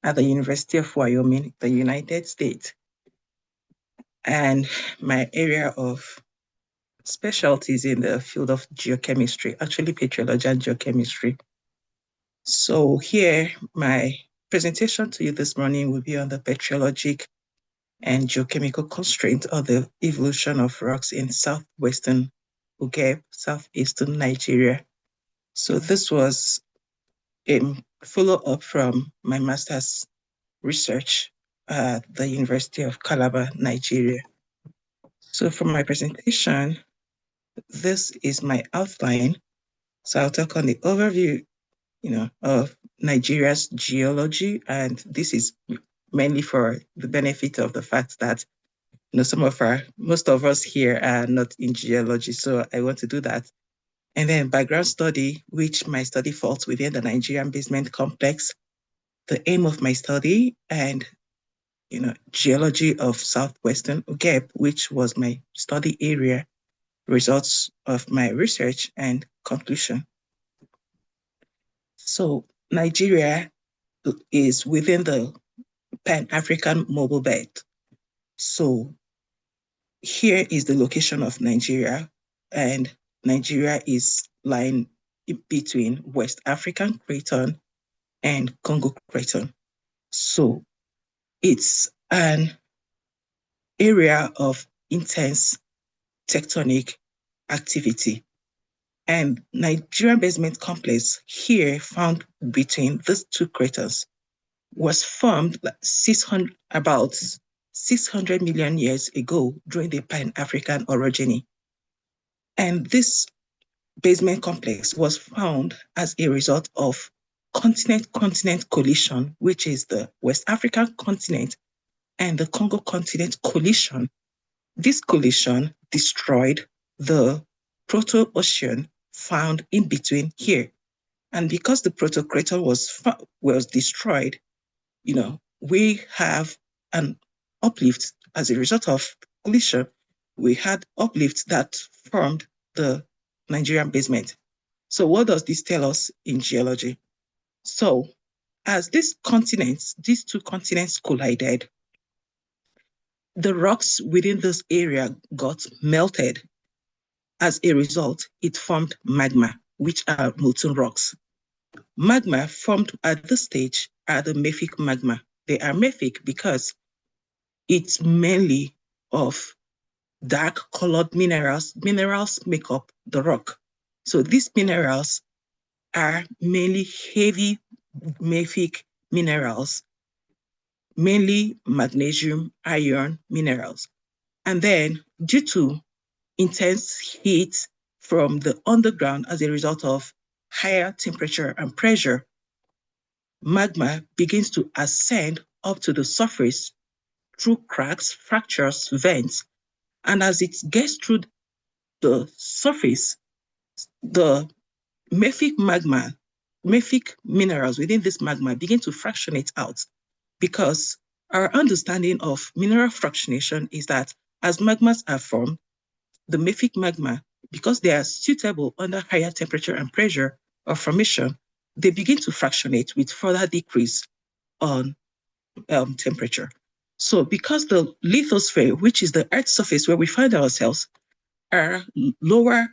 at the University of Wyoming, the United States. And my area of specialty is in the field of geochemistry, actually petrology and geochemistry. So here, my presentation to you this morning will be on the petrologic and geochemical constraint of the evolution of rocks in southwestern Ugeb, southeastern Nigeria. So this was a follow-up from my master's research at the University of Calabar, Nigeria. So for my presentation, this is my outline. So I'll talk on the overview, of Nigeria's geology, and this is mainly for the benefit of the fact that most of us here are not in geology, so I want to do that. And then background study, which my study falls within the Nigerian basement complex, the aim of my study, and geology of southwestern Ugeb, which was my study area, results of my research and conclusion. So Nigeria is within the Pan-African mobile belt. So here is the location of Nigeria, and Nigeria is lying in between West African Craton and Congo Craton. So it's an area of intense tectonic activity. And Nigerian basement complex here found between these two craters was formed about 600 million years ago during the Pan-African orogeny. And this basement complex was found as a result of continent-continent collision, which is the West African continent and the Congo continent collision. This collision destroyed the proto-ocean found in between here. And because the proto-crater was destroyed, we have an uplift as a result of collision. We had uplifts that formed the Nigerian basement. So what does this tell us in geology? So as these two continents collided, the rocks within this area got melted. As a result, it formed magma, which are molten rocks. Magma formed at this stage are the mafic magma. They are mafic because it's mainly of dark colored minerals. Minerals make up the rock. So these minerals are mainly heavy mafic minerals, mainly magnesium, iron minerals. And then due to intense heat from the underground as a result of higher temperature and pressure, magma begins to ascend up to the surface through cracks, fractures, vents. And as it gets through the surface, the mafic minerals within this magma begin to fractionate out, because our understanding of mineral fractionation is that as magmas are formed, the mafic magma, because they are suitable under higher temperature and pressure of formation, they begin to fractionate with further decrease on temperature. So because the lithosphere, which is the Earth's surface where we find ourselves, are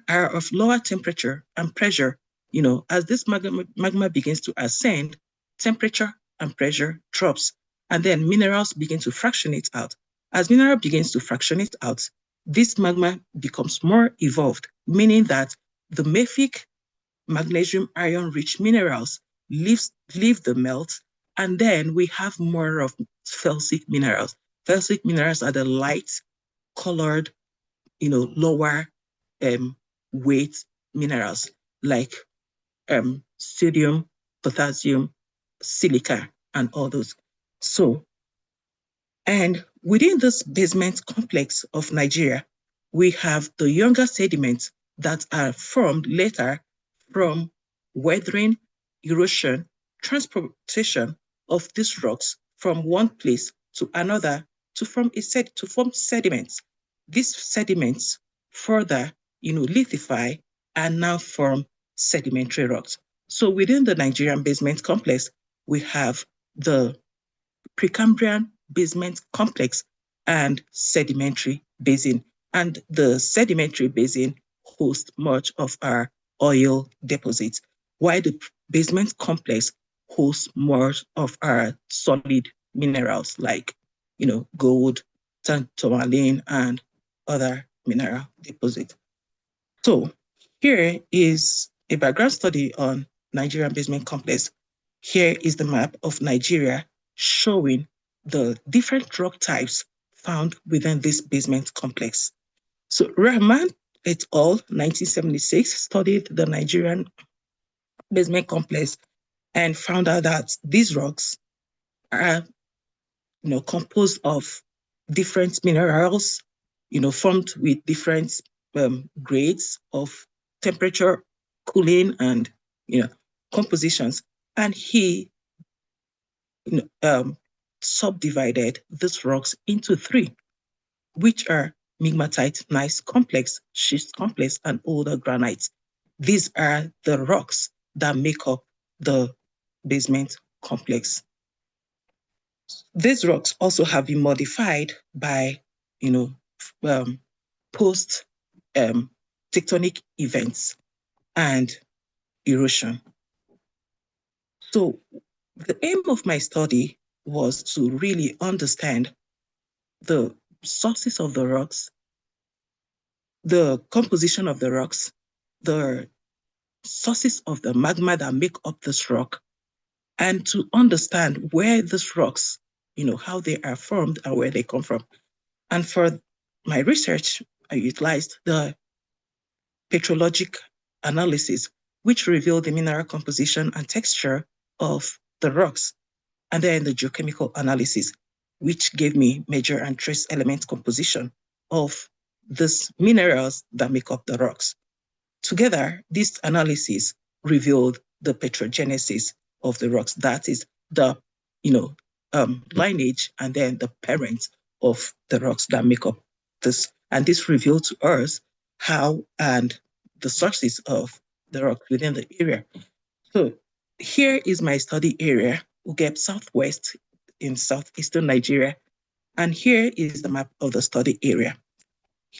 of lower temperature and pressure, as this magma begins to ascend, temperature and pressure drops, and then minerals begin to fractionate out. As mineral begins to fractionate out, this magma becomes more evolved, meaning that the mafic magnesium iron rich minerals leave the melt, and then we have more of felsic minerals. Felsic minerals are the light colored, lower weight minerals like sodium, potassium, silica, and all those. So, and within this basement complex of Nigeria, we have the younger sediments that are formed later from weathering, erosion, transportation of these rocks from one place to another to form sediments. These sediments further, lithify and now form sedimentary rocks. So within the Nigerian basement complex, we have the Precambrian basement complex and sedimentary basin. And the sedimentary basin hosts much of our oil deposits, while the basement complex hosts more of our solid minerals like, gold, tourmaline, and other mineral deposits. So here is a background study on Nigerian basement complex. Here is the map of Nigeria showing the different rock types found within this basement complex. So Rahman et al., 1976, studied the Nigerian basement complex and found out that these rocks are, composed of different minerals, formed with different grades of temperature, cooling, and compositions. And he subdivided these rocks into three, which are migmatite gneiss complex, schist complex, and older granites. These are the rocks that make up the basement complex. These rocks also have been modified by, post tectonic events and erosion. So the aim of my study was to really understand the sources of the rocks, the composition of the rocks, the sources of the magma that make up this rock, and to understand where these rocks, how they are formed and where they come from. And for my research, I utilized the petrologic analysis, which revealed the mineral composition and texture of the rocks, and then the geochemical analysis, which gave me major and trace element composition of these minerals that make up the rocks. Together, this analysis revealed the petrogenesis of the rocks. That is the, lineage and then the parents of the rocks that make up this. And this revealed to us how and the sources of the rock within the area. So here is my study area, Ugeb Southwest in southeastern Nigeria. And here is the map of the study area.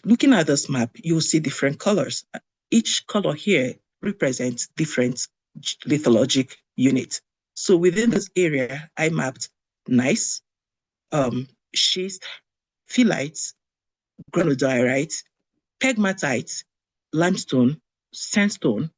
Looking at this map, you'll see different colors. Each color here represents different lithologic units. So within this area, I mapped gneiss, schist, phyllites, granodiorites, pegmatites, limestone, sandstone,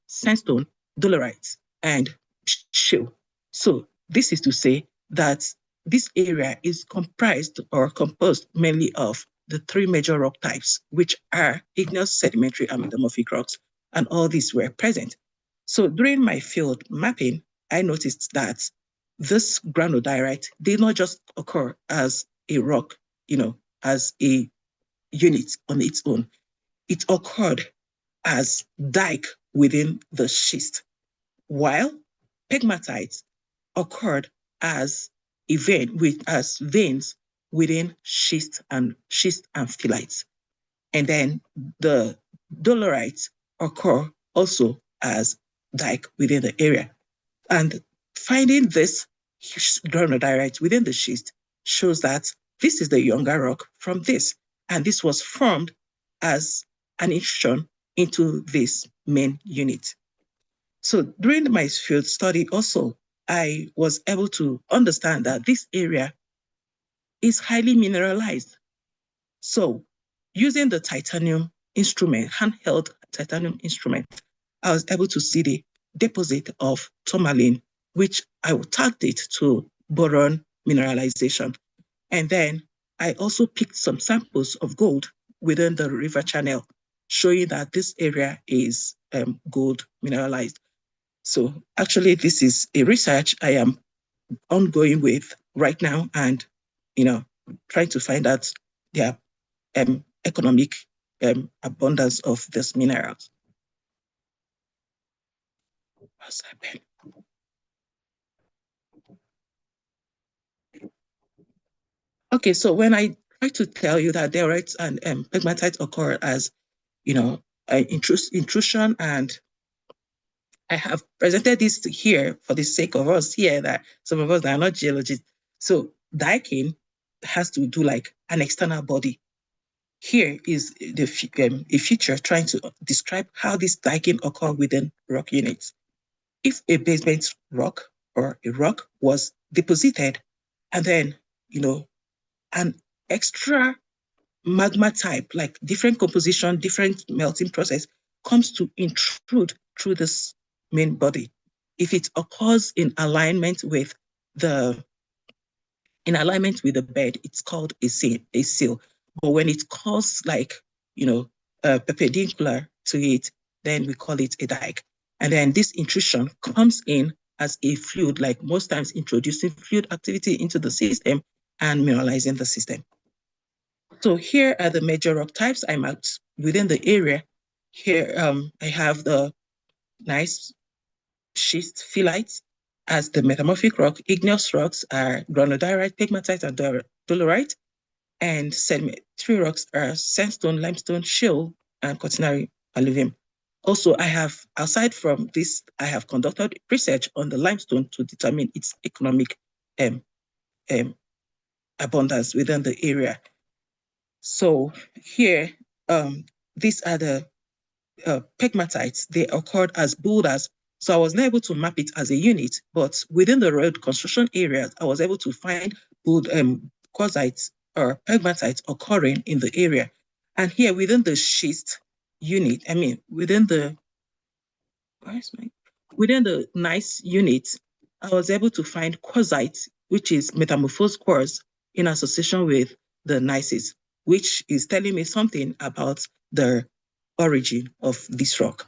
sandstone, dolerites, and shale. So this is to say that this area is comprised or composed mainly of the three major rock types, which are igneous, sedimentary, and metamorphic rocks, and all these were present. So during my field mapping, I noticed that this granodiorite did not just occur as a rock, as a unit on its own. It occurred as dike within the schist, while pegmatites occurred as a vein as veins within schist and phyllites. And then the dolerites occur also as dike within the area. And finding this granodiorite within the schist shows that this is the younger rock from this. And this was formed as an intrusion into this main unit. So during my field study also, I was able to understand that this area is highly mineralized. So using the titanium instrument, handheld titanium instrument, I was able to see the deposit of tourmaline, which I tagged it to boron mineralization. And then I also picked some samples of gold within the river channel, showing that this area is gold mineralized. So actually, this is a research I am ongoing with right now, and trying to find out the economic abundance of these minerals. What's happened? Okay, so when I try to tell you that diorites and pegmatites occur as, intrusion, and I have presented this here for the sake of us here, that some of us that are not geologists. So diking has to do like an external body. Here is a feature trying to describe how this diking occurs within rock units. If a basement rock or a rock was deposited, and then, an extra magma type, like different composition, different melting process, comes to intrude through this main body. If it occurs in alignment with the bed, it's called a seal. But when it calls like, perpendicular to it, then we call it a dike. And then this intrusion comes in as a fluid, like most times introducing fluid activity into the system and mineralizing the system. So here are the major rock types I mapped within the area. Here I have the gneiss, schist, phyllites. As the metamorphic rock, igneous rocks are granodiorite, pegmatite, and dolerite. And sedimentary rocks are sandstone, limestone, shale, and quaternary alluvium. Also, aside from this, I have conducted research on the limestone to determine its economic abundance within the area. So here, these are the pegmatites. They occurred as boulders. So I was not able to map it as a unit, but within the road construction areas, I was able to find quartzites or pegmatites occurring in the area. And here within the schist, unit, within the gneiss unit, I was able to find quartzite, which is metamorphosed quartz in association with the gneisses, which is telling me something about the origin of this rock.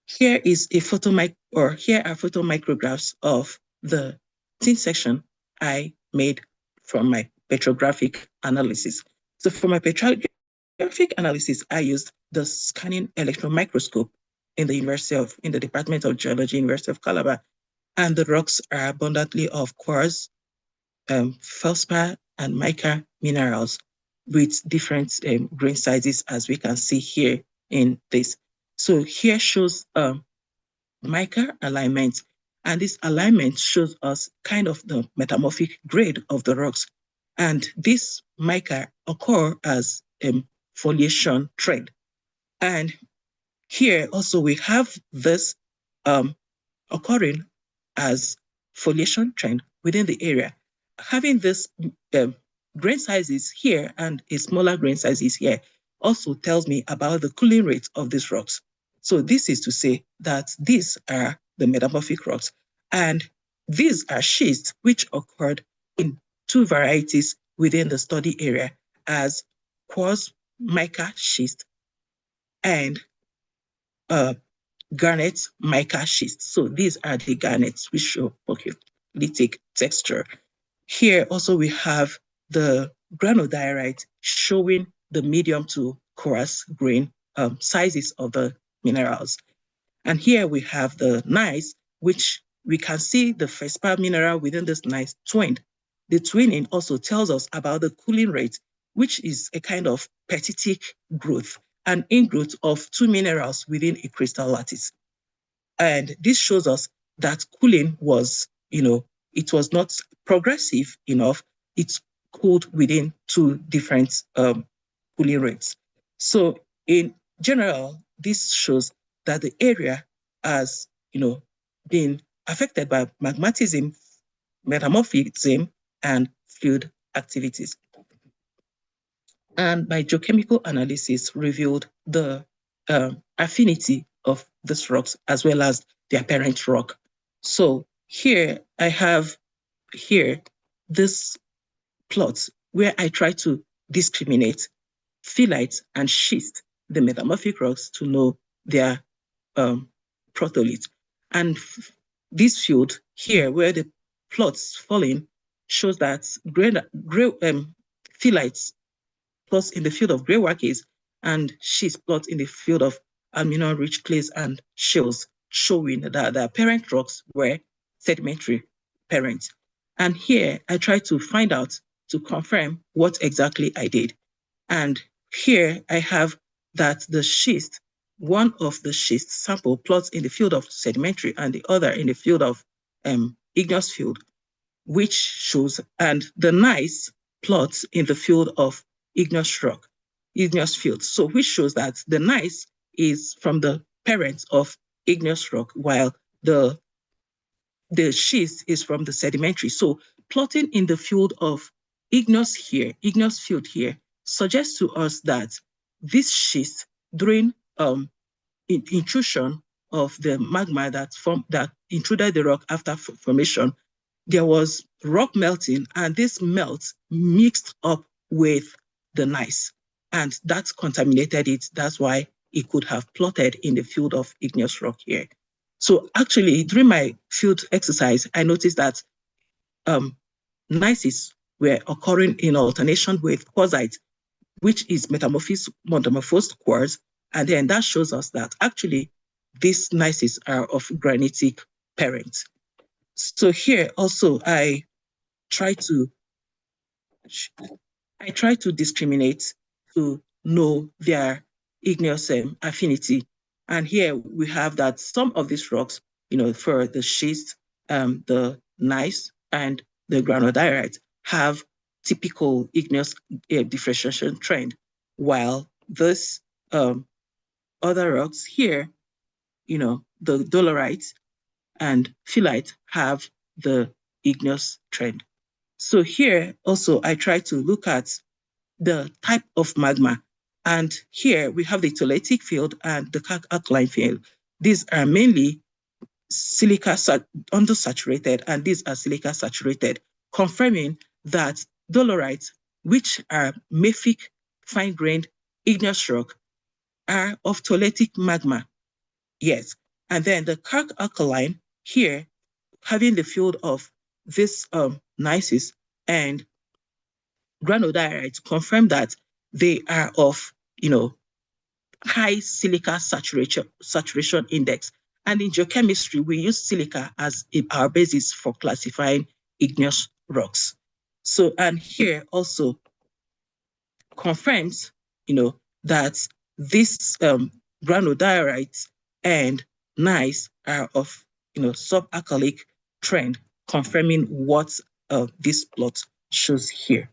Here is a here are photomicrographs of the thin section I made from my petrographic analysis. So for my petrographic analysis, I used the scanning electron microscope in the Department of Geology, University of Calabar, and the rocks are abundantly of quartz, feldspar, and mica minerals with different grain sizes, as we can see here in this. So here shows mica alignment, and this alignment shows us kind of the metamorphic grade of the rocks. And this mica occur as foliation trend. And here also we have this occurring as foliation trend within the area. Having this grain sizes here and a smaller grain sizes here also tells me about the cooling rate of these rocks. So this is to say that these are the metamorphic rocks, and these are schists which occurred in two varieties within the study area as quartz mica schist and garnet mica schist. So these are the garnets which show polyolithic texture. Here also we have the granodiorite showing the medium to coarse grain sizes of the minerals. And here we have the gneiss, which we can see the feldspar mineral within this gneiss twinned. The twinning also tells us about the cooling rate, which is a kind of petitic growth, an ingrowth of two minerals within a crystal lattice. And this shows us that cooling was, it was not progressive enough. It's cooled within two different cooling rates. So in general, this shows that the area has, been affected by magmatism, metamorphism, and fluid activities. And my geochemical analysis revealed the affinity of these rocks as well as their parent rock. So here I have this plot where I try to discriminate phyllite and schist, the metamorphic rocks, to know their protolith. And this field here, where the plots fall in, shows that phyllites plots in the field of gray wackies and schist plots in the field of aluminium-rich clays and shales, showing that the parent rocks were sedimentary parents. And here I try to find out to confirm what exactly I did. And here I have that the schist, one of the schist sample plots in the field of sedimentary and the other in the field of igneous field, which shows, and the gneiss plots in the field of igneous rock, igneous field. So which shows that the gneiss is from the parents of igneous rock, while the schist is from the sedimentary. So plotting in the field of igneous field here, suggests to us that this schist, during intrusion of the magma that intruded the rock after formation, there was rock melting, and this melt mixed up with the gneiss, and that contaminated it. That's why it could have plotted in the field of igneous rock here. So actually, during my field exercise, I noticed that gneisses were occurring in alternation with quartzite, which is metamorphosed quartz, and then that shows us that actually these gneisses are of granitic parent. So here also I try to discriminate to know their igneous affinity. And here we have that some of these rocks, for the schist, the gneiss, and the granodiorite have typical igneous differentiation trend, while this other rocks here, the dolorite and phyllite have the igneous trend. So here also I try to look at the type of magma And here we have the tolatic field and the alkaline field. These are mainly silica undersaturated, and these are silica saturated, confirming that dolerites, which are mafic, fine-grained igneous rock, are of tolatic magma. Yes. And then the calc alkaline here, having the field of this gneisses and granodiorites, confirm that they are of, high silica saturation index. And in geochemistry, we use silica as our basis for classifying igneous rocks. So, and here also confirms, that these granodiorites and gneiss are of, subalkalic trend, confirming what this plot shows here.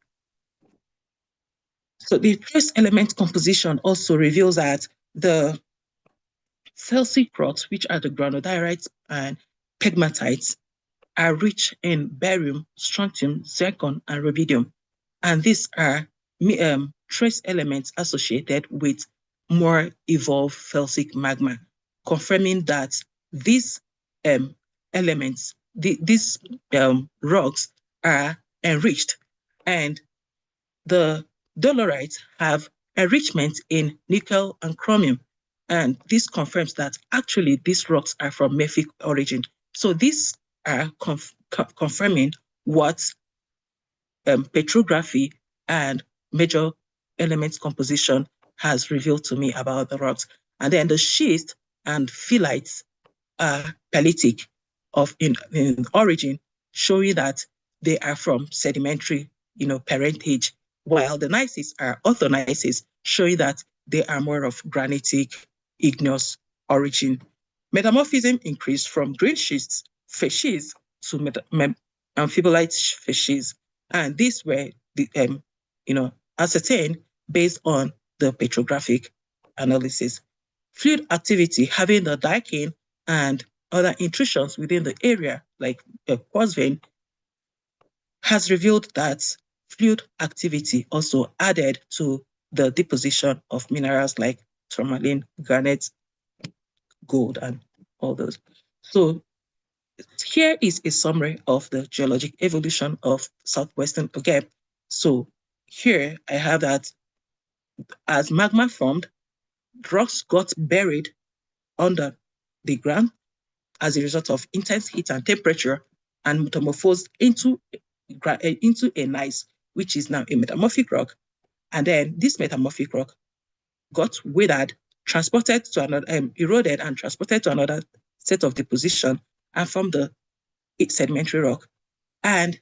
So the trace element composition also reveals that the felsic rocks, which are the granodiorites and pegmatites, are rich in barium, strontium, zircon, and rubidium. And these are trace elements associated with more evolved felsic magma, confirming that these elements, these rocks are enriched, and the dolerites have enrichment in nickel and chromium. And this confirms that actually these rocks are from mafic origin. So these are confirming what petrography and major elements composition has revealed to me about the rocks. And then the schist and phyllites are pelitic in origin, showing that they are from sedimentary, parentage, while the gneisses are orthogneisses, showing that they are more of granitic, igneous origin. Metamorphism increased from green schist facies to amphibolite facies, and these were ascertained based on the petrographic analysis. Fluid activity, having the diking and other intrusions within the area, like a quartz vein, has revealed that fluid activity also added to the deposition of minerals like tourmaline, garnet, gold, and all those. So here is a summary of the geologic evolution of southwestern Ogep. So here I have that as magma formed, rocks got buried under the ground as a result of intense heat and temperature, and metamorphosed into a gneiss, which is now a metamorphic rock. And then this metamorphic rock got weathered, transported to another, eroded and transported to another set of deposition, and formed the sedimentary rock. And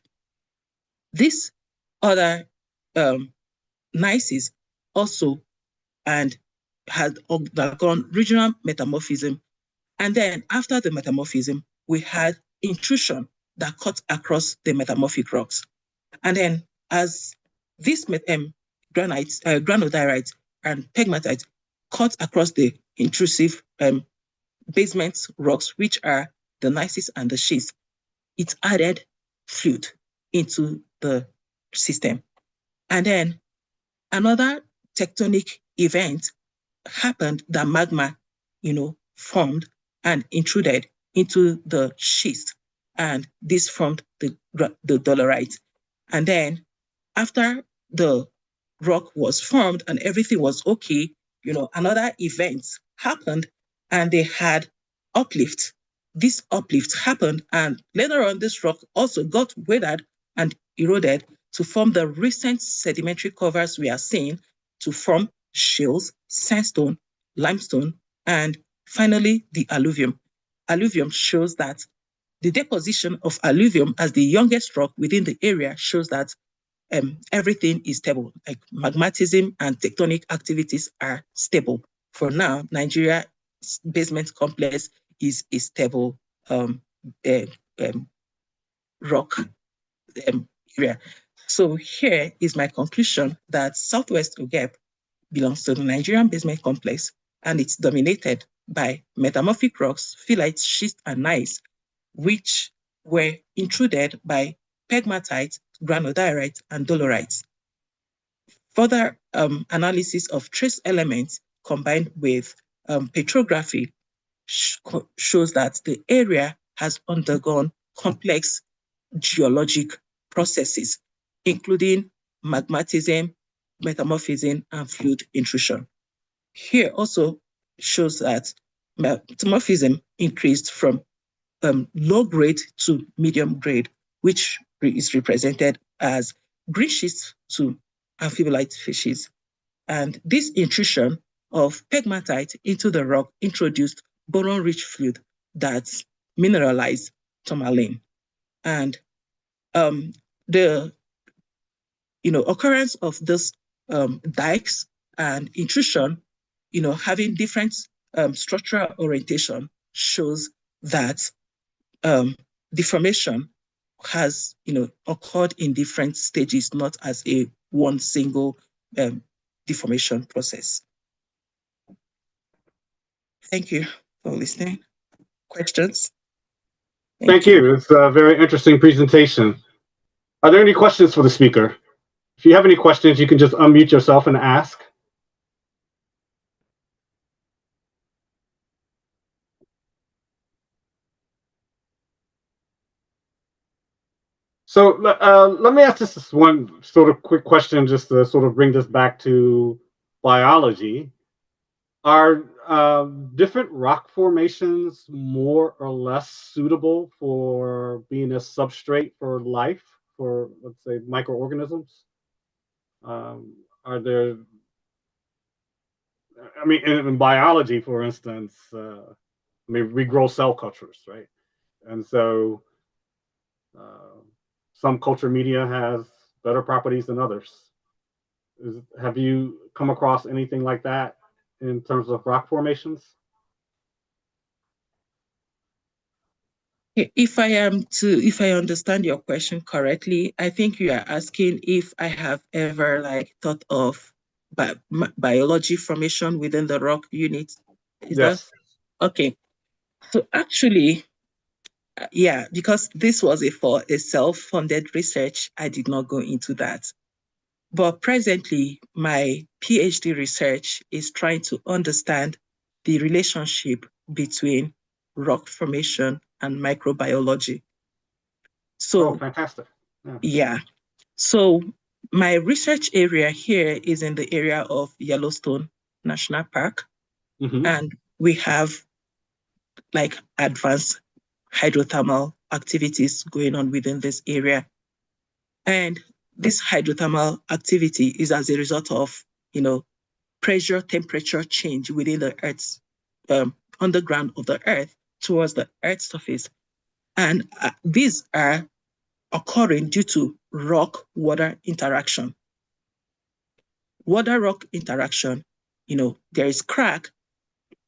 this other gneisses also and had undergone regional metamorphism. And then after the metamorphism, we had intrusion that cut across the metamorphic rocks. And then as these granodiorites and pegmatites cut across the intrusive basement rocks, which are the gneisses and the schist, it added fluid into the system. And then another tectonic event happened that magma, formed and intruded into the schist, and this formed the dolerites. And then after the rock was formed and everything was okay, another event happened, and they had uplift. This uplift happened, and later on this rock also got weathered and eroded to form the recent sedimentary covers we are seeing, to form shales, sandstone, limestone, and finally the alluvium. Alluvium shows that the deposition of alluvium as the youngest rock within the area shows that everything is stable, like magmatism and tectonic activities are stable. For now, Nigeria's basement complex is a stable rock area. So here is my conclusion that Southwest Ogep belongs to the Nigerian basement complex, and it's dominated by metamorphic rocks, phyllites, schist, and gneiss, which were intruded by pegmatites, granodiorites, and dolerites. Further analysis of trace elements combined with petrography shows that the area has undergone complex geologic processes, including magmatism, metamorphism, and fluid intrusion. Here also shows that metamorphism increased from low grade to medium grade, which is represented as green schist to amphibolite fishes. And this intrusion of pegmatite into the rock introduced boron-rich fluid that mineralized tourmaline. And the occurrence of this dikes and intrusion, having different structural orientation shows that deformation has occurred in different stages, not as a one single deformation process. Thank you for listening. Questions? Thank you. It's a very interesting presentation. Are there any questions for the speaker? If you have any questions, you can just unmute yourself and ask. So let me ask this one sort of quick question, just to sort of bring this back to biology. Are different rock formations more or less suitable for being a substrate for life, for, let's say, microorganisms? Are there, I mean, in biology, for instance, I mean, we grow cell cultures, right? And so some culture media has better properties than others. Have you come across anything like that in terms of rock formations? If I understand your question correctly, I think you are asking if I have ever thought of biology formation within the rock unit. Yes. Okay. So actually, yeah, because this was for a self-funded research, I did not go into that. But presently, my PhD research is trying to understand the relationship between rock formation and microbiology. So, fantastic. Yeah. So my research area here is in the area of Yellowstone National Park. And we have advanced hydrothermal activities going on within this area. And this hydrothermal activity is as a result of, pressure, temperature change within the Earth's underground of the Earth towards the Earth's surface. And these are occurring due to rock-water interaction. Water-rock interaction, there is crack,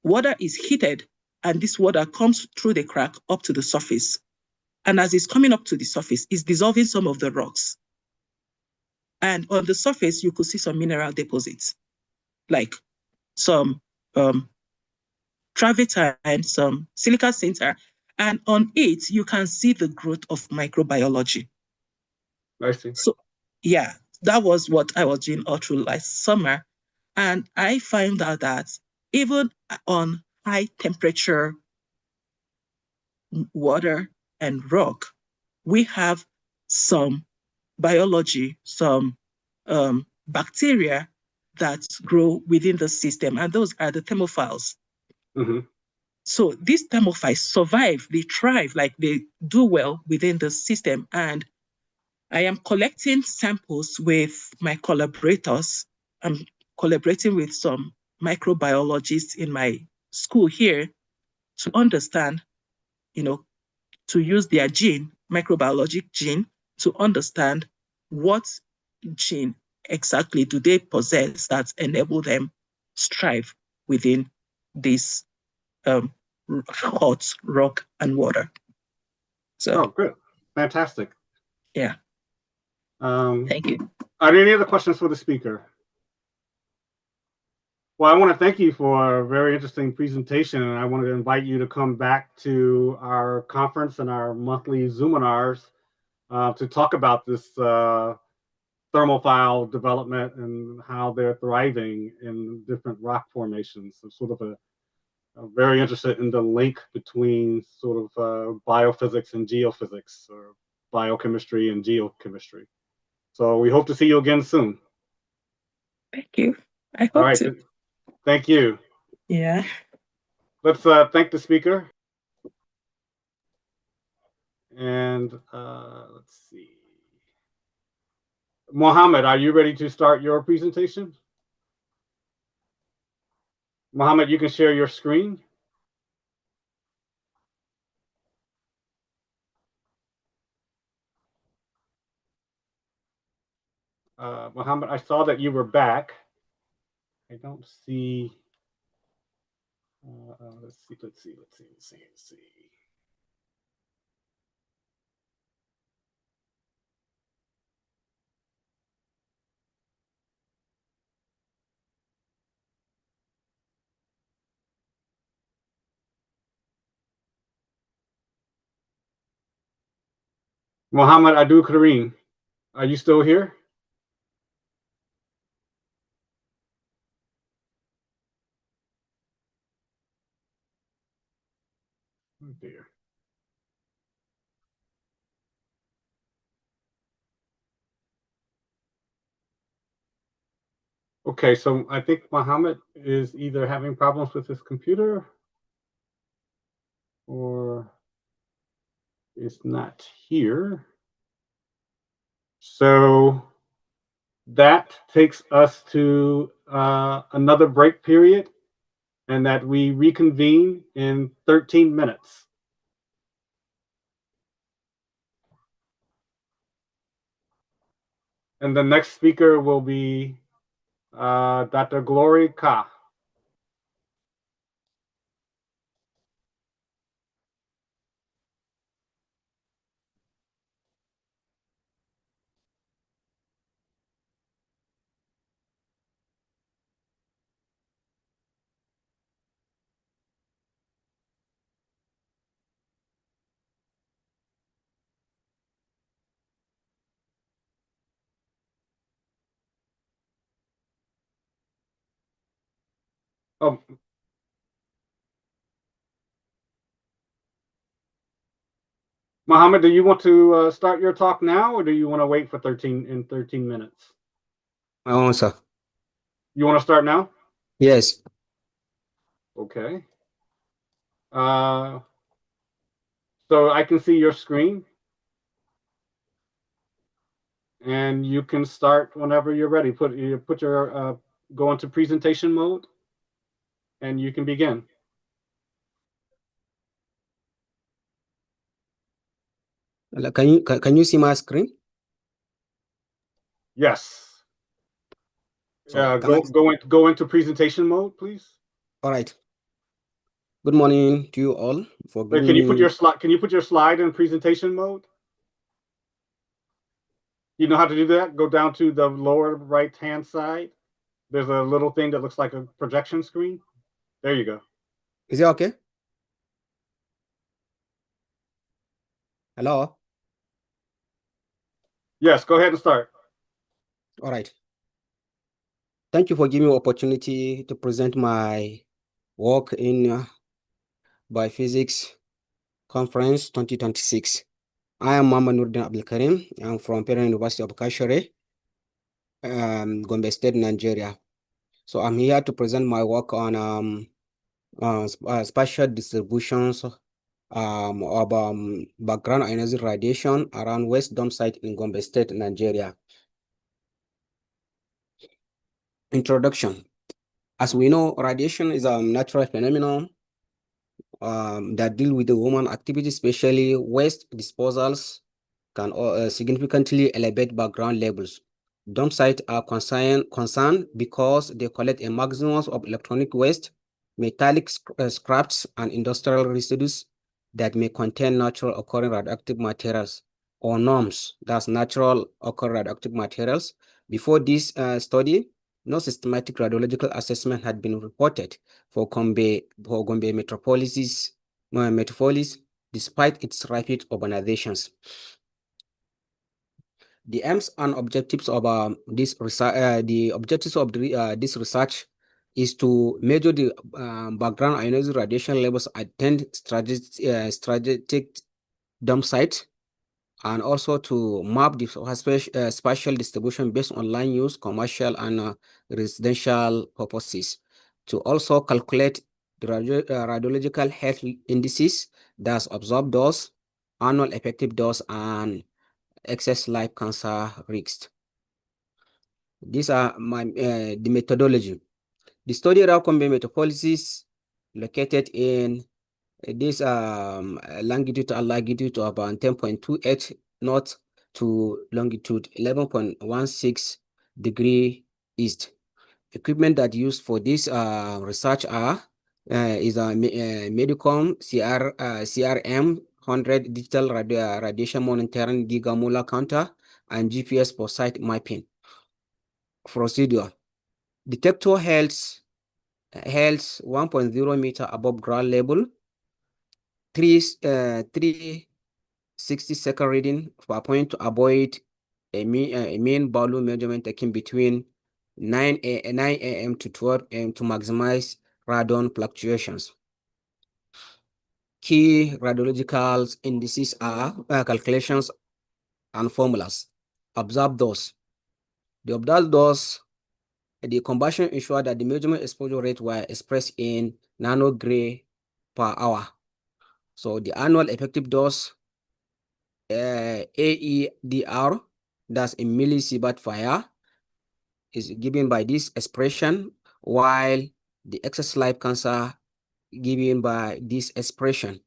water is heated, and this water comes through the crack up to the surface. And as it's coming up to the surface, it's dissolving some of the rocks. And on the surface, you could see some mineral deposits, like some travertine, some silica sinter, and on it, you can see the growth of microbiology. I see. So, yeah, that was what I was doing all through last summer. And I found out that even on high temperature water and rock, we have some biology, some bacteria that grow within the system, and those are the thermophiles. So these thermophiles survive, they thrive, they do well within the system. And I am collecting samples with my collaborators. I'm collaborating with some microbiologists in my school here to understand, to use their gene, microbiologic gene, to understand what gene exactly do they possess that enable them strive within this hot rock and water. So, good. Fantastic. Yeah. Thank you. Are there any other questions for the speaker? Well, I want to thank you for a very interesting presentation, and I want to invite you to come back to our conference and our monthly Zoominars to talk about this thermophile development and how they're thriving in different rock formations. So sort of I'm very interested in the link between sort of biophysics and geophysics, or biochemistry and geochemistry. So we hope to see you again soon. Thank you. I hope All right. to. Thank you. Yeah. Let's thank the speaker. And let's see. Mohammed, are you ready to start your presentation? Mohammed, you can share your screen. Mohammed, I saw that you were back. I don't see. Let's see. Mohammed Adu Kareem, are you still here? Oh dear. Okay, so I think Mohammed is either having problems with his computer or is not here. So that takes us to another break period, and that we reconvene in 13 minutes. And the next speaker will be Dr. Glory Ka. Oh, Mohammed, do you want to start your talk now, or do you want to wait for 13 minutes? Sir. You want to start now? Yes. Okay. So I can see your screen, and you can start whenever you're ready. Put your go into presentation mode, and you can begin. Can you see my screen? Yes. So Go into presentation mode, please. All right. Good morning to you all. Wait, can you put your slide? Can you put your slide in presentation mode? You know how to do that? Go down to the lower right-hand side. There's a little thing that looks like a projection screen. There you go. Is it okay? Hello? Yes, go ahead and start. All right. Thank you for giving me opportunity to present my work in Biophysics Conference 2026. I am Mama Nurdin Abdul Karim. I'm from Federal University of Kashere, Gombe State, Nigeria. So I'm here to present my work on spatial distributions of background ionizing radiation around West Dome site in Gombe State, Nigeria. Introduction. As we know, radiation is a natural phenomenon that deal with the human activity, especially waste disposals, can significantly elevate background levels. Dump sites are concerned because they collect a maximum of electronic waste, metallic scraps, and industrial residues that may contain natural occurring radioactive materials, or NORMs, that's natural occurring radioactive materials. Before this study, no systematic radiological assessment had been reported for Gombe metropolis, despite its rapid urbanizations. The aims and objectives of this research, this research is to measure the background ionizing radiation levels at 10 strategic dump sites, and also to map the spatial distribution based on land use, commercial, and residential purposes. To also calculate the radiological health indices, that's absorbed dose, annual effective dose, and excess life cancer risks. These are the methodology. The study recommend meta-policies located in this longitude and latitude of about 10.28 north to longitude 11.16 degree east. Equipment that used for this research is a Medicom CRM 100 digital radiation monitoring gigamolar counter and GPS for site mapping. Procedure. Detector held 1.0 meter above ground level, 360-second reading per point to avoid a mean volume measurement taken between 9 a.m. to 12 a.m. to maximize radon fluctuations. Key radiological indices are calculations and formulas. Observe those. The observed dose, the combustion ensured that the measurement exposure rate were expressed in nanogray per hour. So the annual effective dose, AEDR, that's in millisievert fire, is given by this expression, while the excess life cancer given by this expression.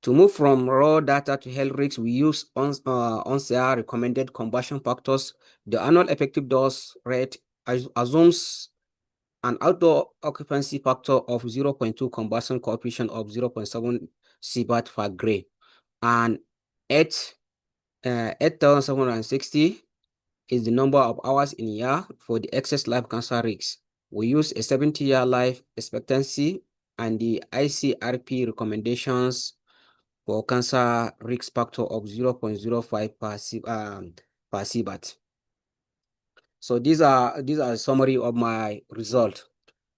To move from raw data to health risks, we use ONSEA recommended combustion factors. The annual effective dose rate assumes an outdoor occupancy factor of 0.2, combustion coefficient of 0.7 sievert per gray, and 8,760 is the number of hours in a year for the excess life cancer risks. We use a 70-year life expectancy and the ICRP recommendations for cancer risk factor of 0.05 per sievert. So these are a summary of my result.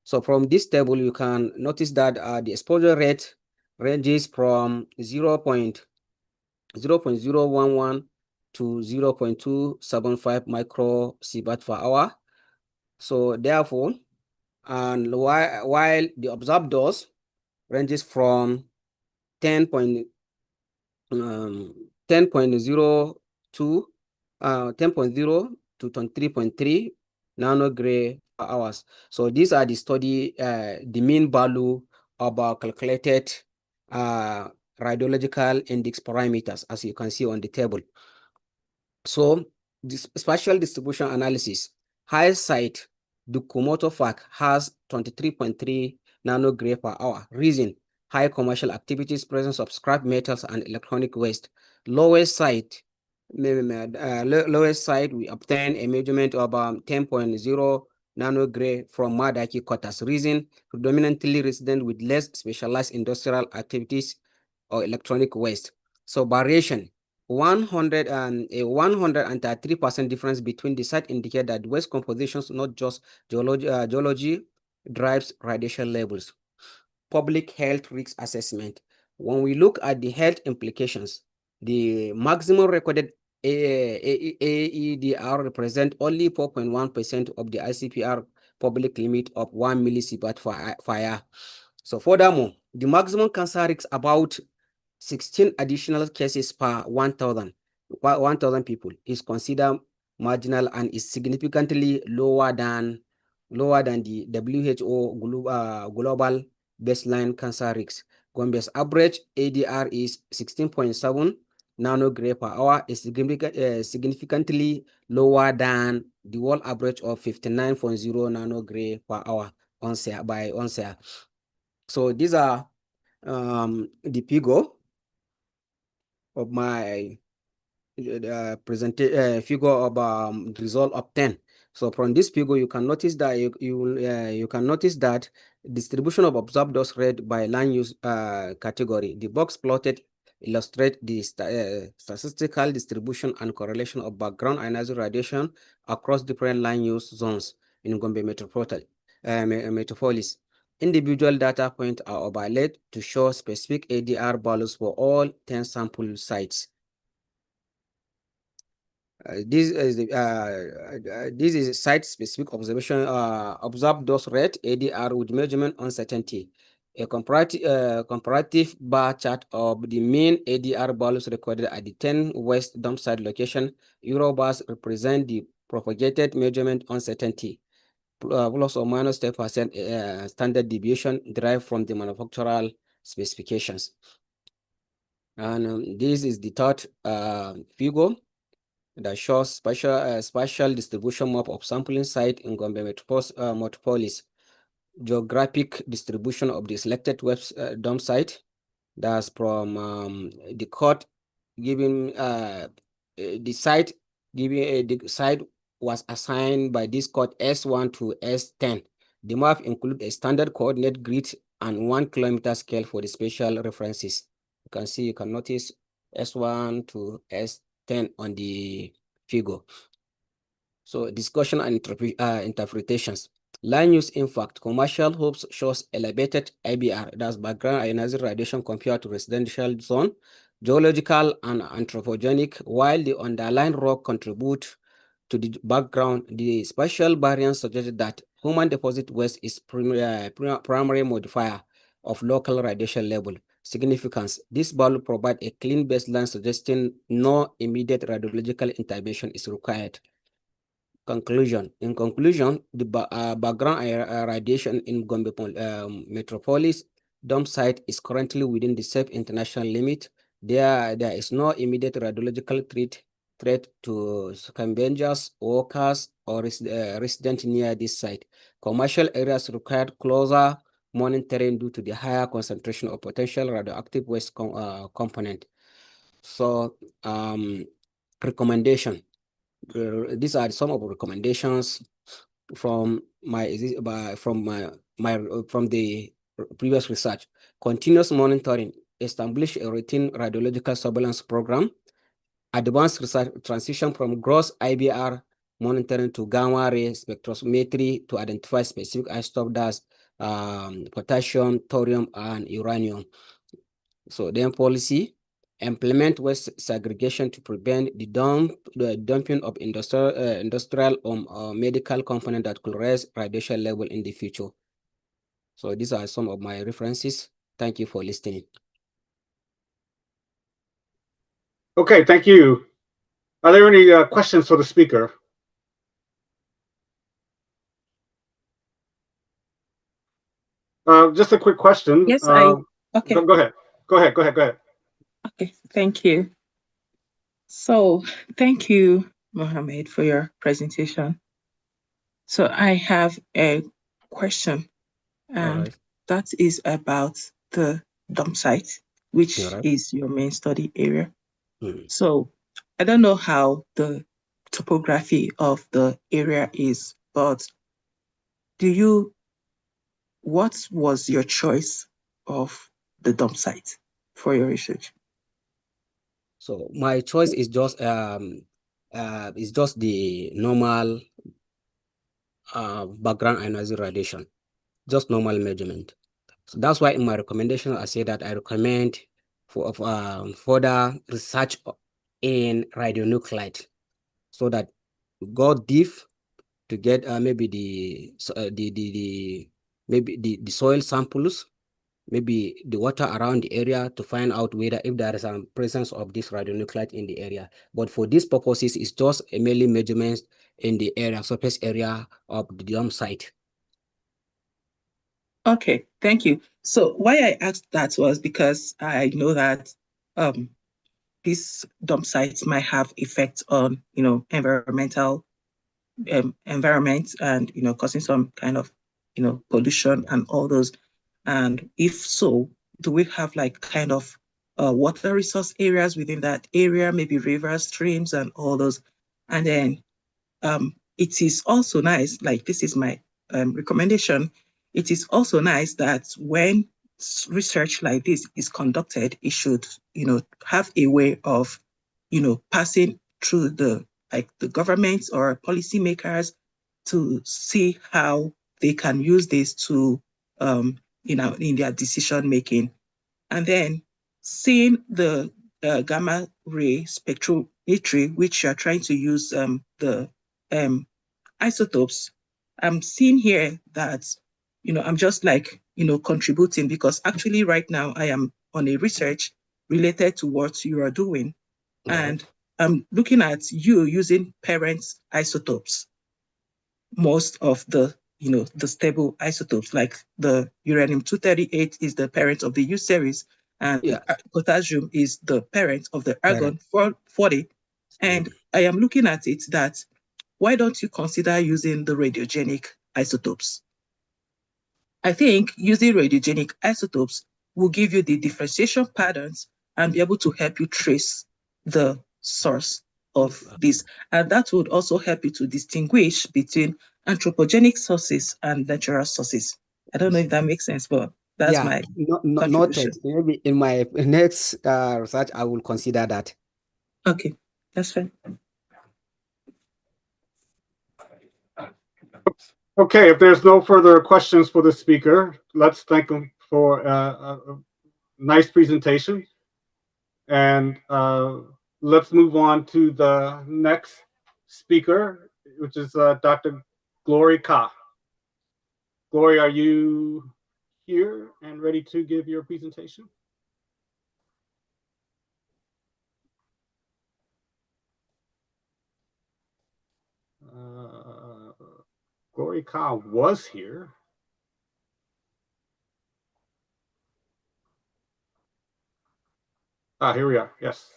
So from this table, you can notice that the exposure rate ranges from 0.011 to 0.275 microsievert per hour. So therefore, and while the observed dose ranges from 10.0 to 23.3 nanogray per hours. So these are the study, the mean value of our calculated radiological index parameters, as you can see on the table. So this spatial distribution analysis, highest site, the Kumoto FAC has 23.3 nanogray per hour. Reason, high commercial activities, presence of scrap metals and electronic waste. Lowest site, we obtain a measurement of 10.0 nanogray from Madaki quarters. Reason, predominantly resident with less specialized industrial activities or electronic waste. So variation, 103% difference between the site indicate that waste compositions, not just geology, drives radiation levels. Public health risk assessment. When we look at the health implications, the maximum recorded AEDR represent only 4.1% of the ICPR public limit of 1 millisievert fire. So furthermore, the maximum cancer risk about 16 additional cases per 1,000 people is considered marginal and is significantly lower than the WHO global baseline cancer risk. Gombe's average ADR is 16.7 nanogray per hour, is significantly lower than the world average of 59.0 nanogray per hour by ONSEA. So these are the figure of my figure of result of 10. So from this figure, you can notice that you can notice that distribution of observed dose rate by land use category. The box plotted illustrate the statistical distribution and correlation of background ionizing radiation across different land use zones in Gombe metropolis. Individual data points are overlaid to show specific ADR values for all 10 sample sites. This is site-specific observation. Observe dose rate ADR with measurement uncertainty. A comparative bar chart of the mean ADR values recorded at the 10 west dump site location. Eurobars represent the propagated measurement uncertainty, plus or minus 10% standard deviation derived from the manufacturer specifications. And this is the third figure that shows spatial distribution map of sampling site in Gombe metropolis, geographic distribution of the selected dump site. That's from the code giving the site was assigned by this code S1 to S10. The map includes a standard coordinate grid and 1 kilometer scale for the spatial references. You can notice S1 to S10 on the figure. So discussion and interpretations. Land use impact. Commercial hubs shows elevated IBR, that's background ionizing radiation compared to residential zone. Geological and anthropogenic, while the underlying rock contribute to the background, the spatial variance suggested that human deposit waste is primary modifier of local radiation level. Significance. This value provides a clean baseline suggesting no immediate radiological intervention is required. Conclusion. In conclusion, the background radiation in Gombe metropolis dump site is currently within the safe international limit. There is no immediate radiological threat to scavengers, workers, or residents near this site. Commercial areas require closer monitoring due to the higher concentration of potential radioactive waste component. So, recommendation. These are some of the recommendations from the previous research. Continuous monitoring, establish a routine radiological surveillance program, advanced research transition from gross IBR monitoring to gamma ray spectrometry to identify specific isotopes, potassium, thorium, and uranium. So then policy, implement waste segregation to prevent the dumping of industrial or medical component that could raise radiation level in the future. So these are some of my references. Thank you for listening. Okay, thank you. Are there any questions for the speaker? Just a quick question. Yes, okay. Go ahead. Go ahead. Okay, thank you. So thank you, Mohammed, for your presentation. So I have a question, and that is about the dump site, which is your main study area. So I don't know how the topography of the area is, but what was your choice of the dump site for your research? So my choice is just the normal background ionizing radiation, just normal measurement. So that's why in my recommendation I say that I recommend for further research in radionuclide, so that go deep to get maybe the soil samples, maybe the water around the area, to find out whether if there is a presence of this radionuclide in the area. But for these purposes, it's just mainly measurements in the area, surface area of the dump site. Okay, thank you. So why I asked that was because I know that these dump sites might have effects on, environmental environment, and causing some kind of pollution and all those. And if so, do we have like kind of water resource areas within that area, maybe rivers, streams, and all those? And then it is also nice, like this is my recommendation. It is also nice that when research like this is conducted, it should, have a way of, passing through the governments or policymakers to see how they can use this to, in their decision making. And then seeing the gamma ray spectrometry, which you're trying to use the isotopes, I'm seeing here that, I'm just contributing, because actually right now I am on a research related to what you are doing. And I'm looking at you using parent isotopes, most of the, the stable isotopes, like the uranium-238 is the parent of the U series, and potassium is the parent of the argon-40. And I am looking at it that, why don't you consider using the radiogenic isotopes? I think using radiogenic isotopes will give you the differentiation patterns and be able to help you trace the source of this. And that would also help you to distinguish between anthropogenic sources and natural sources. I don't know if that makes sense, but that's my contribution. Noted. Maybe in my next research, I will consider that. Okay, that's fine. Okay, if there's no further questions for the speaker, let's thank him for a nice presentation. And let's move on to the next speaker, which is Dr. Glory Ka. Glory, are you here and ready to give your presentation? Glory Ka was here. Here we are, yes.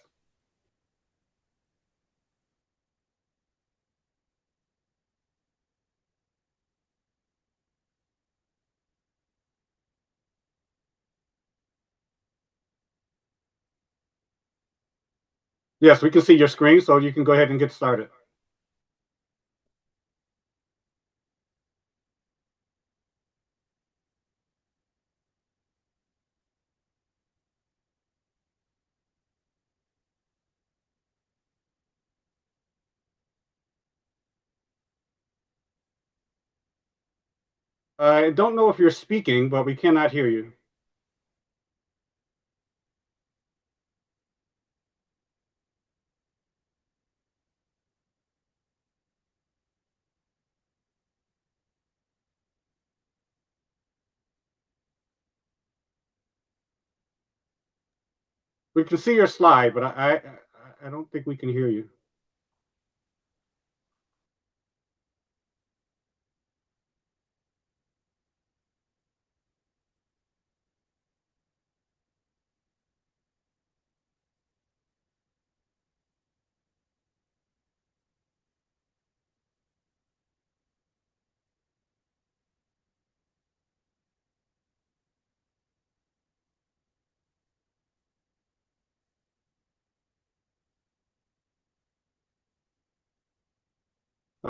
Yes, we can see your screen, so you can go ahead and get started. I don't know if you're speaking, but we cannot hear you. We can see your slide, but I don't think we can hear you.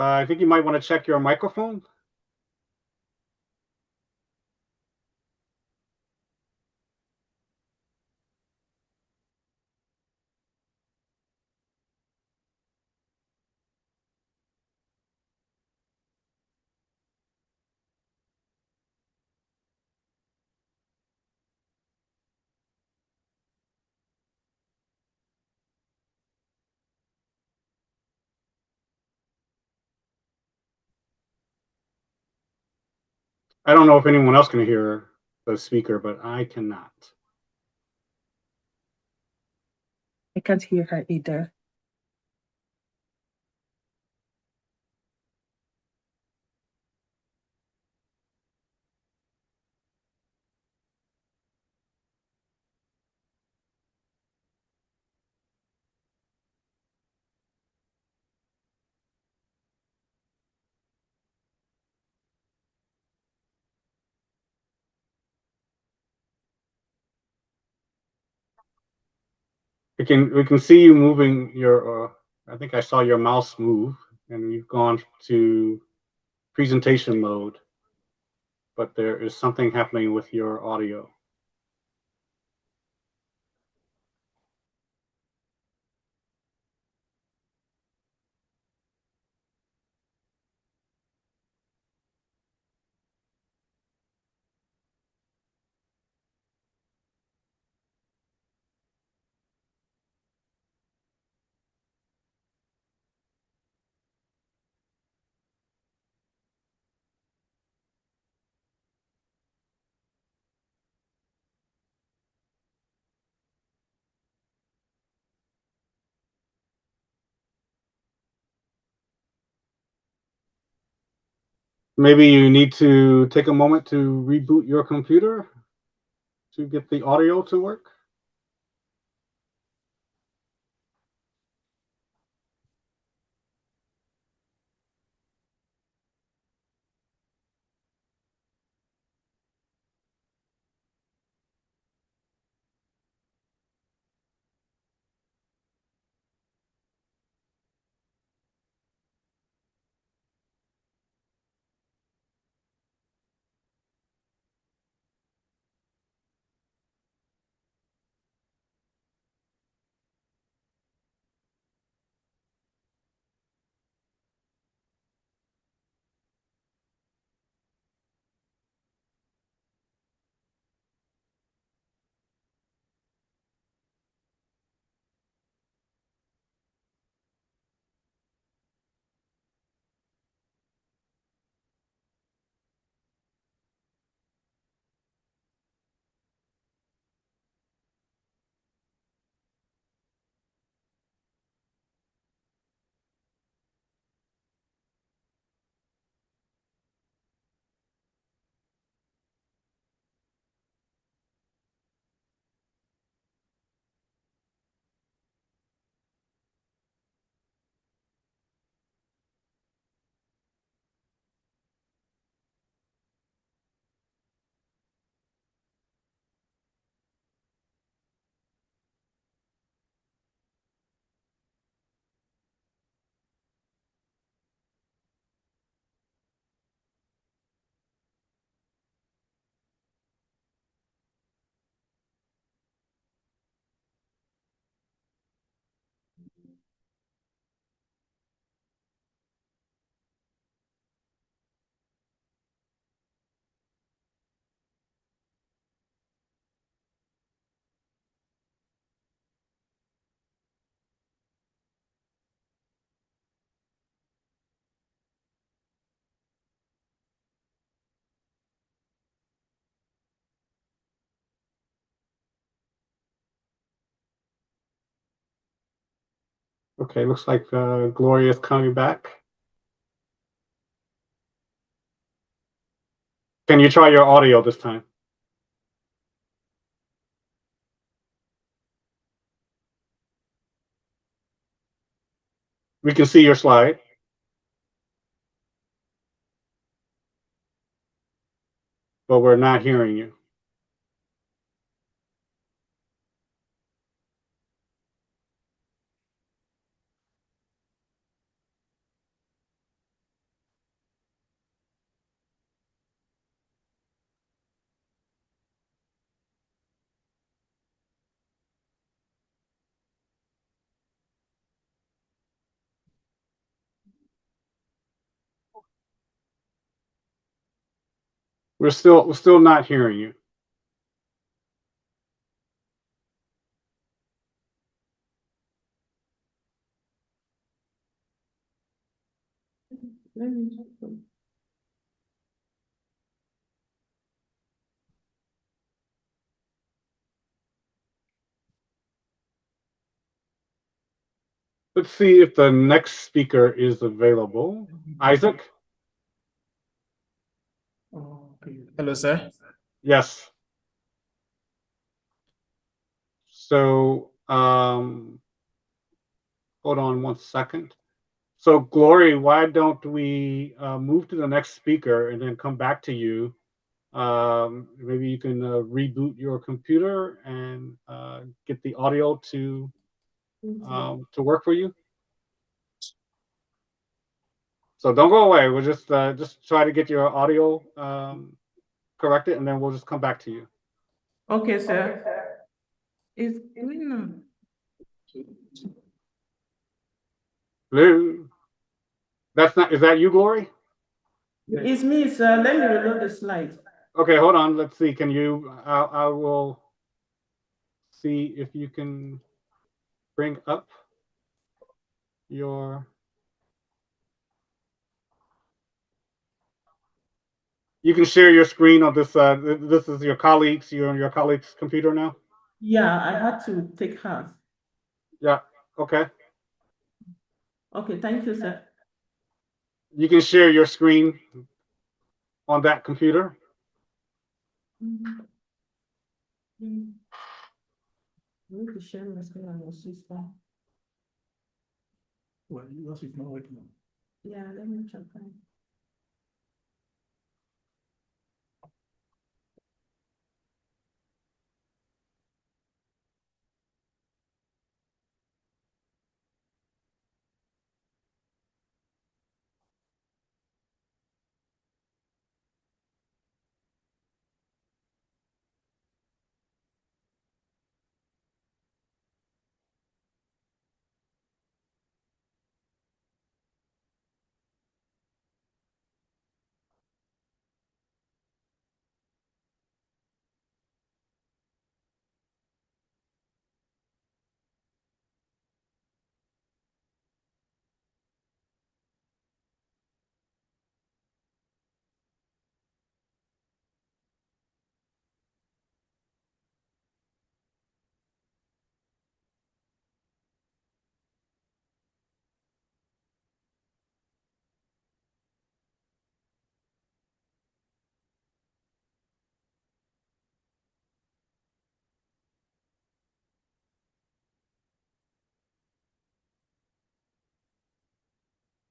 I think you might want to check your microphone. I don't know if anyone else can hear the speaker, but I cannot. I can't hear her either. We can see you moving your. I think I saw your mouse move, and you've gone to presentation mode. But there is something happening with your audio. Maybe you need to take a moment to reboot your computer to get the audio to work. Okay, looks like Gloria is coming back. Can you try your audio this time? We can see your slide. But we're not hearing you. We're still not hearing you. Let's see if the next speaker is available. Isaac? Hello, sir. Yes. So, hold on one second. So, Glory, why don't we move to the next speaker and then come back to you? Maybe you can reboot your computer and get the audio to work for you. So don't go away. We'll just try to get your audio corrected, and then we'll just come back to you. Okay, sir. It's going on. Hello. That's not. Is that you, Glory? It's me, sir. Let me reload the slide. Okay, hold on. Let's see. Can you? I will see if you can bring up your. You can share your screen on this. This is your colleagues. You're on your colleague's computer now. Yeah, I had to take half. Yeah. Okay. Okay, thank you, sir. You can share your screen. on that computer. Need to share my screen on your system. Well, yours is not working. Yeah, let me check.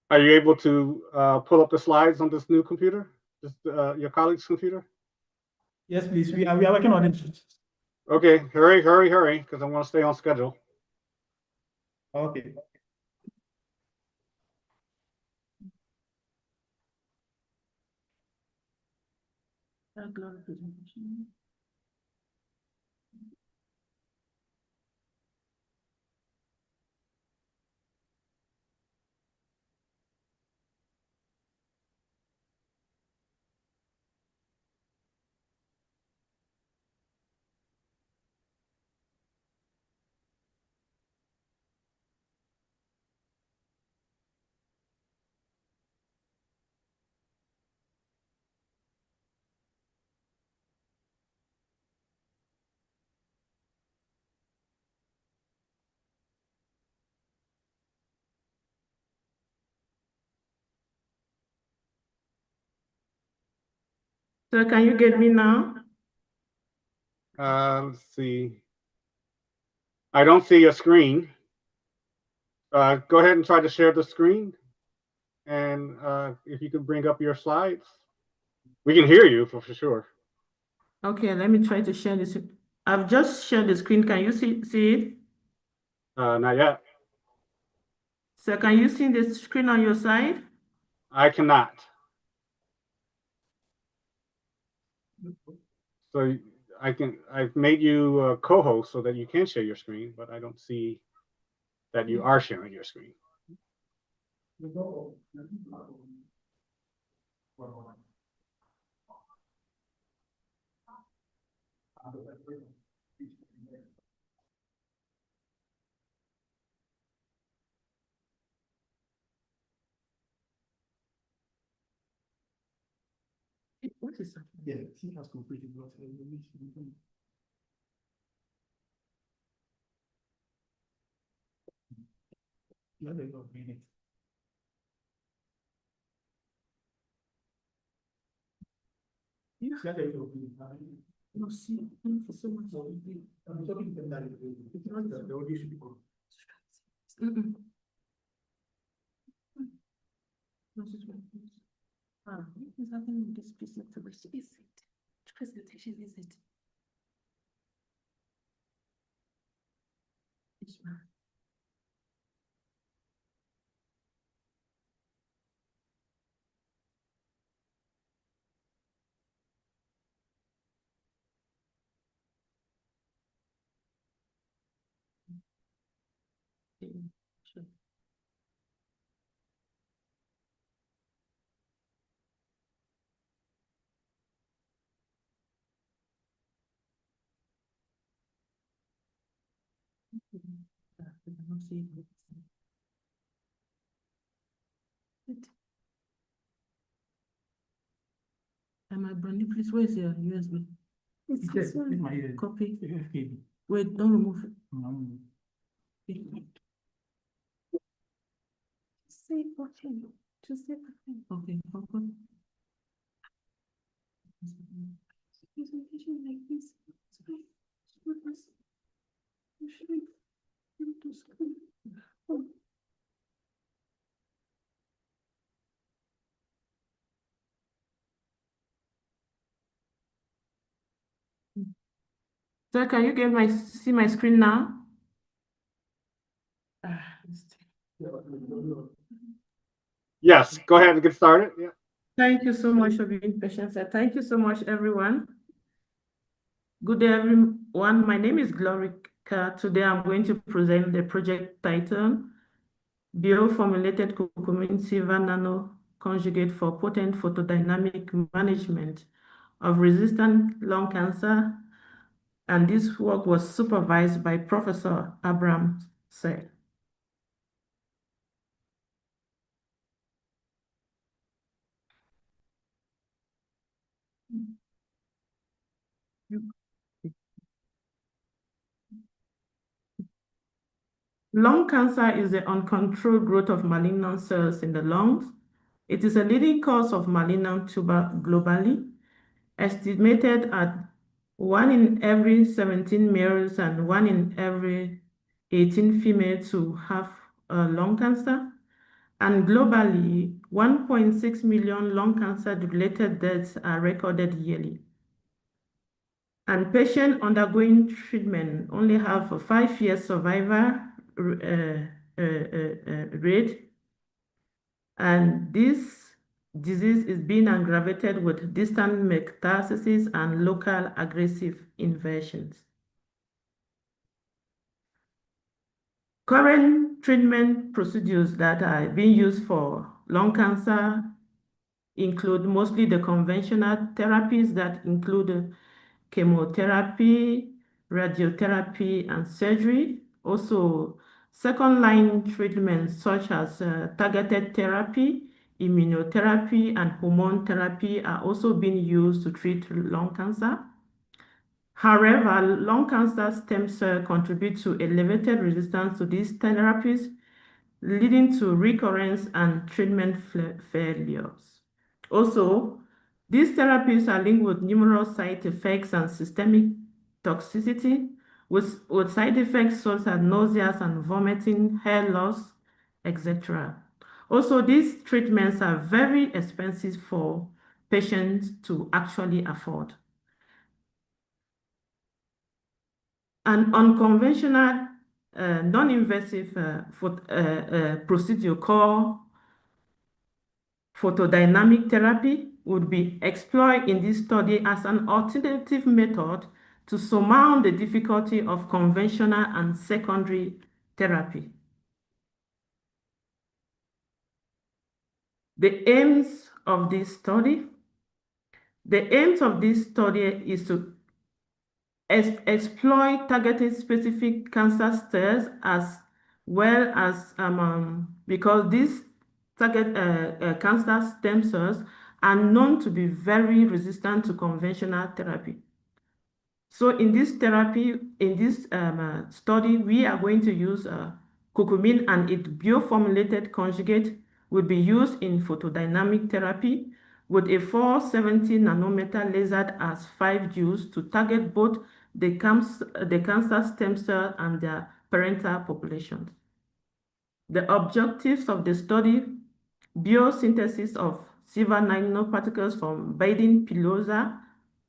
Are you able to pull up the slides on this new computer, your colleague's computer? Yes, please. We are working on it. Okay, hurry, because I want to stay on schedule. Okay. So can you get me now? Let's see. I don't see a screen. Go ahead and try to share the screen. And if you could bring up your slides. We can hear you for sure. Okay, let me try to share this. I've just shared the screen. Can you see it? Not yet. So can you see the screen on your side? I cannot. So I've made you a co-host so that you can share your screen, but I don't see that you are sharing your screen. What is that? Yeah, he has completed what Let it go a minute. Yes, let it go. No, see, thank you so much. I'm talking to them that it's not the audio should be gone. What is happening with this presentation? Which is it? Which presentation is it? Which one? Sure. I cannot see it. And my brownie, please, where's your USB? It's this there, one. in my ear. Copy. Okay. Wait, don't remove it. Say okay. Just say okay. Okay, okay. presentation like this. So can you see my screen now? Yes, go ahead and get started. Yeah. Thank you so much for being patient, sir. Thank you so much, everyone. Good day, everyone. My name is Glorica. Today, I'm going to present the project title, Bioformulated Curcumin Silver Nano Conjugate for Potent Photodynamic Management of Resistant Lung Cancer. And this work was supervised by Professor Abraham Say. Lung cancer is the uncontrolled growth of malignant cells in the lungs. It is a leading cause of malignant tumor globally, estimated at 1 in every 17 males and 1 in every 18 females to have lung cancer. And globally, 1.6 million lung cancer-related deaths are recorded yearly. And patients undergoing treatment only have a 5-year survival rate. And this disease is being aggravated with distant metastasis and local aggressive invasions. Current treatment procedures that are being used for lung cancer include mostly the conventional therapies that include chemotherapy, radiotherapy, and surgery. Also, second-line treatments such as targeted therapy, immunotherapy, and hormone therapy are also being used to treat lung cancer. However, lung cancer stem cells contribute to elevated resistance to these therapies, leading to recurrence and treatment failures. Also, these therapies are linked with numerous side effects and systemic toxicity, with side effects such as nausea and vomiting, hair loss, etc. Also, these treatments are very expensive for patients to actually afford. An unconventional, non-invasive procedure called photodynamic therapy would be explored in this study as an alternative method to surmount the difficulty of conventional and secondary therapy. The aims of this study is to exploit targeted specific cancer cells as well as because these target cancer stem cells are known to be very resistant to conventional therapy. So in this study, we are going to use curcumin, and its bioformulated conjugate will be used in photodynamic therapy with a 470 nanometer laser as 5 joules to target both the cancer stem cell and their parental populations. The objectives of the study: biosynthesis of silver nanoparticles from Bidin pilosa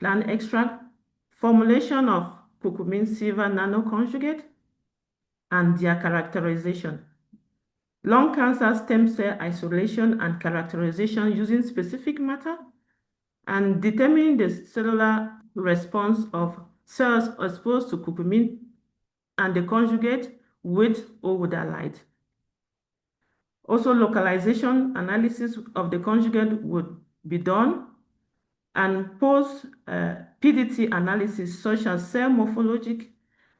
plant extract, formulation of curcumin silver nanoconjugate, and their characterization. Lung cancer stem cell isolation and characterization using specific matter, and determining the cellular response of cells exposed to curcumin and the conjugate with or without light. Also, localization analysis of the conjugate would be done, and post-PDT analysis such as cell morphologic,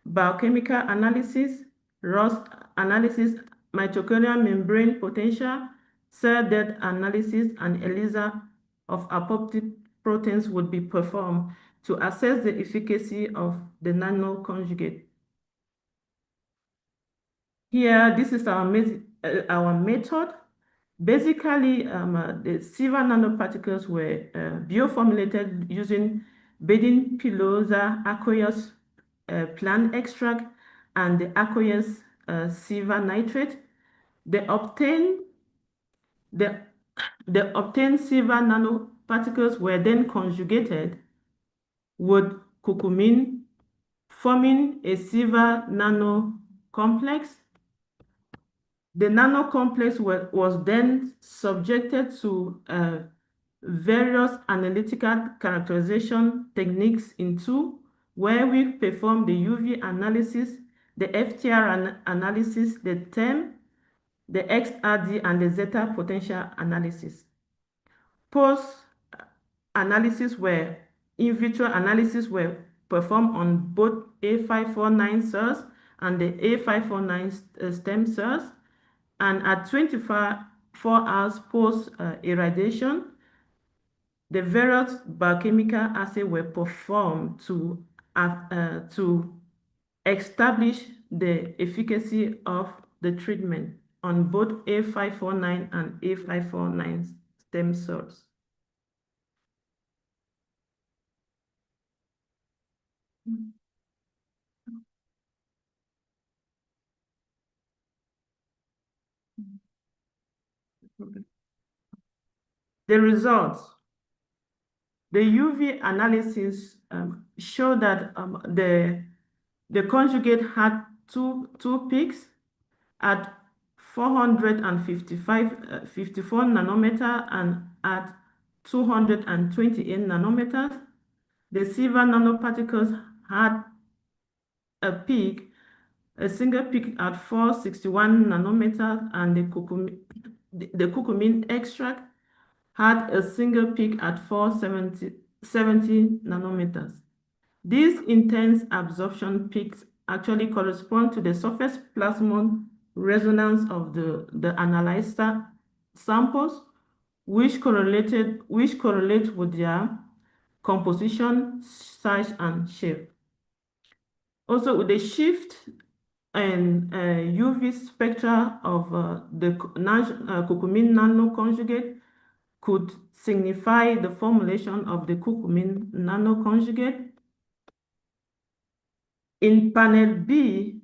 biochemical analysis, ROS analysis, mitochondrial membrane potential, cell death analysis, and ELISA of apoptotic proteins would be performed to assess the efficacy of the nanoconjugate. Here, this is our method. Basically, the silver nanoparticles were bioformulated using bedding pilosa aqueous plant extract, and the aqueous silver nitrate. The obtained silver nanoparticles were then conjugated with curcumin, forming a silver nanocomplex. The nanocomplex was then subjected to various analytical characterization techniques where we perform the UV analysis, the FTR analysis, the TEM, the XRD, and the zeta potential analysis. In vitro analysis were performed on both A549 cells and the A549 stem cells, and at 24 hours post irradiation, the various biochemical assays were performed to establish the efficacy of the treatment on both A549 and A549 stem cells. The results. The UV analysis showed that the conjugate had two peaks at 454 nanometer and at 228 nanometers. The silver nanoparticles had a single peak at 461 nanometers, and the curcumin extract had a single peak at 470 nanometers. These intense absorption peaks actually correspond to the surface plasmon resonance of the analyzed samples, which correlate with their composition, size, and shape. Also, with the shift in UV spectra of the curcumin nanoconjugate could signify the formulation of the curcumin nanoconjugate. In panel B,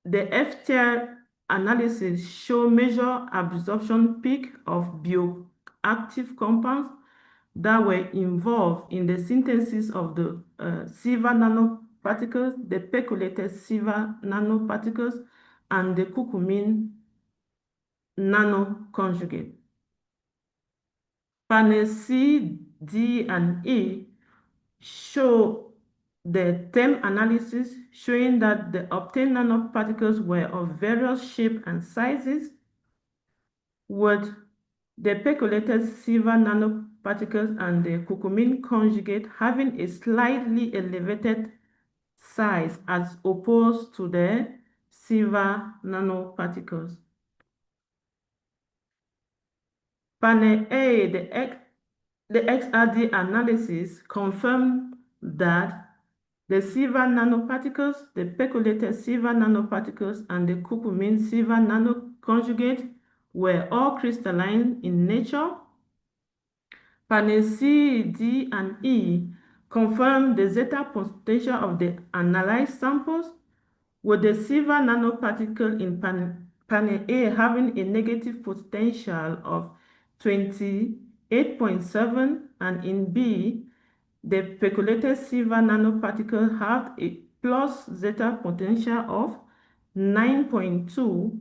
the FTR analysis show measure absorption peak of bioactive compounds that were involved in the synthesis of the silver nanoparticles, the pegylated silver nanoparticles, and the curcumin nanoconjugate. Panel C, D, and E show the TEM analysis showing that the obtained nanoparticles were of various shapes and sizes, with the pegylated silver nanoparticles and the curcumin conjugate having a slightly elevated size as opposed to the silver nanoparticles. Panel A, the XRD analysis confirmed that the silver nanoparticles, the pegylated silver nanoparticles, and the curcumin silver nanoconjugate were all crystalline in nature. Panel C, D, and E confirmed the zeta potential of the analyzed samples, with the silver nanoparticle in panel A having a negative potential of 28.7, and in B, the pegylated silver nanoparticle have a plus zeta potential of 9.2,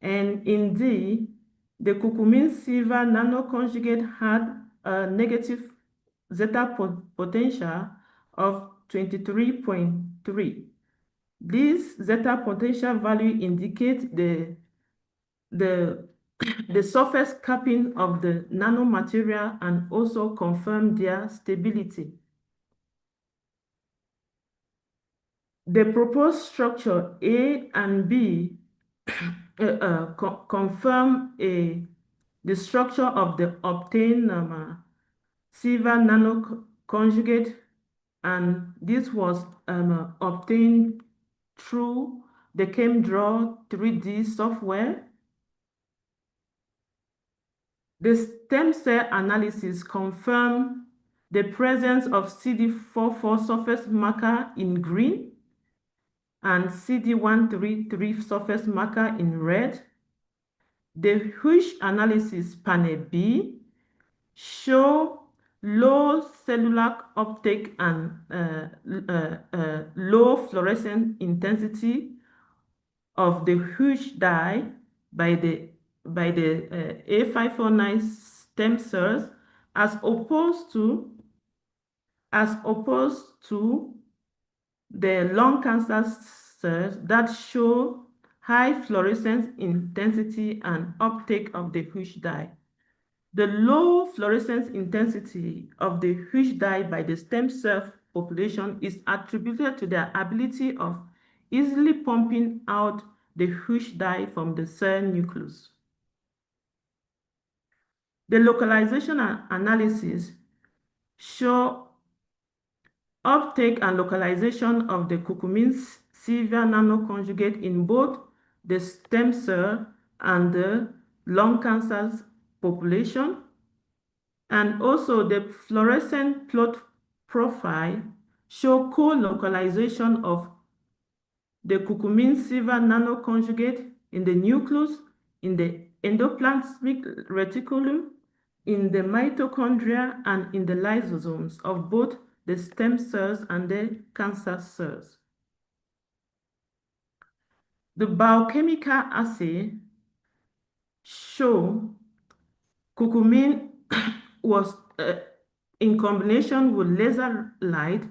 and in D, the curcumin silver nanoconjugate had a negative zeta potential of 23.3. This zeta potential value indicates the surface capping of the nanomaterial and also confirm their stability. The proposed structure A and B confirm the structure of the obtained silver nanoconjugate, and this was obtained through the ChemDraw 3D software. The stem cell analysis confirmed the presence of CD44 surface marker in green and CD133 surface marker in red. The Huish analysis panel B show low cellular uptake and low fluorescent intensity of the Huish dye by the A549 stem cells as opposed to the lung cancer cells that show high fluorescence intensity and uptake of the Huish dye. The low fluorescence intensity of the Huish dye by the stem cell population is attributed to their ability of easily pumping out the Huish dye from the cell nucleus. The localization analysis show uptake and localization of the curcumin silver nanoconjugate in both the stem cell and the lung cancer population. And also the fluorescent plot profile show co-localization of the curcumin silver nanoconjugate in the nucleus, in the endoplasmic reticulum, in the mitochondria, and in the lysosomes of both the stem cells and the cancer cells. The biochemical assay show curcumin was in combination with laser light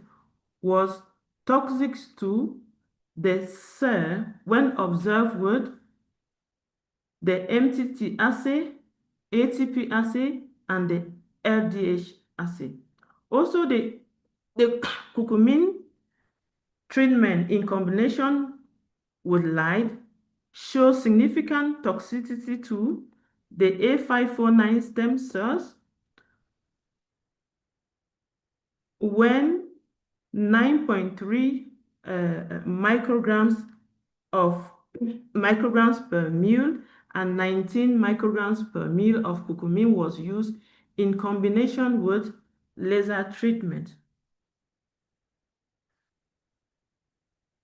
was toxic to the cell when observed with the MTT assay, ATP assay, and the LDH assay. Also, the curcumin treatment in combination with light shows significant toxicity to the A549 stem cells when 9.3 micrograms per ml and 19 micrograms per ml of curcumin was used in combination with laser treatment.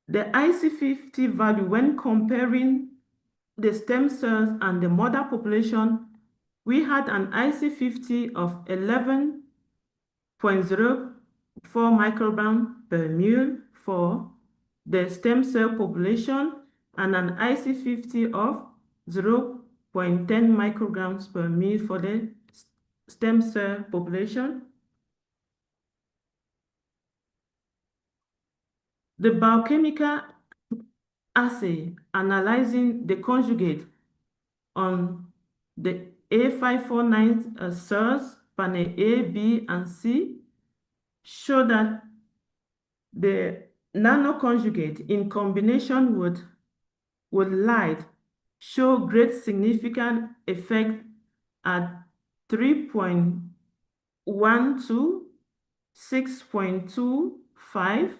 The IC50 value when comparing the stem cells and the mother population, we had an IC50 of 11.04 microgram per ml for the stem cell population and an IC50 of 0.10 micrograms per ml for the stem cell population. The biochemical assay analyzing the conjugate on the A549 cells, panel A, B, and C, show that the nanoconjugate in combination with light show great significant effect at 3.12, 6.25,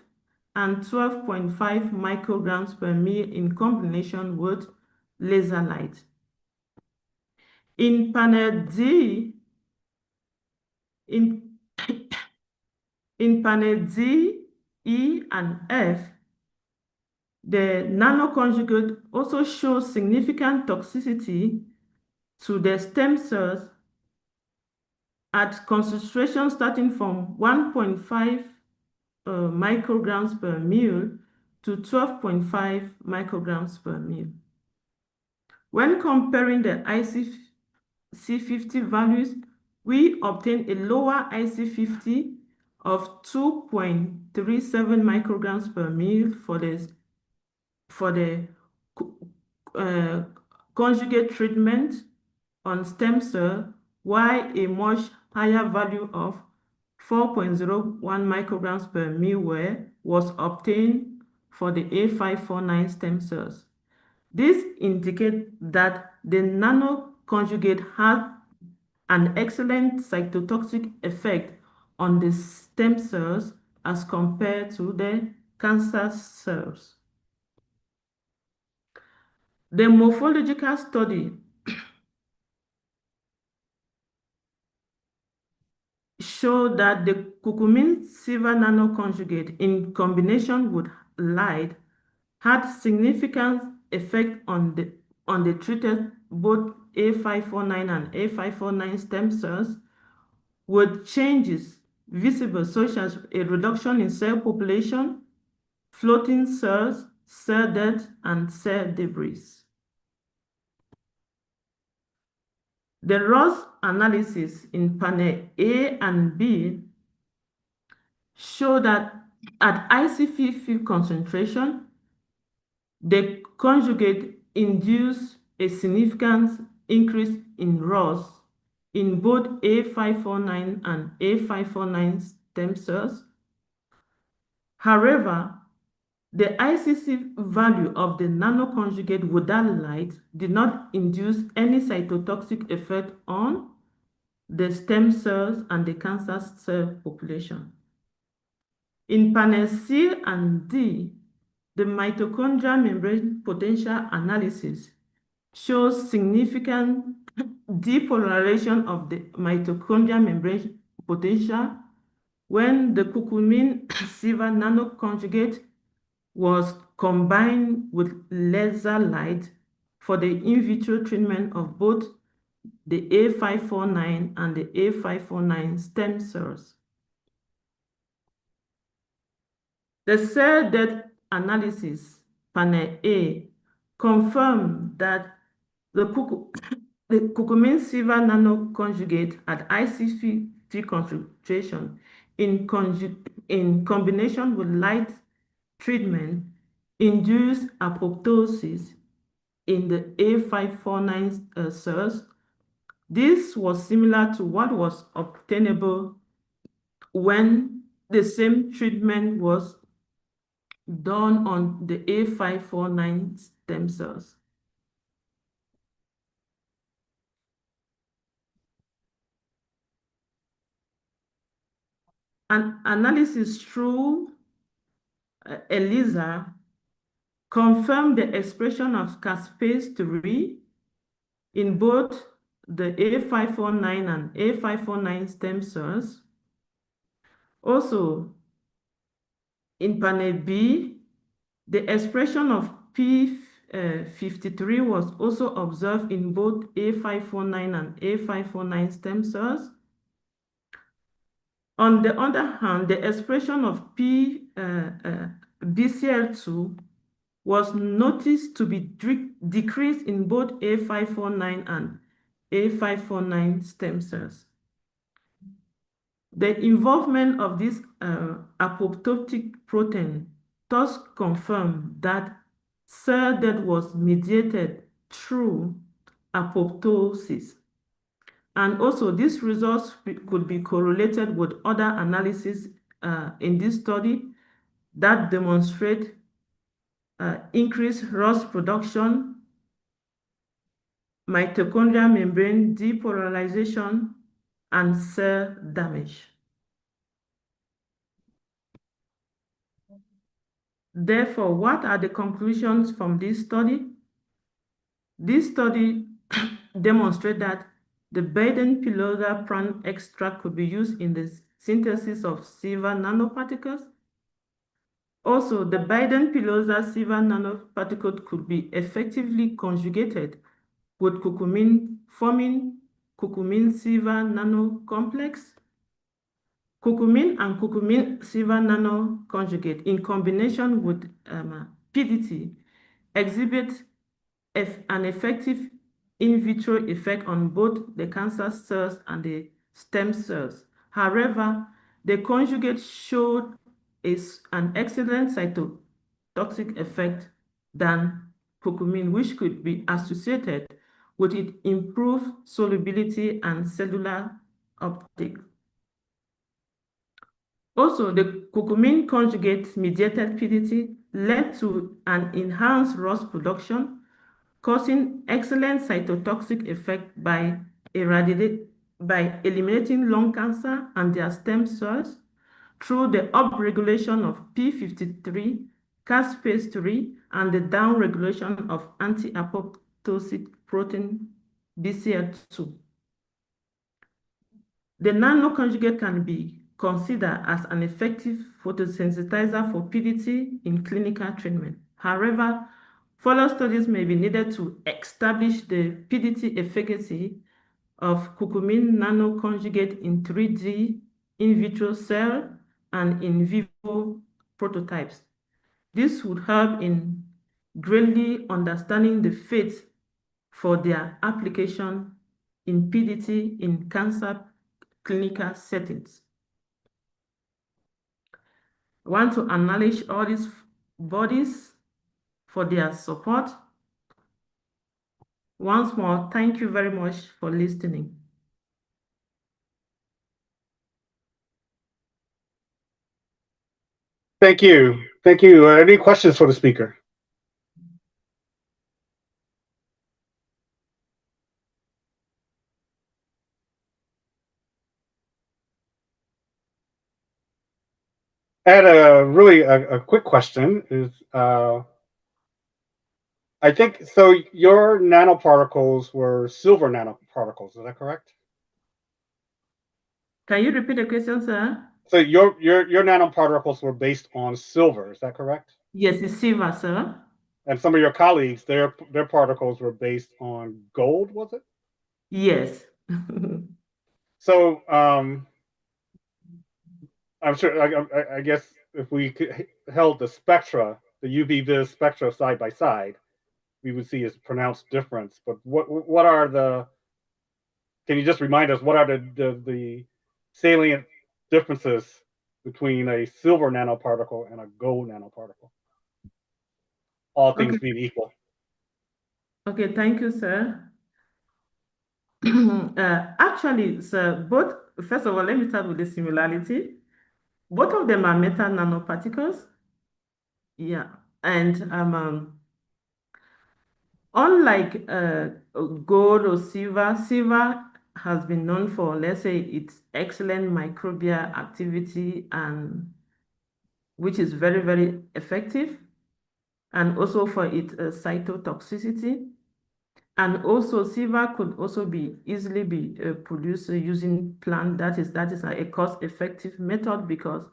and 12.5 micrograms per ml in combination with laser light. In panel D, in panel D, E, and F, the nanoconjugate also shows significant toxicity to the stem cells at concentration starting from 1.5 micrograms per ml to 12.5 micrograms per ml. When comparing the IC50 values, we obtain a lower IC50 of 2.37 micrograms per ml for the conjugate treatment on stem cell, while a much higher value of 4.01 micrograms per ml was obtained for the A549 stem cells. This indicates that the nanoconjugate has an excellent cytotoxic effect on the stem cells as compared to the cancer cells. The morphological study showed that the curcumin silver nanoconjugate in combination with light had significant effect on the treated both A549 and A549 stem cells with changes visible such as a reduction in cell population, floating cells, cell death, and cell debris. The Ross analysis in panel A and B show that at IC50 concentration, the conjugate induced a significant increase in Ross in both A549 and A549 stem cells. However, the ICC value of the nanoconjugate without light did not induce any cytotoxic effect on the stem cells and the cancer cell population. In panel C and D, the mitochondrial membrane potential analysis shows significant depolarization of the mitochondrial membrane potential when the curcumin silver nanoconjugate was combined with laser light for the in vitro treatment of both the A549 and the A549 stem cells. The cell death analysis, panel A, confirmed that the curcumin silver nanoconjugate at IC50 concentration in combination with light treatment induced apoptosis in the A549 cells. This was similar to what was obtainable when the same treatment was done on the A549 stem cells. An analysis through ELISA confirmed the expression of caspase-3 in both the A549 and A549 stem cells. Also, in panel B, the expression of P53 was also observed in both A549 and A549 stem cells. On the other hand, the expression of BCL2 was noticed to be decreased in both A549 and A549 stem cells. The involvement of this apoptotic protein thus confirmed that cell death was mediated through apoptosis. And also, these results could be correlated with other analyses in this study that demonstrate increased ROS production, mitochondrial membrane depolarization, and cell damage. Therefore, what are the conclusions from this study? This study demonstrates that the Biden pilosa plant extract could be used in the synthesis of silver nanoparticles. Also, the Biden pilosa silver nanoparticle could be effectively conjugated with curcumin, forming curcumin silver nanocomplex. Curcumin and curcumin silver nanoconjugate in combination with PDT exhibit an effective in vitro effect on both the cancer cells and the stem cells. However, the conjugate showed an excellent cytotoxic effect than curcumin, which could be associated with its improved solubility and cellular uptake. Also, the curcumin conjugate mediated PDT led to an enhanced ROS production, causing excellent cytotoxic effect by eliminating lung cancer and their stem cells through the upregulation of P53, caspase-3, and the downregulation of anti-apoptotic protein BCL2. The nanoconjugate can be considered as an effective photosensitizer for PDT in clinical treatment. However, further studies may be needed to establish the PDT efficacy of curcumin nanoconjugate in 3D in vitro cell and in vivo prototypes. This would help in greatly understanding the fit for their application in PDT in cancer clinical settings. I want to acknowledge all these bodies for their support. Once more, thank you very much for listening. Thank you. Thank you. Any questions for the speaker? I had a quick question. I think so. Your nanoparticles were silver nanoparticles. Is that correct? Can you repeat the question, sir? So your nanoparticles were based on silver. Is that correct? Yes, it's silver, sir. And some of your colleagues, their particles were based on gold. Was it? Yes. So I'm sure. I guess if we held the spectra, the UV-Vis spectra side by side, we would see a pronounced difference. But what are the? Can you just remind us what are the salient differences between a silver nanoparticle and a gold nanoparticle? All things being equal. Okay, thank you, sir. Actually, sir, first of all, let me start with the similarity. Both of them are metal nanoparticles. Yeah, and unlike gold or silver has been known for, let's say, its excellent microbial activity, and which is very, very effective, and also for its cytotoxicity. And also silver could also be easily be produced using plant. That is a cost-effective method, because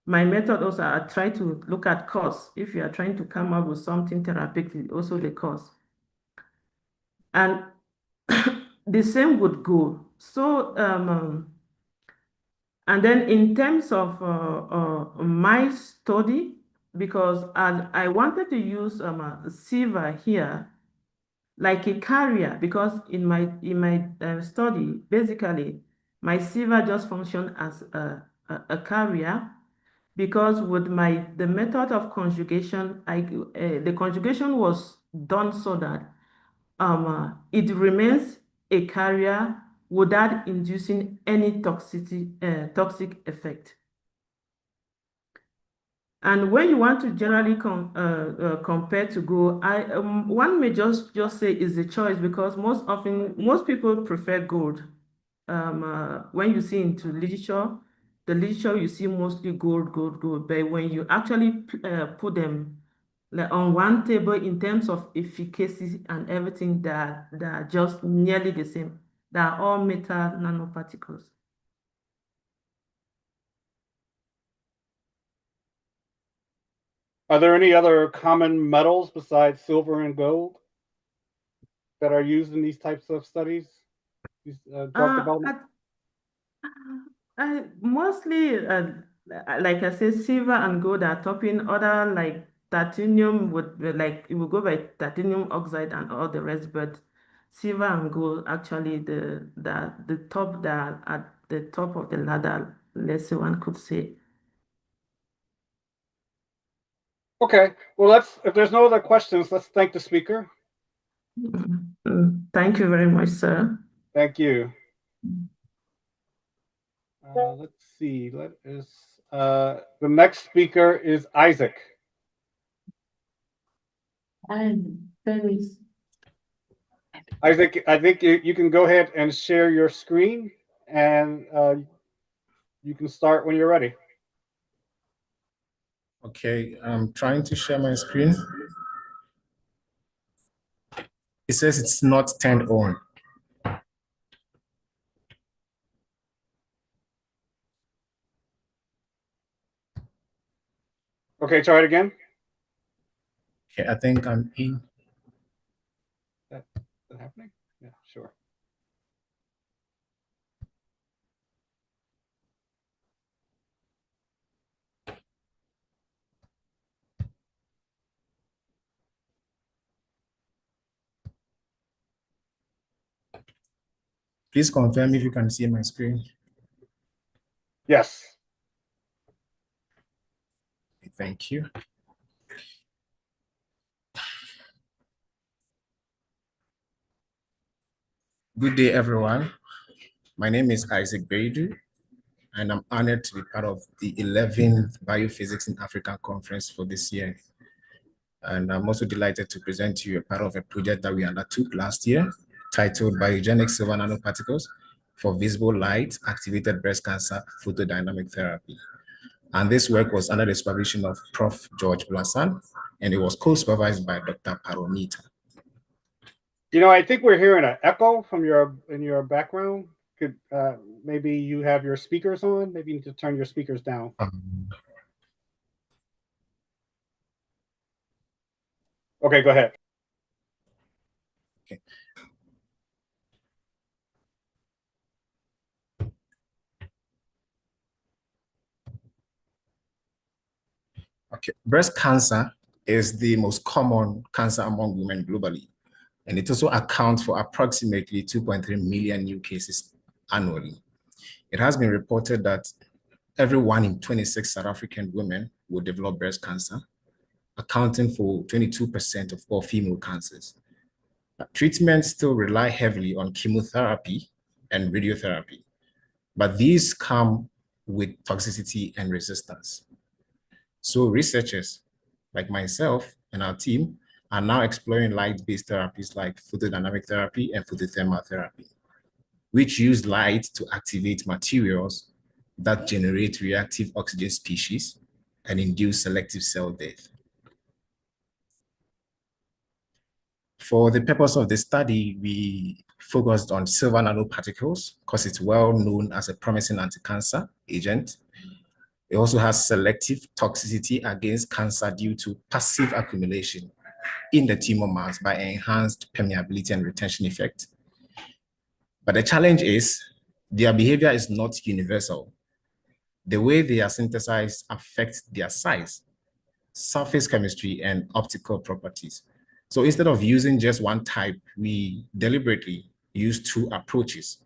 my method also, I try to look at cost. If you are trying to come up with something therapeutic, also the cost. And the same would go. So, and then in terms of my study, because I wanted to use silver here like a carrier, because in my study, basically, my silver just functioned as a carrier, because with the method of conjugation, the conjugation was done so that it remains a carrier without inducing any toxic effect. And when you want to generally compare to gold, one may just say is the choice, because most people prefer gold. When you see into literature, the literature you see mostly gold. But when you actually put them like on one table in terms of efficacy and everything, that are just nearly the same. They are all metal nanoparticles. Are there any other common metals besides silver and gold that are used in these types of studies? Drug development? Mostly, like I said, silver and gold are topping. Other like titanium would be like, it would go by titanium oxide and all the rest, but silver and gold actually the top, that at the top of the ladder, let's say one could say. Okay, well, if there's no other questions, let's thank the speaker. Thank you very much, sir. Thank you. Let's see. The next speaker is Isaac. Isaac, I think you can go ahead and share your screen, and you can start when you're ready. Okay, I'm trying to share my screen. It says it's not turned on. Okay, try it again. Okay, I think I'm in. Is that happening? Yeah, sure. Please confirm if you can see my screen. Yes. Thank you. Good day, everyone. My name is Isaac Beidu, and I'm honored to be part of the 11th Biophysics in Africa conference for this year. And I'm also delighted to present to you a part of a project that we undertook last year titled Biogenic Silver Nanoparticles for Visible Light Activated Breast Cancer Photodynamic Therapy. And this work was under the supervision of Prof. George Blasan, and it was co-supervised by Dr. Paromita. You know, I think we're hearing an echo from in your background. Could maybe you have your speakers on? Maybe you need to turn your speakers down. Okay, go ahead. Okay. Okay, breast cancer is the most common cancer among women globally, and it also accounts for approximately 2.3 million new cases annually. It has been reported that every 1 in 26 South African women will develop breast cancer, accounting for 22% of all female cancers. Treatments still rely heavily on chemotherapy and radiotherapy, but these come with toxicity and resistance. So researchers like myself and our team are now exploring light-based therapies like photodynamic therapy and photothermal therapy, which use light to activate materials that generate reactive oxygen species and induce selective cell death. For the purpose of the study, we focused on silver nanoparticles because it's well known as a promising anti-cancer agent. It also has selective toxicity against cancer due to passive accumulation in the tumor mass by enhanced permeability and retention effect. But the challenge is their behavior is not universal. The way they are synthesized affects their size, surface chemistry, and optical properties. So instead of using just one type, we deliberately use two approaches.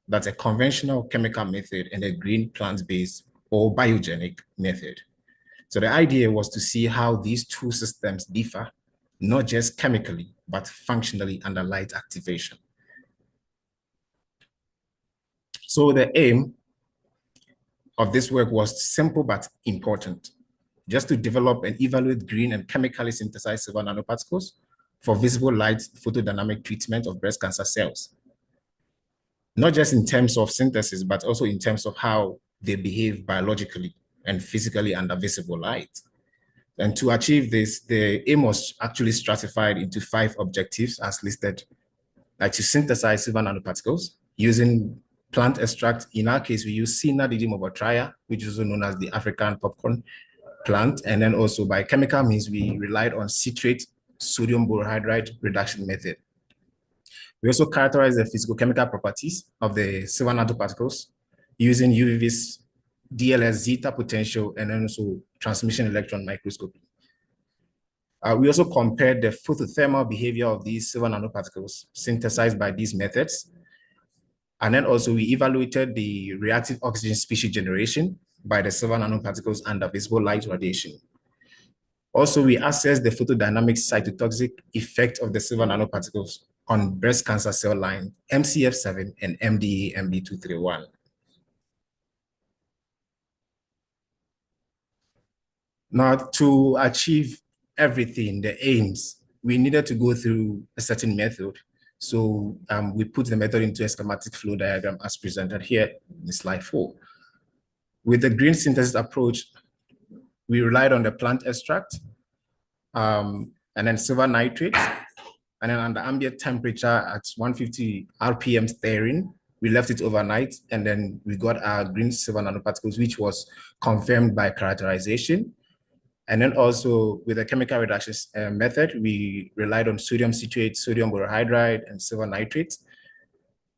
That's a conventional chemical method and a green plant-based or biogenic method. So the idea was to see how these two systems differ, not just chemically, but functionally under light activation. So the aim of this work was simple but important, just to develop and evaluate green and chemically synthesized silver nanoparticles for visible light photodynamic treatment of breast cancer cells. Not just in terms of synthesis, but also in terms of how they behave biologically and physically under visible light. And to achieve this, the aim was actually stratified into 5 objectives as listed, like to synthesize silver nanoparticles using plant extract. In our case, we use Sina didymobotrya, which is also known as the African popcorn plant. And then also by chemical means, we relied on citrate sodium borohydride reduction method. We also characterize the physicochemical properties of the silver nanoparticles using UV-Vis DLS zeta potential and then also transmission electron microscopy. We also compared the photothermal behavior of these silver nanoparticles synthesized by these methods. And then also we evaluated the reactive oxygen species generation by the silver nanoparticles under visible light radiation. Also, we assessed the photodynamic cytotoxic effect of the silver nanoparticles on breast cancer cell line MCF7 and MDA MB231. Now, to achieve everything, the aims, we needed to go through a certain method. So we put the method into a schematic flow diagram as presented here in slide 4. With the green synthesis approach, we relied on the plant extract and then silver nitrate, and then under ambient temperature at 150 RPM stirring, we left it overnight, and then we got our green silver nanoparticles, which was confirmed by characterization. And then also with the chemical reduction method, we relied on sodium citrate, sodium borohydride, and silver nitrate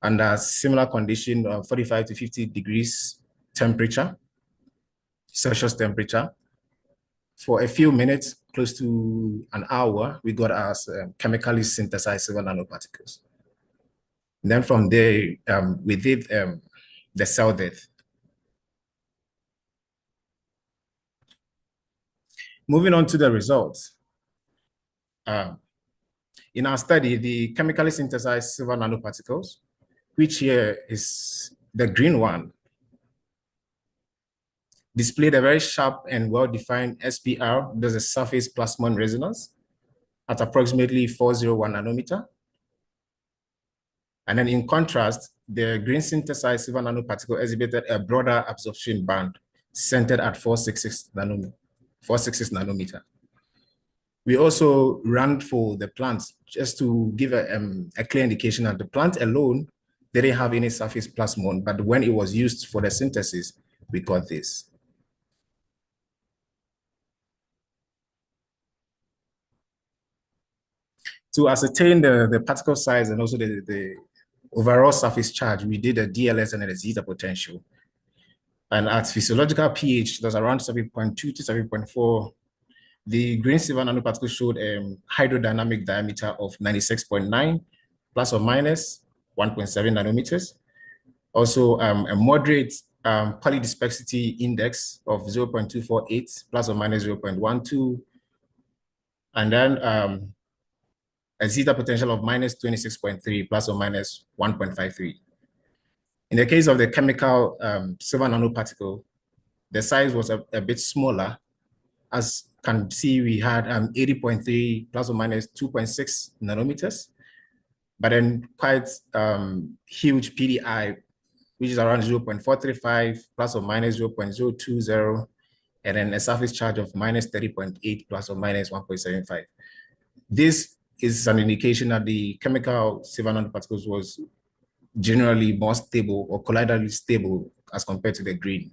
under similar condition of 45 to 50 degrees temperature, Celsius temperature. For a few minutes, close to an hour, we got our chemically synthesized silver nanoparticles. And then from there, we did the cell death. Moving on to the results. In our study, the chemically synthesized silver nanoparticles, which here is the green one, displayed a very sharp and well-defined SPR, there's a surface plasmon resonance at approximately 401 nanometer. And then in contrast, the green synthesized silver nanoparticle exhibited a broader absorption band centered at 466 nanometer. We also ran for the plants just to give a clear indication that the plant alone didn't have any surface plasmon, but when it was used for the synthesis, we got this. To ascertain the particle size and also the overall surface charge, we did a DLS and a zeta potential. And at physiological pH, that's around 7.2 to 7.4, the green silver nanoparticle showed a hydrodynamic diameter of 96.9 plus or minus 1.7 nanometers. Also, a moderate polydispersity index of 0.248 plus or minus 0.12. And then a zeta potential of minus 26.3 plus or minus 1.53. In the case of the chemical silver nanoparticle, the size was a bit smaller. As can see, we had 80.3 plus or minus 2.6 nanometers, but then quite huge PDI, which is around 0.435 plus or minus 0.020, and then a surface charge of minus 30.8 plus or minus 1.75. This is an indication that the chemical silver nanoparticles was generally more stable or colloidally stable as compared to the green.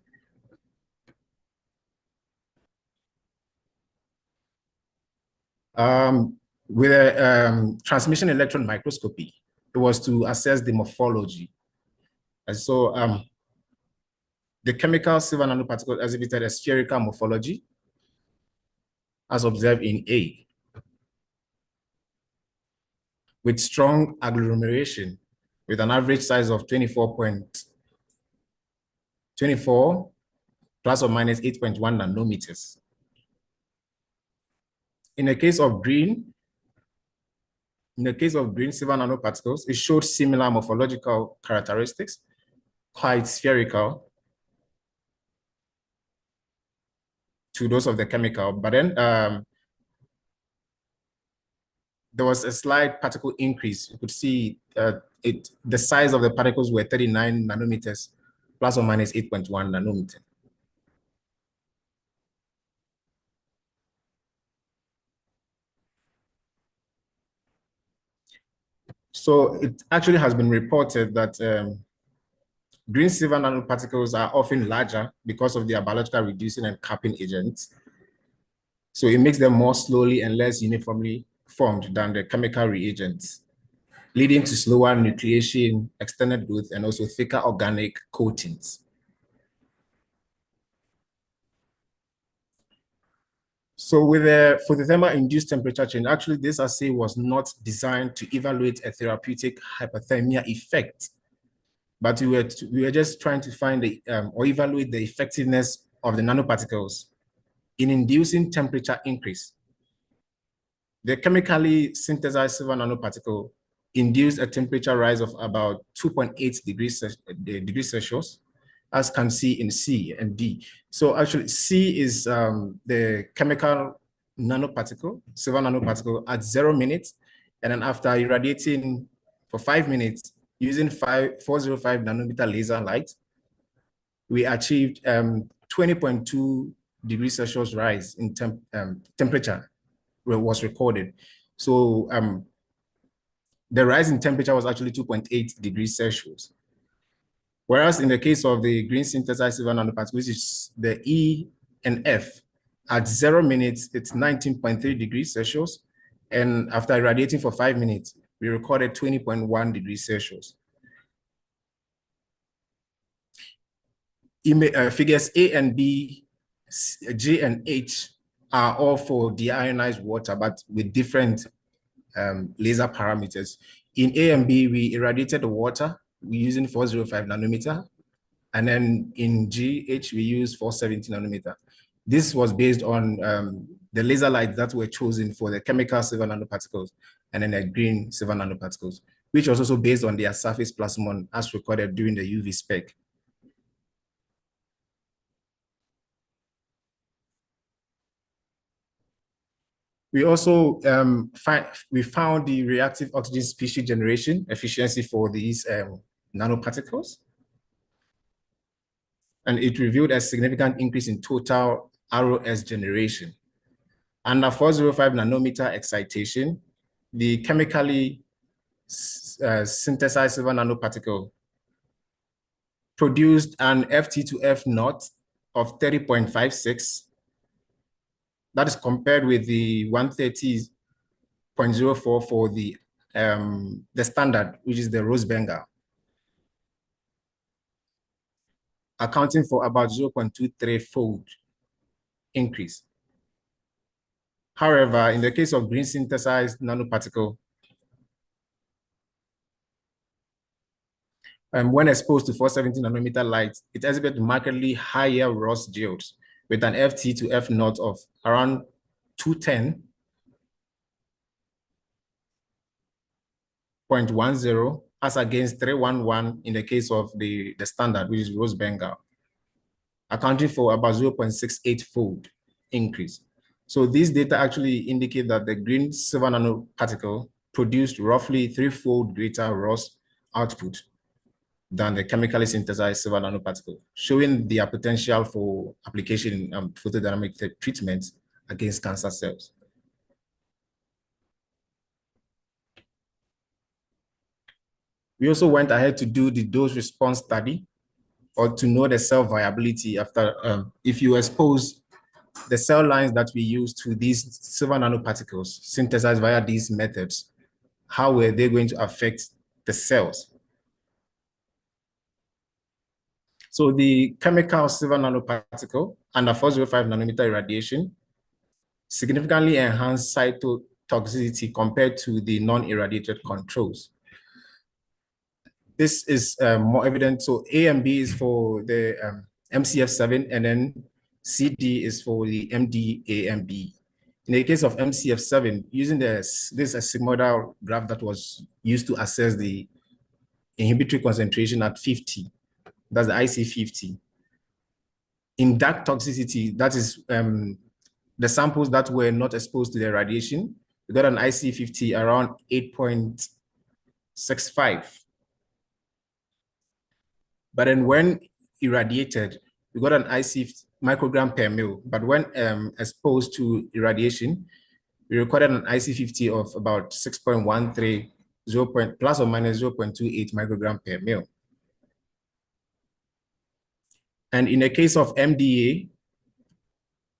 With a transmission electron microscopy, it was to assess the morphology. And so the chemical silver nanoparticle exhibited a spherical morphology as observed in A, with strong agglomeration with an average size of 24 plus or minus 8.1 nanometers. In the case of green silver nanoparticles, it showed similar morphological characteristics, quite spherical to those of the chemical, but then there was a slight particle increase. You could see the size of the particles were 39 nanometers plus or minus 8.1 nanometer. So it actually has been reported that green silver nanoparticles are often larger because of their biological reducing and capping agents. So it makes them more slowly and less uniformly formed than the chemical reagents, leading to slower nucleation, extended growth, and also thicker organic coatings. So with the photothermal-induced temperature change, actually this assay was not designed to evaluate a therapeutic hypothermia effect, but we were just trying to find or evaluate the effectiveness of the nanoparticles in inducing temperature increase. The chemically synthesized silver nanoparticle induced a temperature rise of about 2.8 degrees Celsius, as can see in C and D. So actually C is the chemical nanoparticle, silver nanoparticle at 0 minutes. And then after irradiating for 5 minutes using 405 nanometer laser light, we achieved 20.2 degrees Celsius rise in temperature was recorded. So the rise in temperature was actually 2.8 degrees Celsius. Whereas in the case of the green synthesized silver nanoparticle, which is the E and F, At 0 minutes, it's 19.3 degrees Celsius. And after irradiating for 5 minutes, we recorded 20.1 degrees Celsius. Figures A and B, G and H are all for deionized water, but with different laser parameters. In A and B, we irradiated the water, we're using 405 nanometer. And then in GH, we use 470 nanometer. This was based on the laser lights that were chosen for the chemical silver nanoparticles and then the green silver nanoparticles, which was also based on their surface plasmon as recorded during the UV spec. We also found the reactive oxygen species generation efficiency for these nanoparticles. And it revealed a significant increase in total ROS generation. Under 405 nanometer excitation, the chemically synthesized silver nanoparticle produced an FT to F naught of 30.56. That is compared with the 130.04 for the standard, which is the Rose-Bengal, accounting for about 0.23-fold increase. However, in the case of green synthesized nanoparticle, when exposed to 470 nanometer light, it exhibits markedly higher Ross yields with an FT to F naught of around 210.10 as against 311 in the case of the standard, which is Rose-Bengal, accounting for about 0.68-fold increase. So these data actually indicate that the green silver nanoparticle produced roughly 3-fold greater Ross output than the chemically synthesized silver nanoparticle, showing their potential for application in photodynamic treatment against cancer cells. We also went ahead to do the dose response study, or to know the cell viability after, if you expose the cell lines that we use to these silver nanoparticles synthesized via these methods, how were they going to affect the cells? So the chemical silver nanoparticle under 405 nanometer irradiation significantly enhanced cytotoxicity compared to the non-irradiated controls. This is more evident. So A and B is for the MCF7, and then CD is for the MDA and B. In the case of MCF7, using this is a sigmoidal graph that was used to assess the inhibitory concentration at 50. That's the IC50. In dark toxicity, that is the samples that were not exposed to the radiation, we got an IC50 around 8.65. But then when irradiated, we got an IC microgram per mil. But when exposed to irradiation, we recorded an IC50 of about 6.13, plus or minus 0.28 microgram per mil. And in the case of MDA,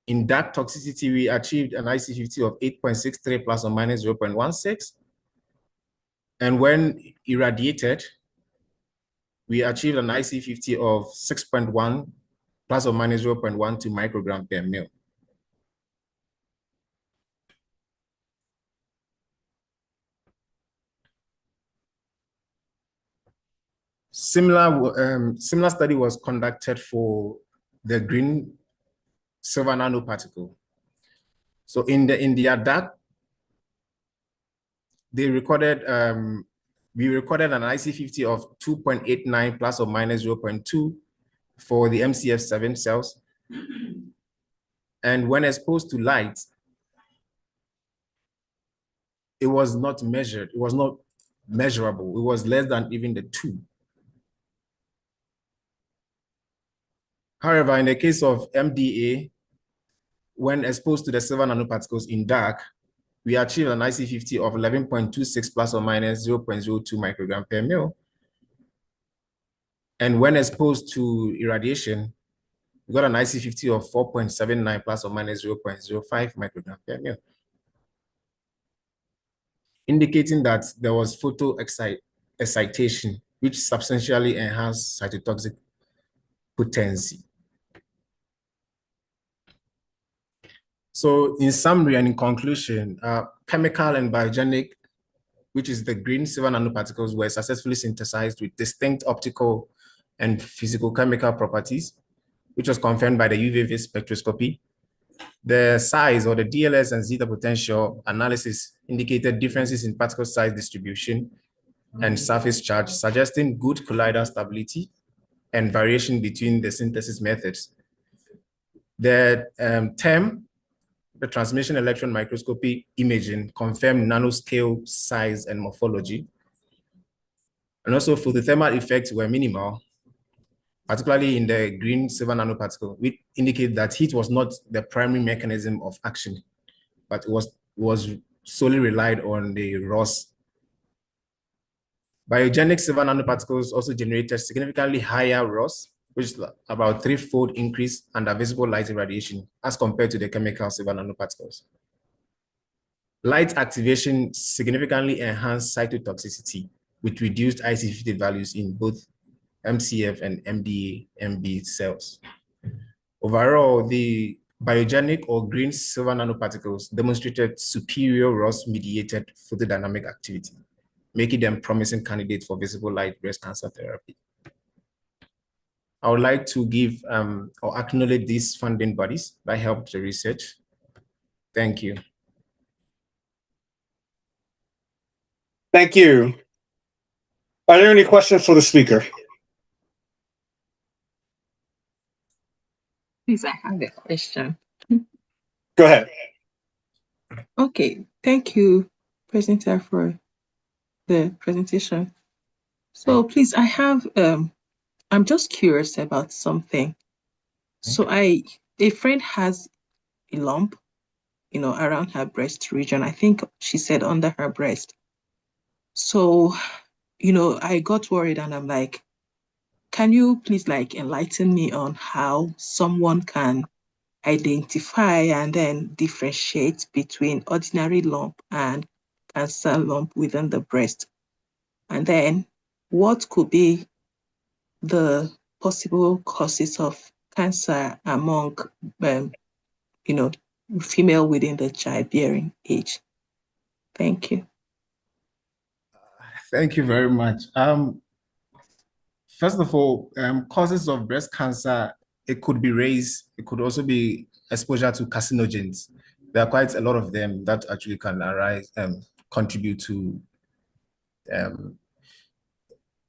in dark toxicity, we achieved an IC50 of 8.63 plus or minus 0.16. And when irradiated, we achieved an IC50 of 6.1 plus or minus 0.12 microgram per mil. Similar study was conducted for the green silver nanoparticle. So in their dark, they recorded we recorded an IC50 of 2.89 plus or minus 0.2 for the MCF7 cells. And when exposed to light, it was not measured. It was not measurable. It was less than even the 2. However, in the case of MDA, when exposed to the silver nanoparticles in dark, we achieved an IC50 of 11.26 plus or minus 0.02 microgram per mil. And when exposed to irradiation, We got an IC50 of 4.79 plus or minus 0.05 microgram per ml, indicating that there was photo excitation, which substantially enhanced cytotoxic potency. So in summary and in conclusion, chemical and biogenic, which is the green silver nanoparticles, were successfully synthesized with distinct optical and physicochemical properties, which was confirmed by the UV spectroscopy. The size, or the DLS and zeta potential analysis, indicated differences in particle size distribution and surface charge, suggesting good colloidal stability and variation between the synthesis methods. The the transmission electron microscopy imaging confirmed nanoscale size and morphology. And also photothermal effects were minimal, particularly in the green silver nanoparticle, which indicate that heat was not the primary mechanism of action, but it was solely relied on the Ross. Biogenic silver nanoparticles also generated significantly higher Ross, which is about 3-fold increase under visible light irradiation as compared to the chemical silver nanoparticles. Light activation significantly enhanced cytotoxicity with reduced IC50 values in both MCF and MDA-MB cells. Overall, the biogenic or green silver nanoparticles demonstrated superior Ross-mediated photodynamic activity, making them promising candidates for visible light breast cancer therapy. I would like to give or acknowledge these funding bodies that helped the research. Thank you. Thank you. Are there any questions for the speaker? Please, I have a question. Go ahead. Okay, thank you, presenter, for the presentation. So please, I'm just curious about something. So a friend has a lump, around her breast region. I think she said under her breast. So, I got worried and I'm like, can you please enlighten me on how someone can identify and then differentiate between ordinary lump and cancer lump within the breast? And then what could be the possible causes of cancer among, female within the childbearing age? Thank you. Thank you very much. First of all, causes of breast cancer, it could be race, it could also be exposure to carcinogens. There are quite a lot of them that actually can arise and contribute to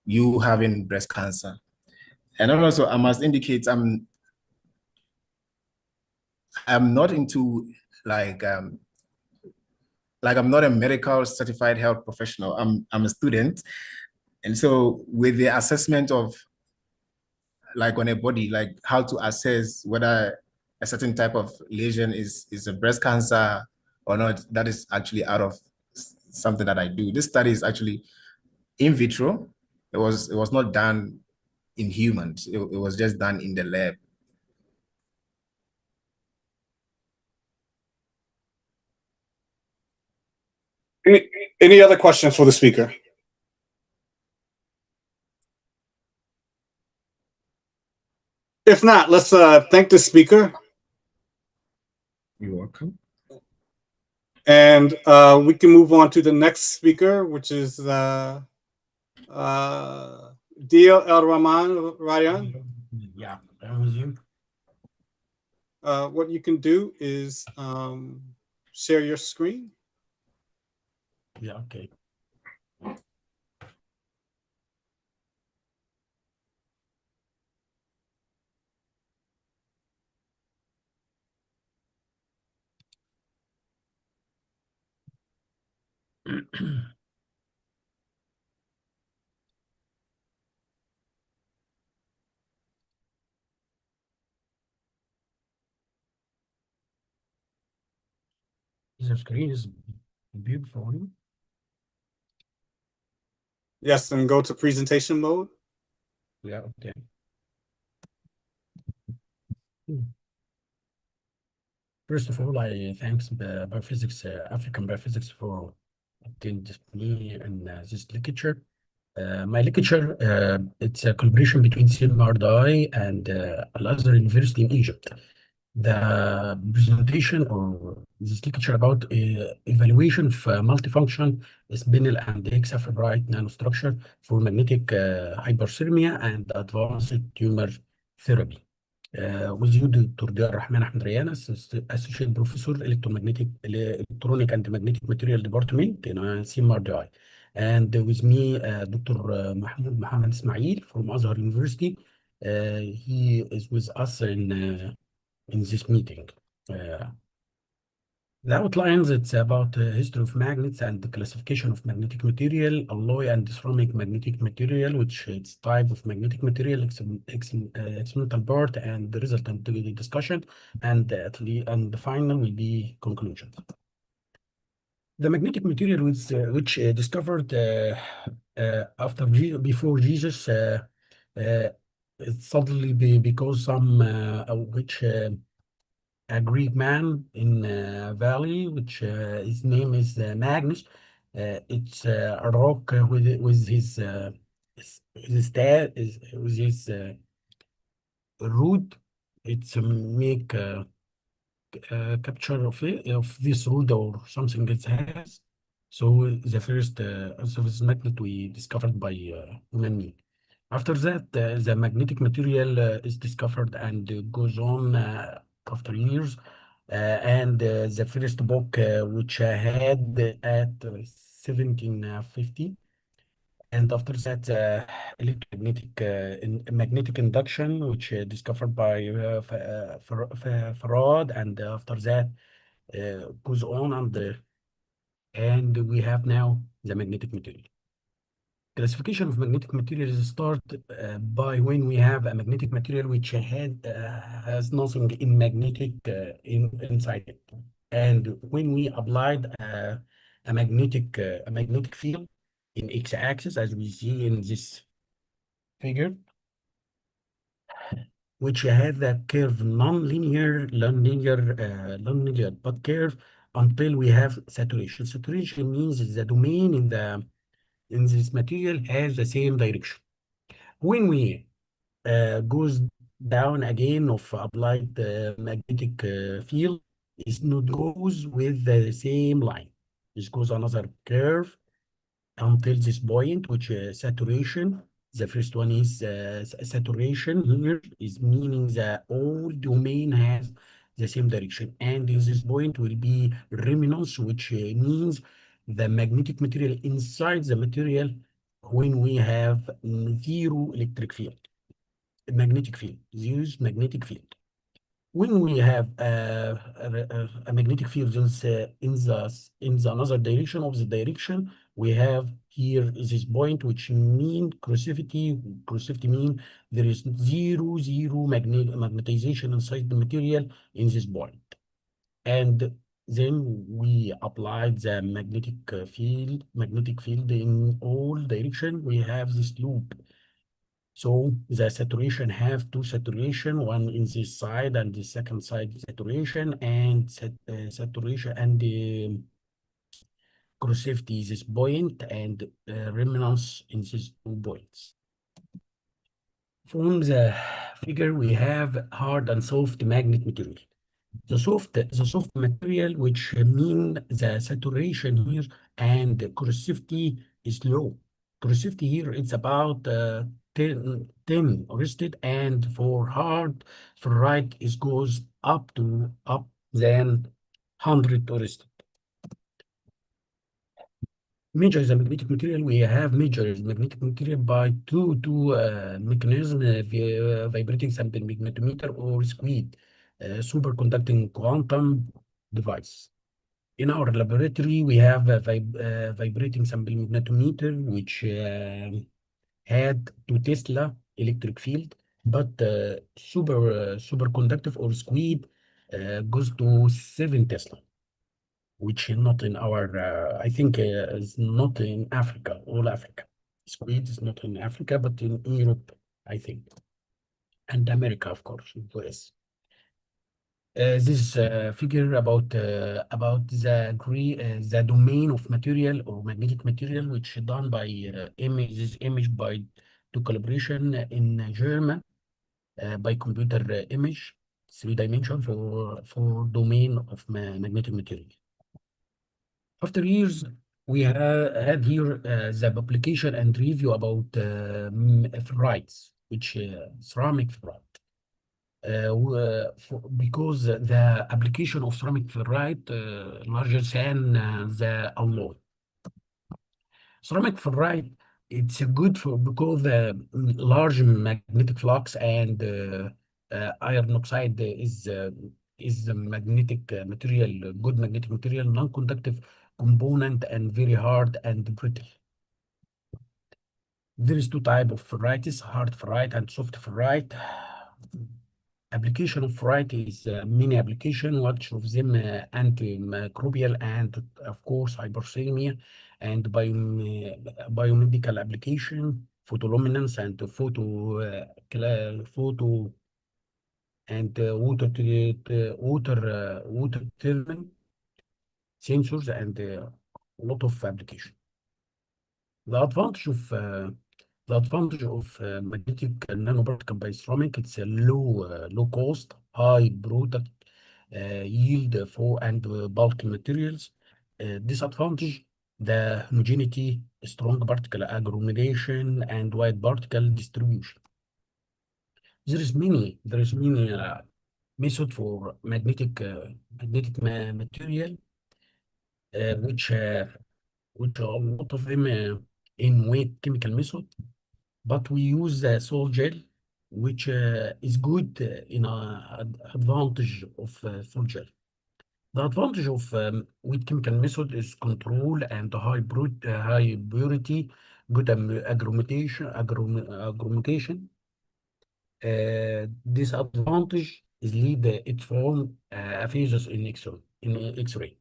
you having breast cancer. And also, I must indicate I'm not into I'm not a medical certified health professional. I'm a student. And so with the assessment of on a body, how to assess whether a certain type of lesion is a breast cancer or not, that is actually out of something that I do. This study is actually in vitro. It was not done in humans. It was just done in the lab. Any other questions for the speaker? If not, let's thank the speaker. You're welcome. And we can move on to the next speaker, which is Dia El-Rahman Ryan. Yeah, that was you. What you can do is share your screen. Yeah, okay. The screen is beautiful. Yes, and go to presentation mode. Yeah, okay. First of all, I thanks Biophysics, African Biophysics for attending me in this lecture. My lecture, it's a collaboration between CMRDI and Al-Azhar University in Egypt. The presentation or this lecture about evaluation of multifunction spinel and hexaferrite nanostructure for magnetic hyperthermia and advanced tumor therapy. With you, Dr. Diar Rahman Ahmed Rayana, Associate Professor, Electronic and Magnetic Material Department in CMRDI. And with me, Dr. Mahmoud Mohammed Ismail from Azhar University. He is with us in this meeting. The outlines, it's about the history of magnets and the classification of magnetic material, alloy and ceramic magnetic material, which it's type of magnetic material, experimental part, and the resultant discussion, and the final will be conclusion. The magnetic material which discovered before Jesus, it suddenly because some which a Greek man in valley, which his name is Magnus. It's a rock with his dad is with his root. It's make capture of this root or something it has. So the first surface magnet we discovered by human being. After that, the magnetic material is discovered and goes on after years. And the first book, which I had at 1750. And after that, electromagnetic magnetic induction, which discovered by Farad, and after that goes on, and we have now the magnetic material. Classification of magnetic materials start by when we have a magnetic material which has nothing in magnetic inside it, and when we applied a magnetic field in x-axis, as we see in this figure, which has that curve non-linear, but curve until we have saturation. Saturation means the domain in this material has the same direction. When we goes down again of applied magnetic field, it not goes with the same line. It goes another curve until this point, which saturation. The first one is saturation. Here is meaning that all domain has the same direction, and in this point will be reminence, which means the magnetic material inside the material when we have zero electric field, magnetic field, use magnetic field. When we have a magnetic field in the another direction of the direction, we have here this point, which mean crossivity. Crossivity mean there is zero magnetization inside the material in this point. And then we applied the magnetic field in all direction. We have this loop. So the saturation have two saturation, one in this side and the second side saturation, and saturation and the crossivity is this point, and reminence in these 2 points. From the figure, we have hard and soft magnet material. The soft material, which mean the saturation here and the crossivity is low. Crossivity here, it's about 10 rested, and for hard, for right, it goes up than 100 rested. Measure the magnetic material. We have measured magnetic material by two mechanisms, vibrating sample magnetometer or SQUID, superconducting quantum device. In our laboratory, we have a vibrating sample magnetometer, which had 2 Tesla electric field, but superconductive or SQUID goes to 7 Tesla, which is not in our, I think is not in Africa, all Africa. SQUID is not in Africa, but in Europe, I think. And America, of course, US. this figure about the domain of material or magnetic material, which is done by image by to calibration in German by computer image 3-dimension for domain of magnetic material. After years, we had here the publication and review about ferrites, which ceramic ferrite. Because the application of ceramic ferrite larger than the alloy. Ceramic ferrite, it's good for because the large magnetic flux and iron oxide is a magnetic material, good magnetic material, non-conductive component, and very hard and brittle. There is two types of ferrites, hard ferrite and soft ferrite. Application of ferrite is many application, much of them antimicrobial and of course hyperthermia and biomedical application, photoluminescence and photo and water treatment sensors and a lot of application. The advantage of magnetic nanoparticle by ceramic, it's a low cost, high product yield for and bulk materials. Disadvantage, the homogeneity, strong particle agglomeration, and wide particle distribution. There is many method for magnetic material, which a lot of them in weight chemical method, but we use the sol gel, which is good in advantage of sol gel. The advantage of weight chemical method is control and high purity, good agglomeration. Disadvantage is lead it from phases in X-ray.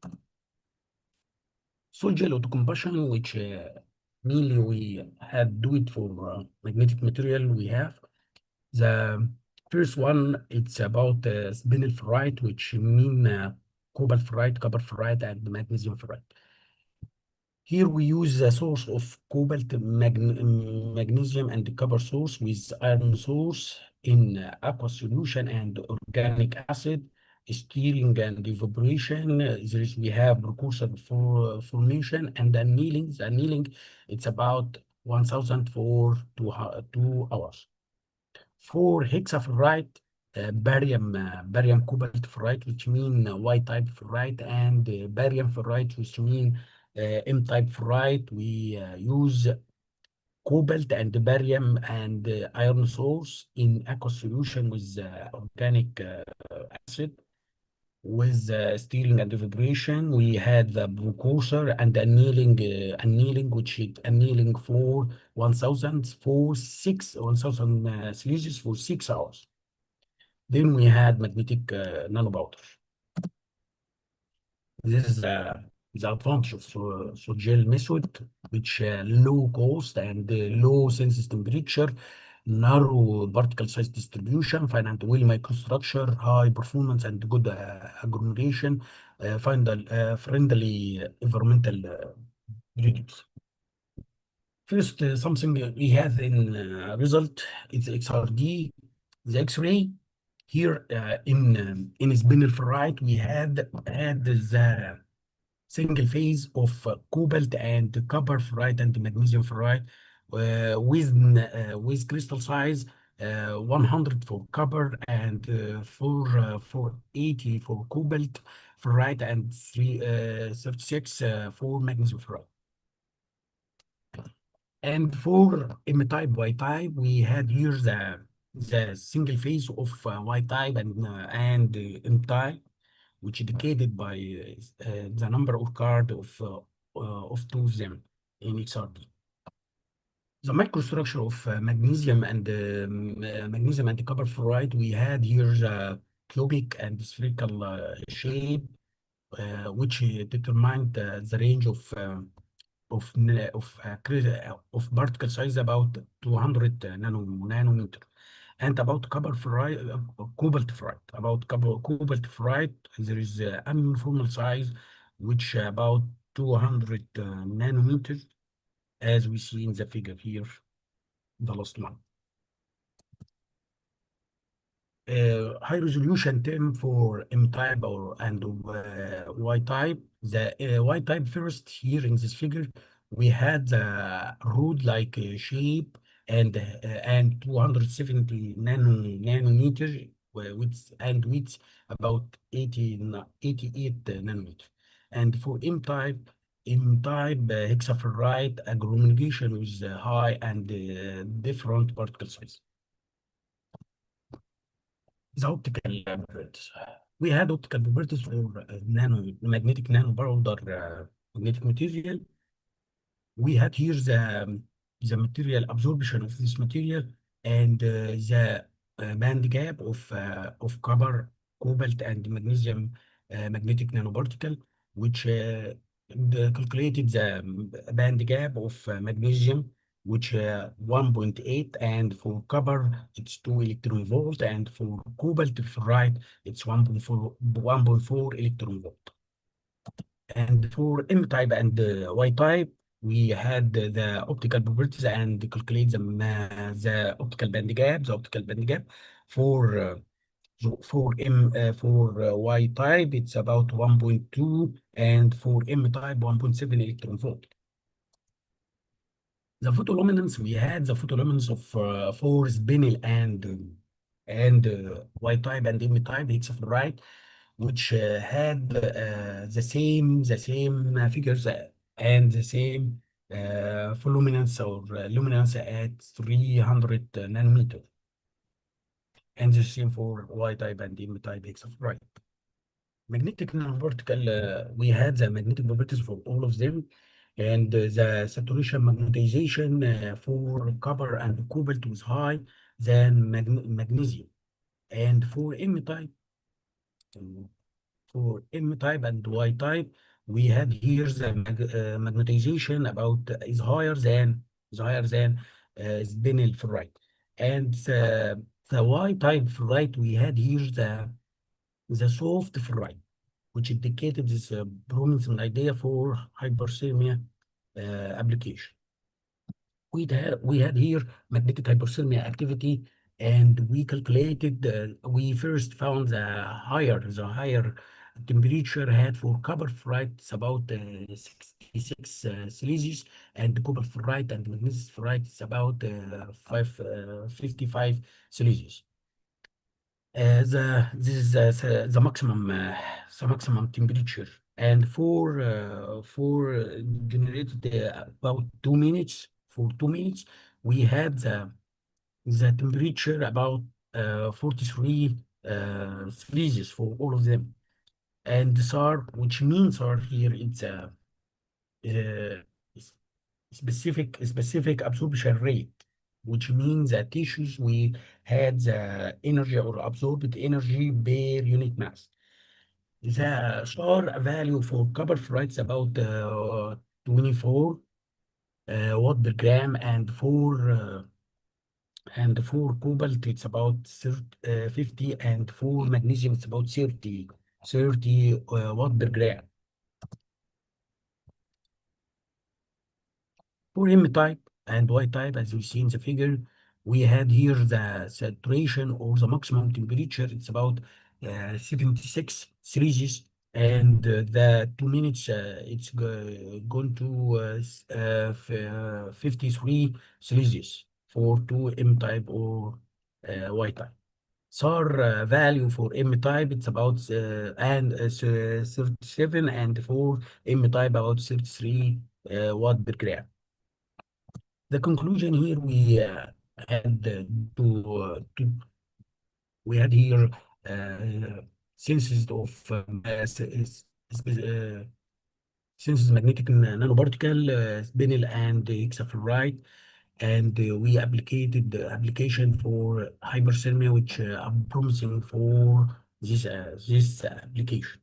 Sol gel autocombustion, which mainly we had do it for magnetic material we have. The first one, it's about spinel ferrite, which mean cobalt ferrite, copper ferrite, and magnesium ferrite. Here we use the source of cobalt, magnesium, and copper source with iron source in aqueous solution and organic acid, steering and evaporation. We have precursor for formation and annealing. The annealing, it's about 1,000 for 2 hours. For hexaferrite, barium cobalt ferrite, which mean Y type ferrite, and barium ferrite, which mean M-type ferrite, we use cobalt and barium and iron source in aqueous solution with organic acid. With steering and vibration, we had the precursor and annealing, which is annealing for 1,000 Celsius for 6 hours. Then we had magnetic nanopowder. This is the advantage of sol gel method, which low cost and low census temperature, narrow particle size distribution, fine and well microstructure, high performance and good agglomeration, friendly environmental products. First, something we have in result is XRD, the X-ray. Here in spinel ferrite, we had the single phase of cobalt and copper ferrite and magnesium ferrite with crystal size 100 for copper and 480 for cobalt ferrite and 36 for magnesium ferrite. And for M-type, Y-type, we had here the single phase of Y-type and M-type, which is indicated by the number of cards of two of them in XRD. The microstructure of magnesium and copper ferrite, we had here the cubic and spherical shape, which determined the range of particle size about 200 nanometer. And about cobalt ferrite, cobalt ferrite, there is an uniform size, which about 200 nanometers, as we see in the figure here, the last one. High resolution term for M type and Y type. The Y type first here in this figure, we had the rod-like shape and 270 nanometer width about 88 nanometer. And for M type hexaferrite agglomeration with high and different particle size. The optical properties. We had optical properties for magnetic nanopowder magnetic material. We had here the material absorption of this material and the band gap of copper, cobalt, and magnesium magnetic nanoparticle, which calculated the band gap of magnesium, which 1.8, and for copper it's 2 electron volt, and for cobalt ferrite it's 1.4 electron volt. And for M type and Y type, we had the optical properties and calculate the optical band gap for Y type it's about 1.2, and for M type 1.7 electron volt. The photoluminance, we had the photoluminance of for spinel and Y type and M type hexaferrite, which had the same figures and the same luminance or luminance at 300 nanometer, and the same for Y type and M type hexaferrite. Magnetic nanoparticle, we had the magnetic properties for all of them, and the saturation magnetization for copper and cobalt was high than magnesium. And for M type and Y type, we had here the magnetization about is higher than spinel ferrite. And the Y type ferrite, we had here the soft ferrite, which indicated this promising idea for hyperthermia application. We had here magnetic hyperthermia activity, and we calculated, we first found the higher temperature had for copper ferrite, it's about 66 Celsius, and copper ferrite and magnesium ferrite is about 55 Celsius. This is the maximum temperature, and for generated about 2 minutes. For 2 minutes, we had the temperature about 43 Celsius for all of them, and SAR, which means SAR here, it's a specific absorption rate, which means that tissues we had the energy or absorbed energy per unit mass. The SAR value for copper ferrite is about 24 watt per gram, and for cobalt it's about 50, and for magnesium it's about 30 watt per gram. For M type and Y type, as you see in the figure, we had here the saturation or the maximum temperature. It's about 76 Celsius, and the 2 minutes it's going to 53 Celsius for 2 M type or Y type. SAR value for M type it's about 37, and for M type about 33 watt per gram. The conclusion here, we had we had here senses of senses magnetic nanoparticle, spinel and hexaferrite, and we application for hyperthermia, which are promising for this application.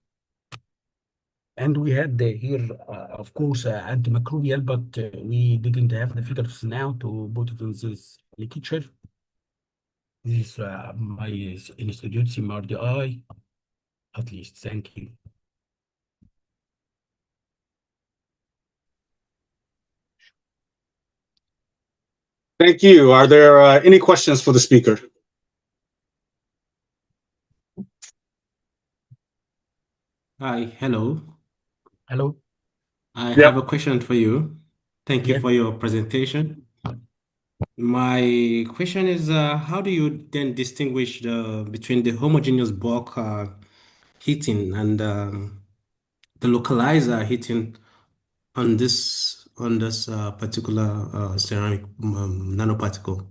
And we had here, of course, antimicrobial, but we didn't have the figures now to put it in this literature. This is my institute, CMRDI, at least. Thank you. Thank you. Are there any questions for the speaker? Hi, hello. Hello. I Yep. have a question for you. Thank you Yeah. for your presentation. My question is, how do you then distinguish between the homogeneous bulk heating and the localizer heating on this particular ceramic nanoparticle?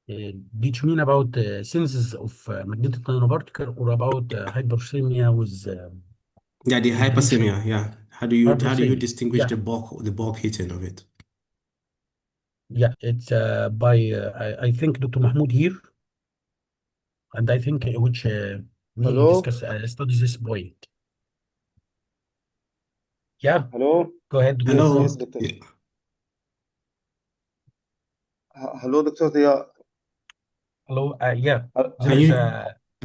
Did you mean about synthesis of magnetic nanoparticle or about hyperthermia with Yeah, the depletion? hyperthermia. Yeah. How do you Hyperthermia. distinguish Yeah. the bulk heating of it? Yeah, it's by I think Dr. Mahmoud here, and I think which may Hello? discuss study this point. Yeah, Hello? go ahead, Dr. Yes, Hello. yes, Doctor. Hello, Dr. Dia. Hello. Yeah, there Can is you?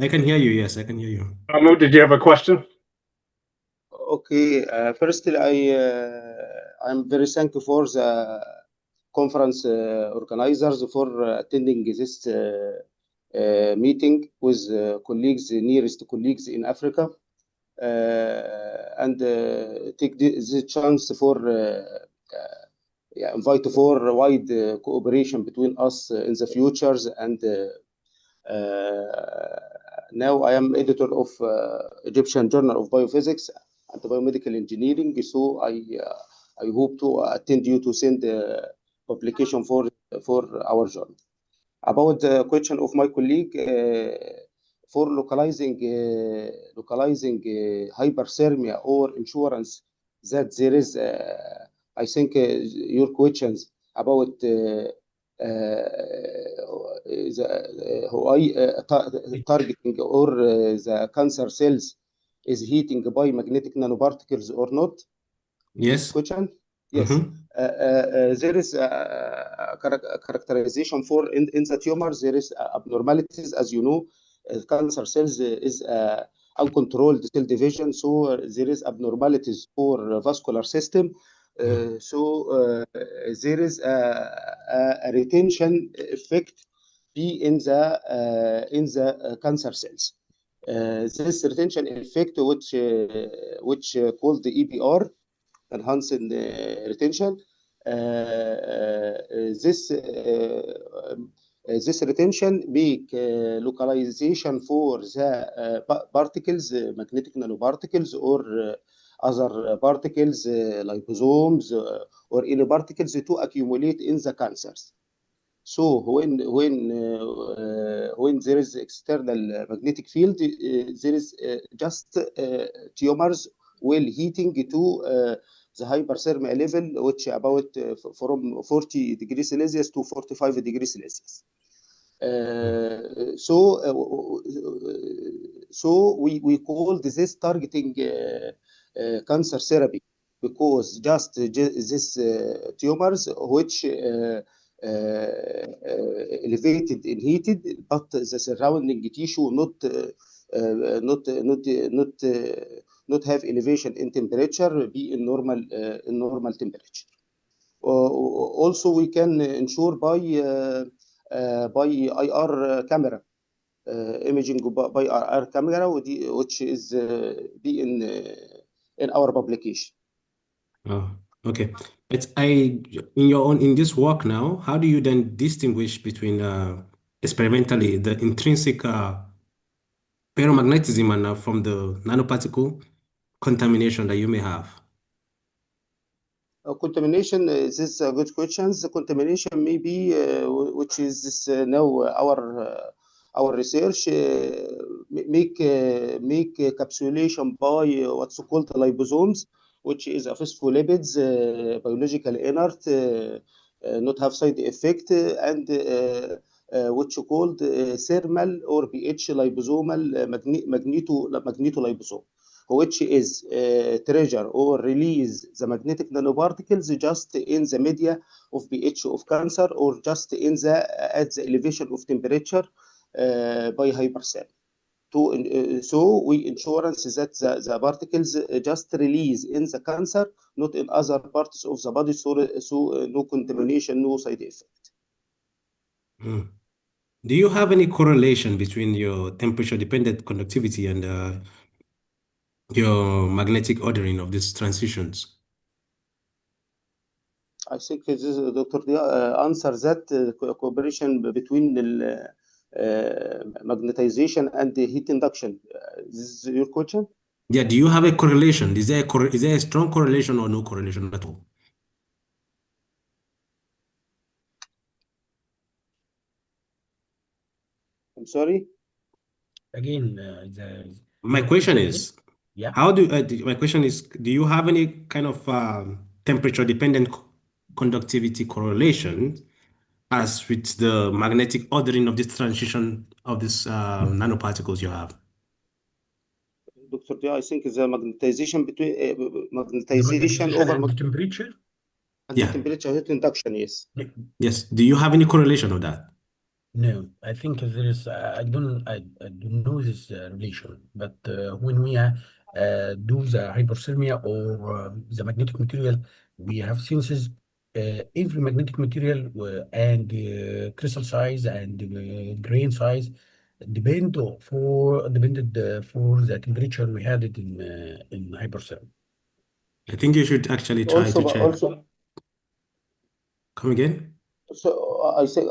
I can hear you. Yes, I can hear you. Mahmoud, did you have a question? Okay, firstly, I'm very thankful for the conference organizers for attending this meeting with colleagues, nearest colleagues in Africa, and take the chance for invite for wide cooperation between us in the futures. And now I am editor of Egyptian Journal of Biophysics and Biomedical Engineering. So I hope to attend you to send publication for our journal. About the question of my colleague for localizing hyperthermia or insurance, that there is I think your questions about targeting or the cancer cells is heating by magnetic nanoparticles or not. Yes. Question. Yes. There is a characterization for in the tumors. There is abnormalities, as you know. Cancer cells is uncontrolled cell division, so there is abnormalities for vascular system. So there is a retention effect be in the cancer cells. This retention effect, which called the EPR, enhanced retention. This retention make localization for the particles, magnetic nanoparticles, or other particles, liposomes, or any particles to accumulate in the cancers. So when there is external magnetic field, there is just tumors will heating to the hyperthermia level, which about from 40 degrees Celsius to 45 degrees Celsius. So we call this targeting cancer therapy, because just these tumors which elevated and heated, but the surrounding tissue not have elevation in temperature, be in normal temperature. Also, we can ensure by IR camera, imaging by IR camera, which is be in our publication. Oh, okay. But in this work now, how do you then distinguish between experimentally the intrinsic ferromagnetism and from the nanoparticle contamination that you may have? Contamination, this is a good question. The contamination may be, which is this, now our research make encapsulation by what's called liposomes, which is a phospholipids, biological inert, not have side effect, and which called thermal or pH liposomal magnetoliposome. which is treasure or release the magnetic nanoparticles just in the media of pH of cancer or just in the at the elevation of temperature by hypercell. So we insurance that the particles just release in the cancer, not in other parts of the body, so no contamination, no side effect. Do you have any correlation between your temperature-dependent conductivity and your magnetic ordering of these transitions? I think this is Dr. Dia answer that cooperation between the magnetization and the heat induction. This is your question? Yeah, do you have a correlation? Is there a strong correlation or no correlation at all? I'm sorry? Again, My question is, yeah. my question is, do you have any kind of temperature-dependent conductivity correlation as with the magnetic ordering of this transition of these nanoparticles you have? Dr. Dia, I think the magnetization between magnetization over and the temperature? And the temperature heat induction, yes. Yes. Do you have any correlation of that? No, I think there is. I don't know this relation. But when we do the hyperthermia or the magnetic material, we have senses. Every magnetic material and crystal size and grain size depended for the temperature we had it in hyperthermia. I think you should actually try to check. Come again? So I say,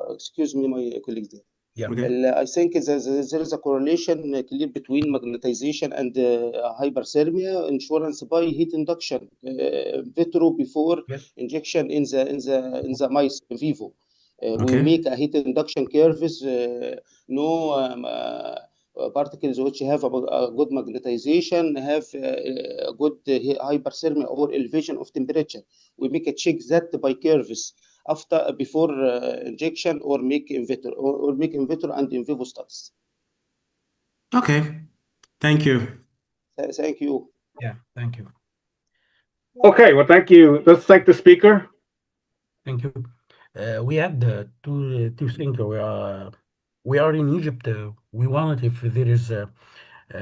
excuse me, my colleague there. Yeah. Okay. I think there is a correlation clear between magnetization and hyperthermia insurance by heat induction vitro before injection in the mice in vivo. We make a heat induction curves, no particles which have a good magnetization have a good hyperthermia or elevation of temperature. We make a check that by curves before injection or make in vitro and in vivo studies. Okay, thank you. Thank you. Yeah, thank you. Okay, well, thank you. Let's thank the speaker. Thank you. We had two things. We are in Egypt. We wanted if there is a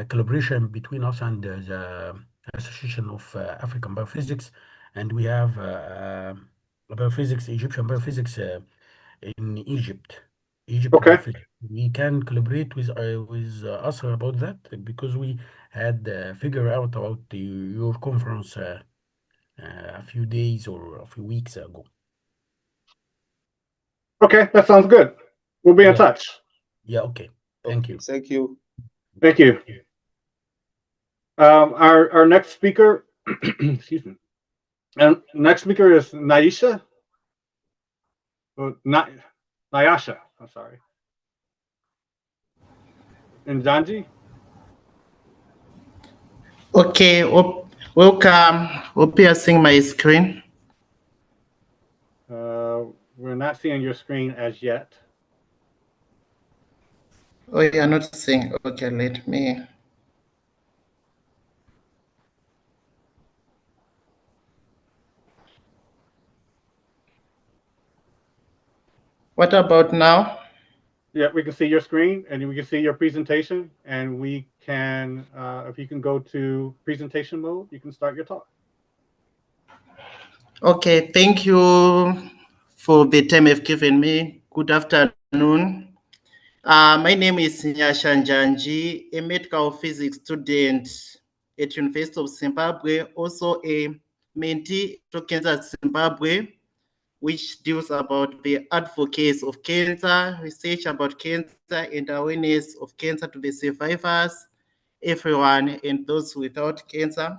collaboration between us and the Association of African Biophysics, and we have Egyptian biophysics in Egypt. Okay. Biophysics. We can collaborate with us about that because we had figured out about your conference a few days or a few weeks ago. Okay, that sounds good. We'll be in touch. Yeah, okay. Thank you. Thank you. Thank you. Our next speaker, excuse me. And next speaker is Naisha. Nyasha, I'm sorry. And Janji. Okay, welcome. Hope you are seeing my screen. We're not seeing your screen as yet. Oh, you are not seeing. Okay, let me. What about now? Yeah, we can see your screen and we can see your presentation, and we can, if you can go to presentation mode, you can start your talk. Okay, thank you for the time you've given me. Good afternoon. My name is Nyasha Njanji, a medical physics student at University of Zimbabwe, also a mentee to Cancer Zimbabwe, which deals about the advocacy of cancer, research about cancer, and awareness of cancer to the survivors, everyone, and those without cancer.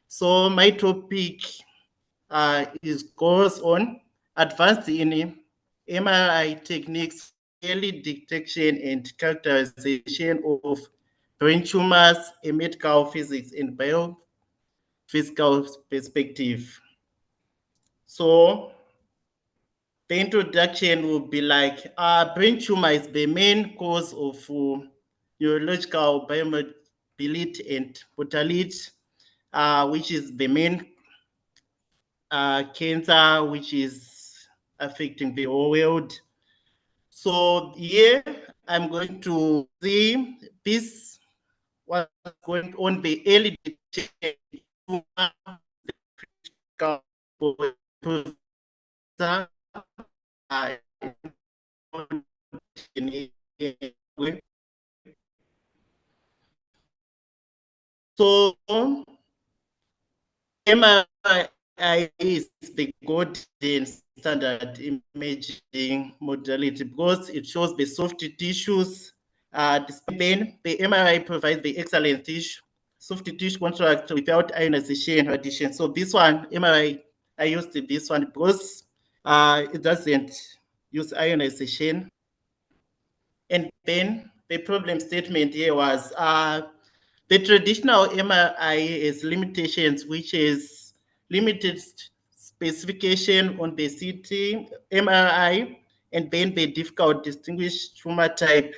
So my topic goes on advanced in MRI techniques, early detection and characterization of brain tumors in medical physics and biophysical perspective. So the introduction will be brain tumor is the main cause of neurological billet and portalite, which is the main cancer which is affecting the whole world. So here I'm going to see this what's going on the early detection so MRI is the golden standard imaging modality because it shows the soft tissues. Then the MRI provides the excellent tissue, soft tissue contract without ionization radiation. So this one, MRI, I used this one because it doesn't use ionization. And then the problem statement here was the traditional MRI has limitations, which is limited specification on the CT MRI, and then the difficult distinguish tumor type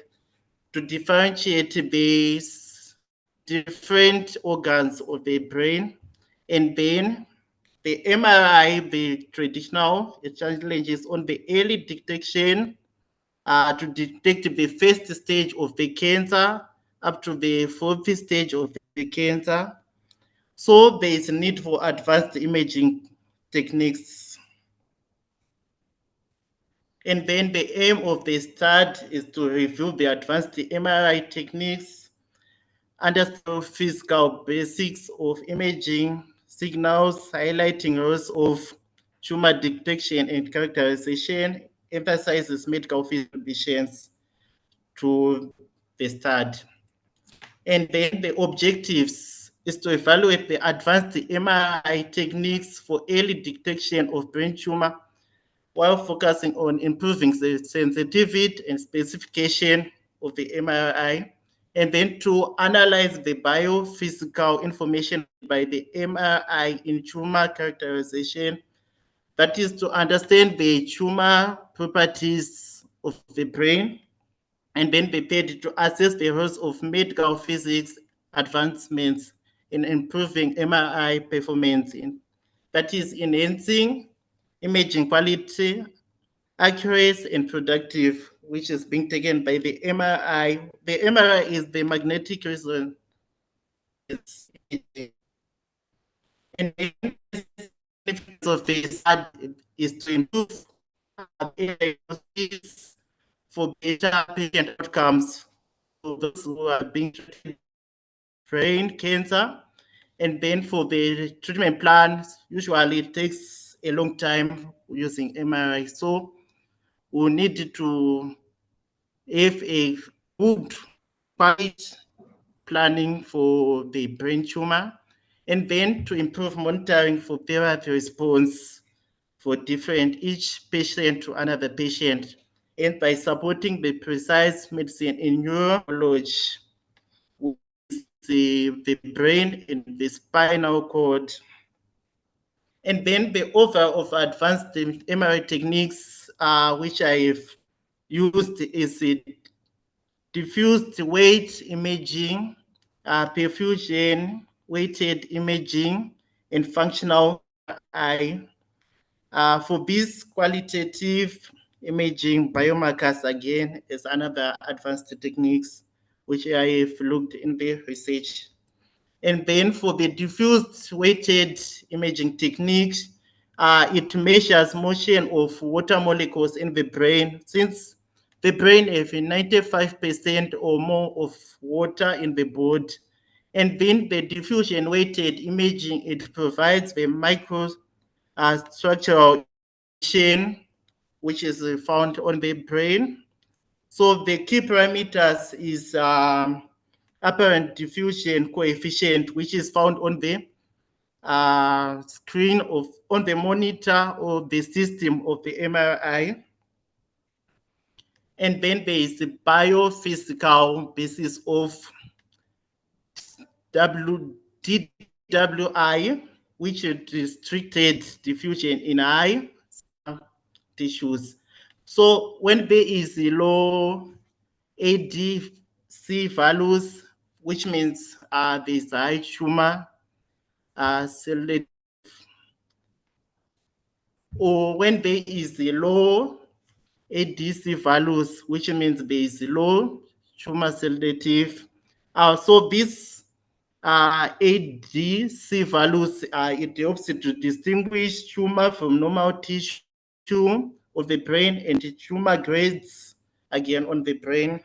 to differentiate these different organs of the brain. And then the MRI, the traditional challenges on the early detection to detect the first stage of the cancer up to the fourth stage of the cancer. So there is a need for advanced imaging techniques. And then the aim of the study is to review the advanced MRI techniques, understand physical basics of imaging signals, highlighting roles of tumor detection and characterization, emphasizes medical physicians to the study. And then the objectives is to evaluate the advanced MRI techniques for early detection of brain tumor while focusing on improving the sensitivity and specification of the MRI, and then to analyze the biophysical information by the MRI in tumor characterization. That is to understand the tumor properties of the brain, and then prepared to assess the roles of medical physics advancements in improving MRI performance, that is enhancing imaging quality, accuracy, and productive, which is being taken by the MRI. The MRI is the magnetic resonance. And the benefits of this is to improve diagnosis for better patient outcomes for those who are being treated brain cancer. And then for the treatment plan, usually it takes a long time using MRI. So we need to have a good quality planning for the brain tumor, and then to improve monitoring for therapy response for different each patient to another patient, and by supporting the precise medicine in neurology, the brain and the spinal cord. And then the offer of advanced MRI techniques, which I've used, is diffused weight imaging, perfusion weighted imaging, and functional eye. For this qualitative imaging, biomarkers again is another advanced techniques which I have looked in the research. And then for the diffused weighted imaging techniques, it measures motion of water molecules in the brain, since the brain has 95% or more of water in the body. And then the diffusion weighted imaging, it provides the micro structural information which is found on the brain. So the key parameters is apparent diffusion coefficient, which is found on the screen on the monitor or the system of the MRI. And then there is the biophysical basis of DWI, which is restricted diffusion in eye tissues. So when there is a low ADC values, which means there's high tumor selective, or when there is a low ADC values, which means there is low tumor selective. So this ADC values, it helps to distinguish tumor from normal tissue of the brain and the tumor grades again on the brain.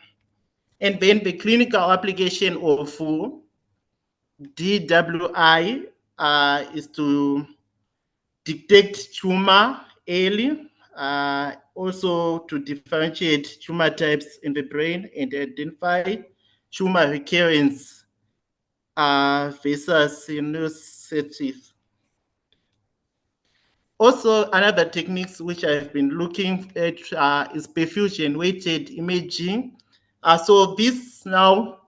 And then the clinical application of DWI is to detect tumor early, also to differentiate tumor types in the brain and identify tumor recurrence versus nociceptive. Also, another techniques which I've been looking at is perfusion weighted imaging. So this now,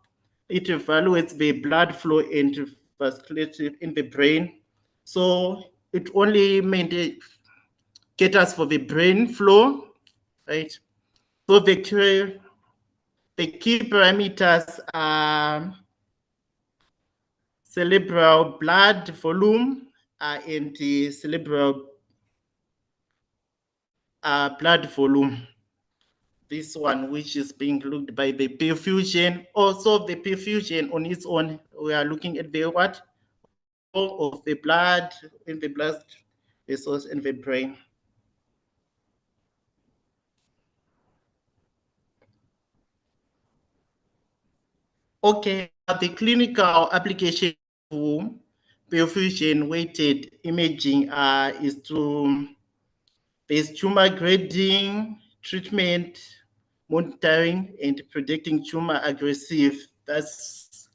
it evaluates the blood flow and vasculature in the brain. So it only caters for the brain flow, right? So the key parameters are cerebral blood volume and the cerebral blood volume. This one, which is being looked by the perfusion. Also, the perfusion on its own, we are looking at the what of the blood in the blood vessels in the brain. Okay, the clinical application of perfusion weighted imaging is to base tumor grading, treatment, monitoring, and predicting tumor aggressive. That's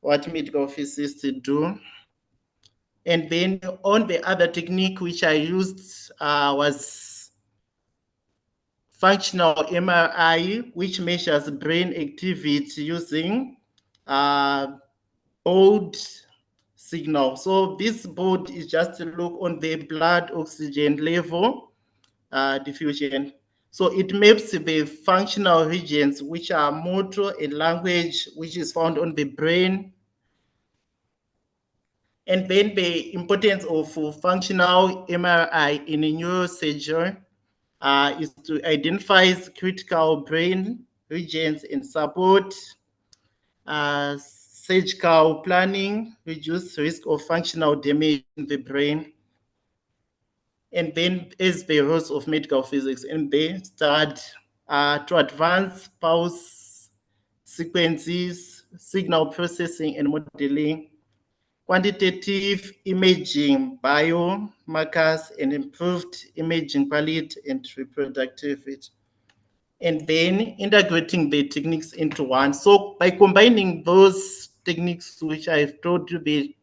what medical physicists do. And then on the other technique which I used was functional MRI, which measures brain activity using board signal. So this board is just to look on the blood oxygen level diffusion. So it maps the functional regions, which are motor and language, which is found on the brain. And then the importance of functional MRI in neurosurgery is to identify critical brain regions and support surgical planning, reduce risk of functional damage in the brain. And then is the roles of medical physics in the start to advance pulse sequences, signal processing and modeling, quantitative imaging, biomarkers, and improved imaging quality and reproductivity. And then integrating the techniques into one. So by combining those techniques, which I've told you, the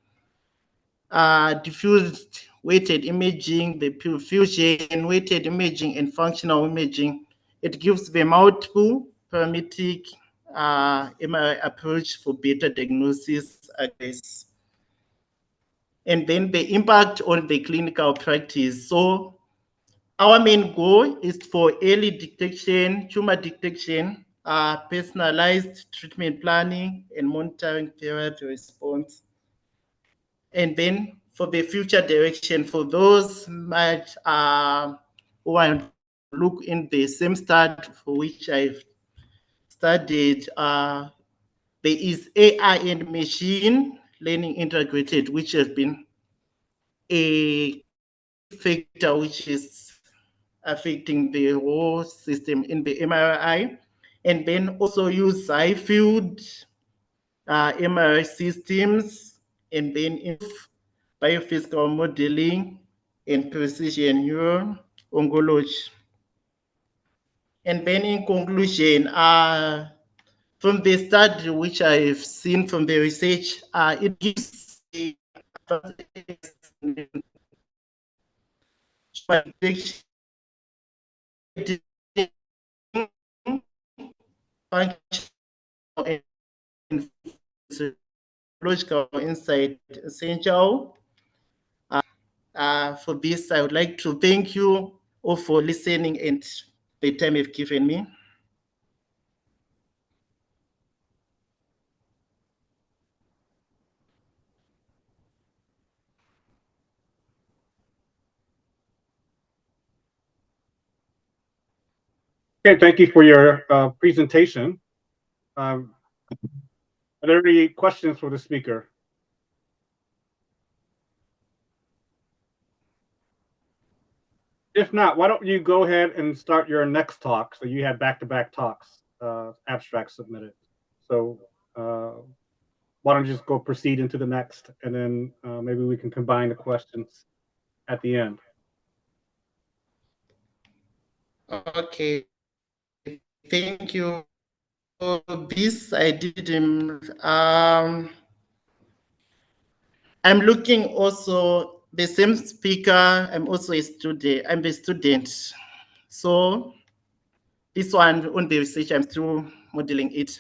diffused weighted imaging, the perfusion weighted imaging, and functional imaging, it gives the multiple parametric MRI approach for better diagnosis accuracy. And then the impact on the clinical practice. So our main goal is for early detection, tumor detection, personalized treatment planning, and monitoring therapy response. And then for the future direction, for those might who want to look in the same study for which I've studied, there is AI and machine learning integrated, which has been a factor which is affecting the whole system in the MRI, and then also use high-field MRI systems, and then improve biophysical modeling and precision neuro-oncology. And then in conclusion, from the study which I've seen from the research, it gives a logical insight essential. For this, I would like to thank you all for listening and the time you've given me. Okay, thank you for your presentation. Are there any questions for the speaker? If not, why don't you go ahead and start your next talk? So you had back-to-back talks, abstracts submitted. So why don't you just go proceed into the next, and then maybe we can combine the questions at the end. Okay, thank you. For this, I did. I'm looking also the same speaker. I'm also a student. I'm a student. So this one on the research, I'm still modeling it.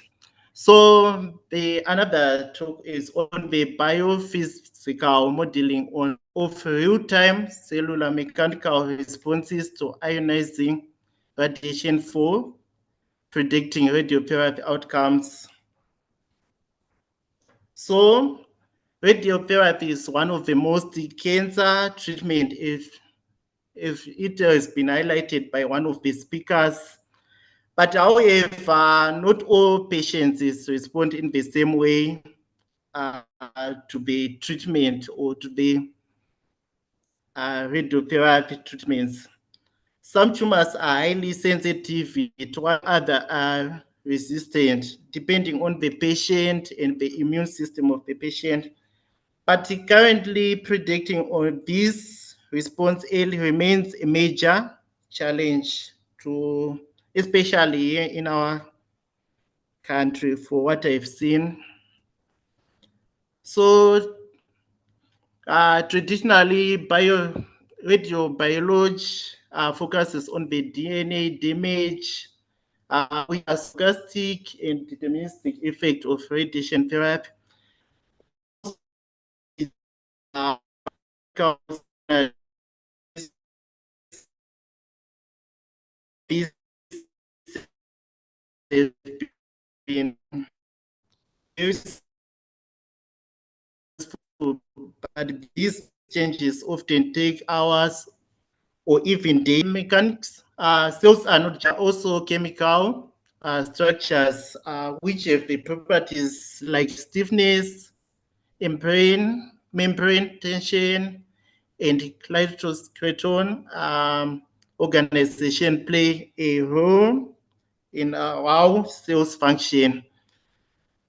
So the another talk is on the biophysical modeling of real-time cellular mechanical responses to ionizing radiation for predicting radiotherapy outcomes. So radiotherapy is one of the most cancer treatment if it has been highlighted by one of the speakers. But however, not all patients respond in the same way to the treatment or to the radiotherapy treatments. Some tumors are highly sensitive to one other are resistant, depending on the patient and the immune system of the patient. But currently predicting on this response early remains a major challenge to, especially in our country, for what I've seen. So traditionally, radiobiology focuses on the DNA damage, which has stochastic and deterministic effect of radiation therapy. This has been useful, but these changes often take hours or even days. Mechanics cells are not also chemical structures which have the properties like stiffness, membrane tension, and cytoskeleton organization play a role in how cells function.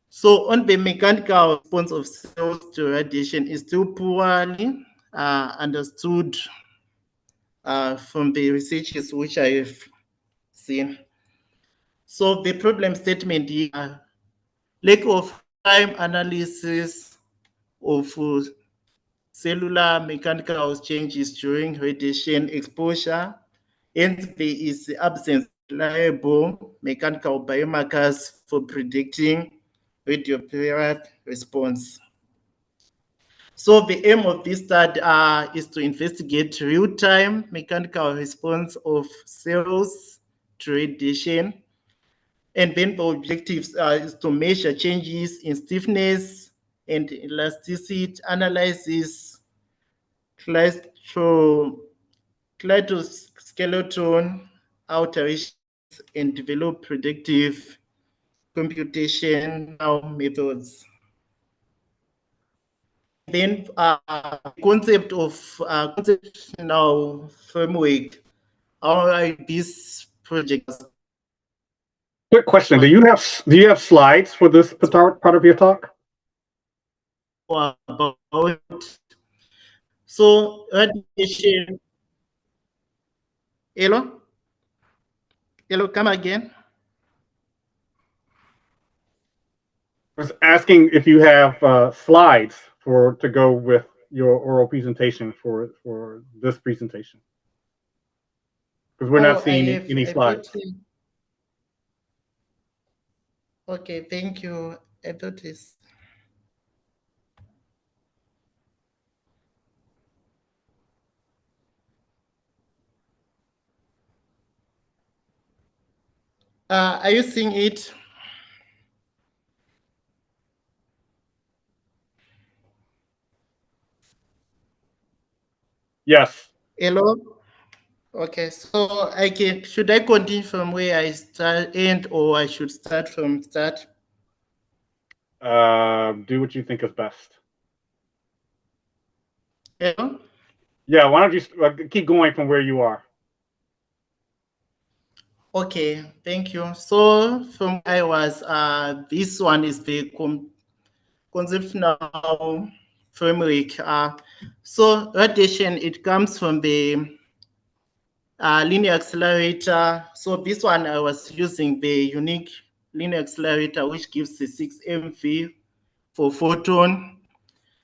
So on the mechanical response of cells to radiation is still poorly understood from the researches which I have seen. So the problem statement here, lack of time analysis of cellular mechanical changes during radiation exposure, and there is the absence of reliable mechanical biomarkers for predicting radiotherapy response. So the aim of this study is to investigate real-time mechanical response of cells to radiation. And then the objectives is to measure changes in stiffness and elasticity, analysis, cytoskeleton alterations, and develop predictive computational methods. Then concept of conceptual framework, how this project. Quick question: Do you have slides for this part of your talk? About so radiation. Hello, come again. I was asking if you have slides to go with your oral presentation for this presentation, because we're not seeing any slides. Okay, thank you. I thought this. Are you seeing it? Yes. Hello. Okay, so should I continue from where I end, or I should start from start? Do what you think is best. Yeah. Yeah, why don't you keep going from where you are? Okay, thank you. So from I was, this one is the conceptual framework. So radiation, it comes from the linear accelerator. So this one I was using the unique linear accelerator, which gives the 6 MV for photon.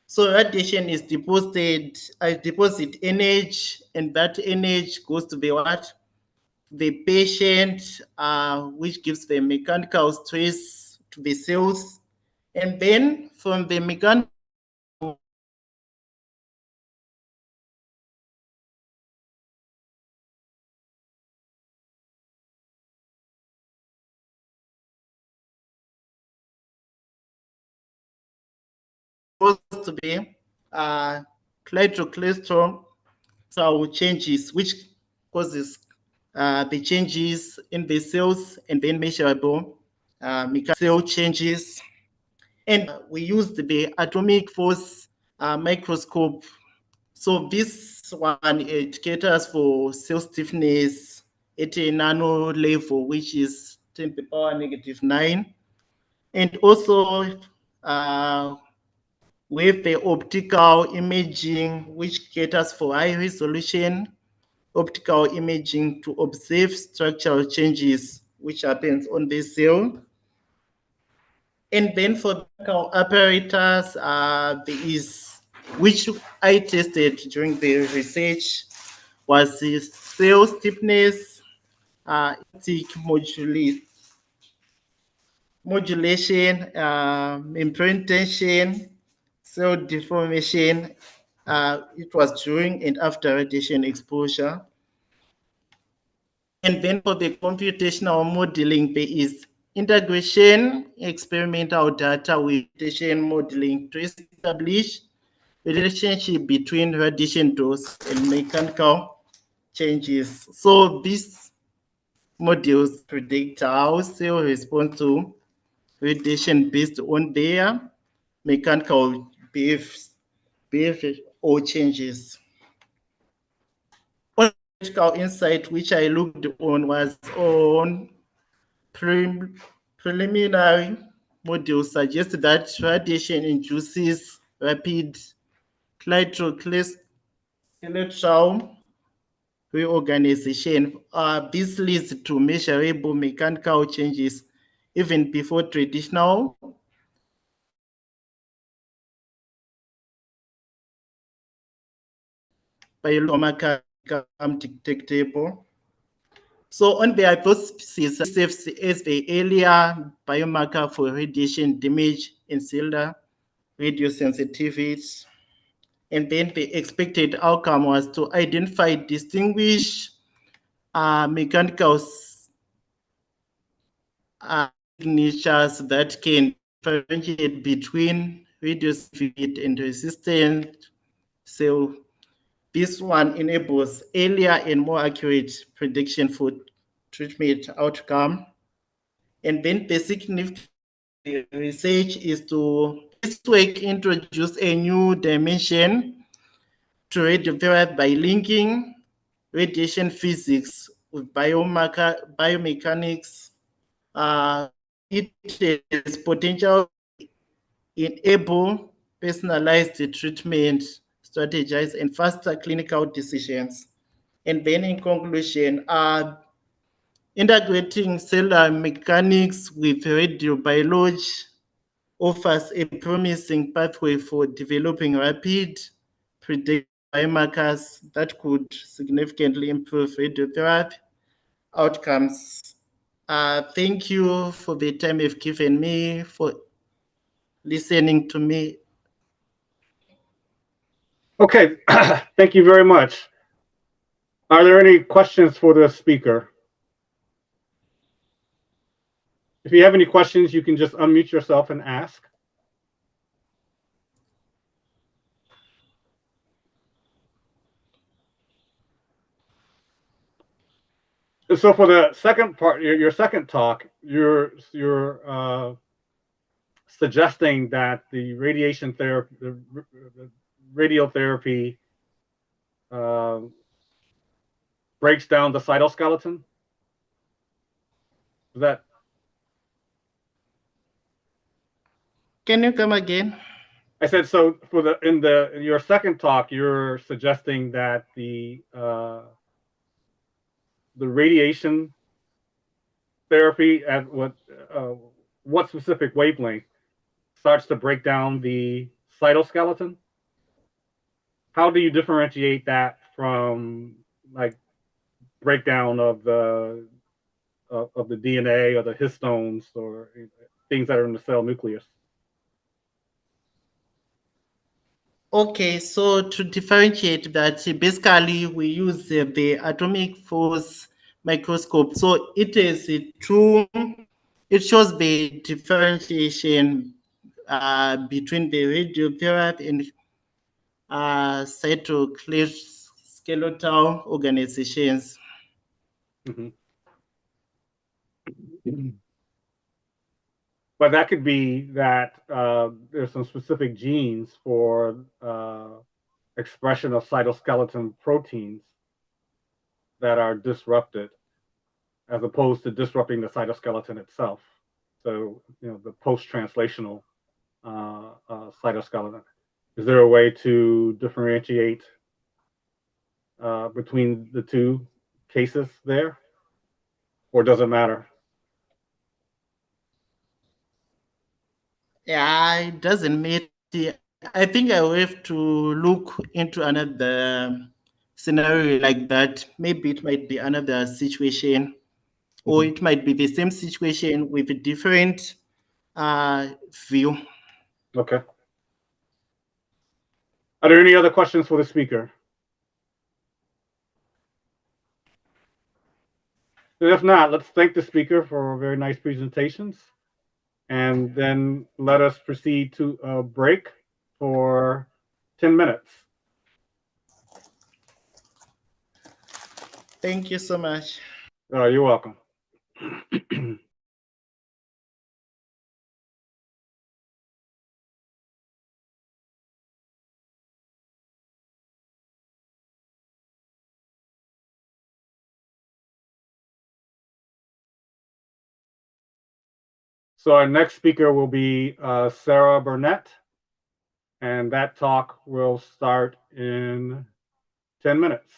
So radiation is deposited, I deposit energy, and that energy goes to the what? The patient, which gives the mechanical stress to the cells. And then from the mechanical to be clitocholesterol so changes, which causes the changes in the cells and then measurable mechanical cell changes. And we used the atomic force microscope. So this one, it caters for cell stiffness at a nano level, which is 10 to the power -9. And also with the optical imaging, which caters for high resolution optical imaging to observe structural changes which happens on the cell. And then for the apparatus, there is, which I tested during the research, was the cell stiffness, modulation, imprintation, cell deformation. It was during and after radiation exposure. And then for the computational modeling, there is integration, experimental data with radiation modeling to establish a relationship between radiation dose and mechanical changes. So these models predict how cells respond to radiation based on their mechanical behavior or changes. One practical insight which I looked on was on preliminary models suggest that radiation induces rapid clitocholesterol reorganization. This leads to measurable mechanical changes even before traditional biomarker become detectable. So on the hypothesis, serves as the earlier biomarker for radiation damage in cellular radiosensitivity. And then the expected outcome was to identify, distinguish mechanical signatures that can differentiate between radiosensitive and resistant. So this one enables earlier and more accurate prediction for treatment outcome. And then the significant research is to this work introduce a new dimension to radiotherapy by linking radiation physics with biomechanics. It has potential to enable personalized treatment, strategies, and faster clinical decisions. And then in conclusion, integrating cellular mechanics with radiobiology offers a promising pathway for developing rapid predictive biomarkers that could significantly improve radiotherapy outcomes. Thank you for the time you've given me, for listening to me. Okay, thank you very much. Are there any questions for the speaker? If you have any questions, you can just unmute yourself and ask. So for the second part, your second talk, you're suggesting that the radiation therapy, the radiotherapy, breaks down the cytoskeleton. Is that? Can you come again? I said so. For the in your second talk, you're suggesting that the radiation therapy at what specific wavelength starts to break down the cytoskeleton. How do you differentiate that from like breakdown of the DNA or the histones or things that are in the cell nucleus? Okay, so to differentiate that, basically we use the atomic force microscope. So it is true, it shows the differentiation between the radiotherapy and cytoskeletal organizations. Mm-hmm. But that could be that there's some specific genes for expression of cytoskeleton proteins that are disrupted, as opposed to disrupting the cytoskeleton itself. So, the post-translational cytoskeleton. Is there a way to differentiate between the two cases there, or does it matter? Yeah, it doesn't matter. I think I will have to look into another scenario like that. Maybe it might be another situation, or it might be the same situation with a different view. Okay. Are there any other questions for the speaker? If not, let's thank the speaker for very nice presentations, and then let us proceed to a break for 10 minutes. Thank you so much. You're welcome. So our next speaker will be Sarah Burnett, and that talk will start in 10 minutes,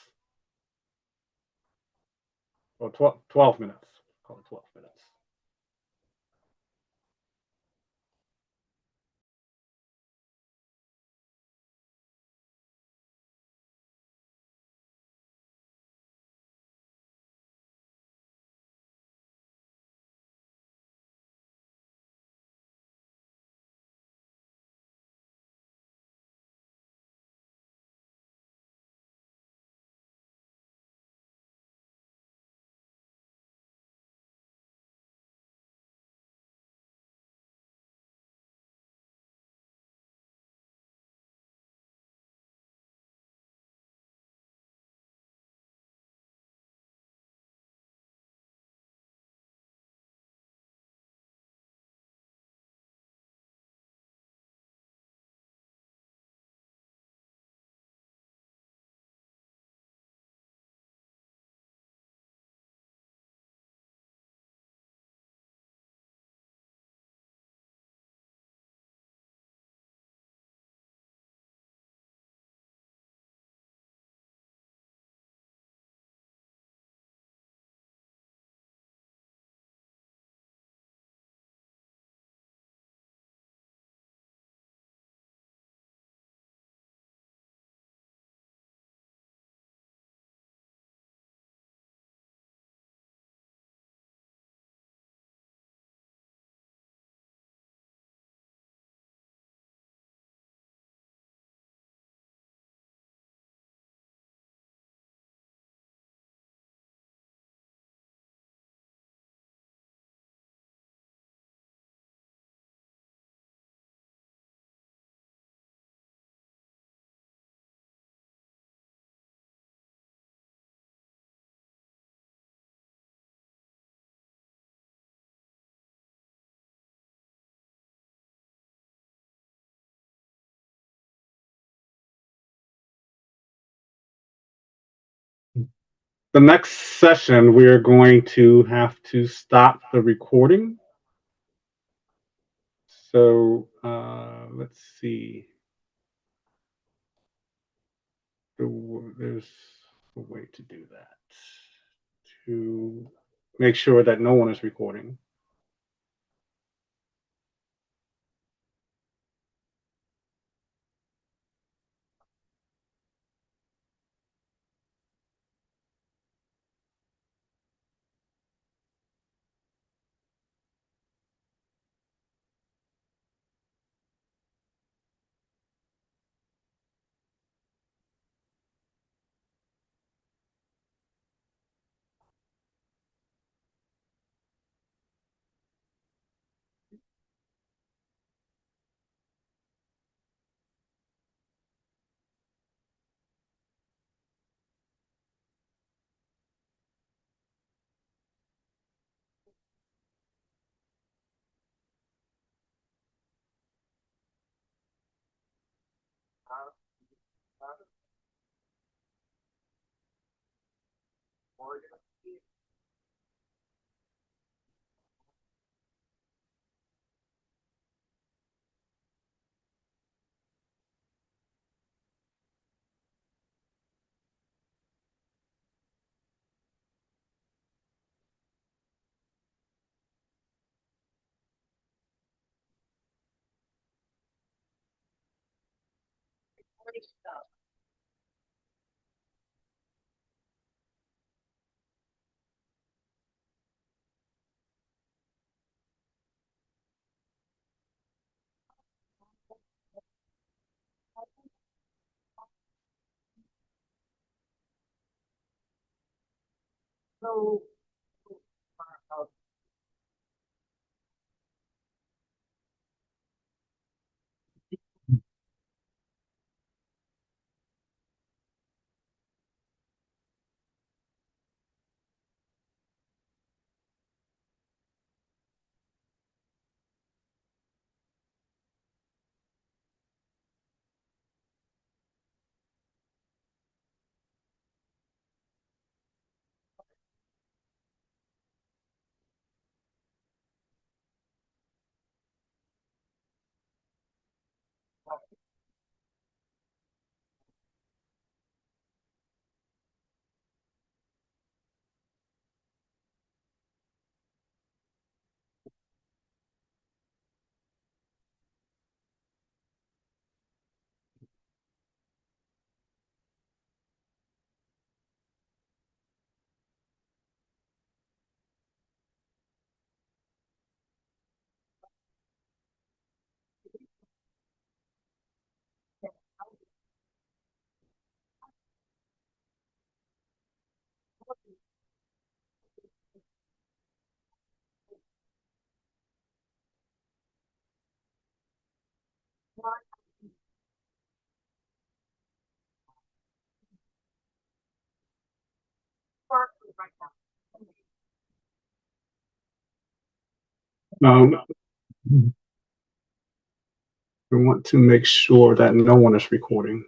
or 12 minutes, call it 12 minutes. the next session, we're going to have to stop the recording. So let's see. There's a way to do that, to make sure that no one is recording. We want to make sure that no one is recording.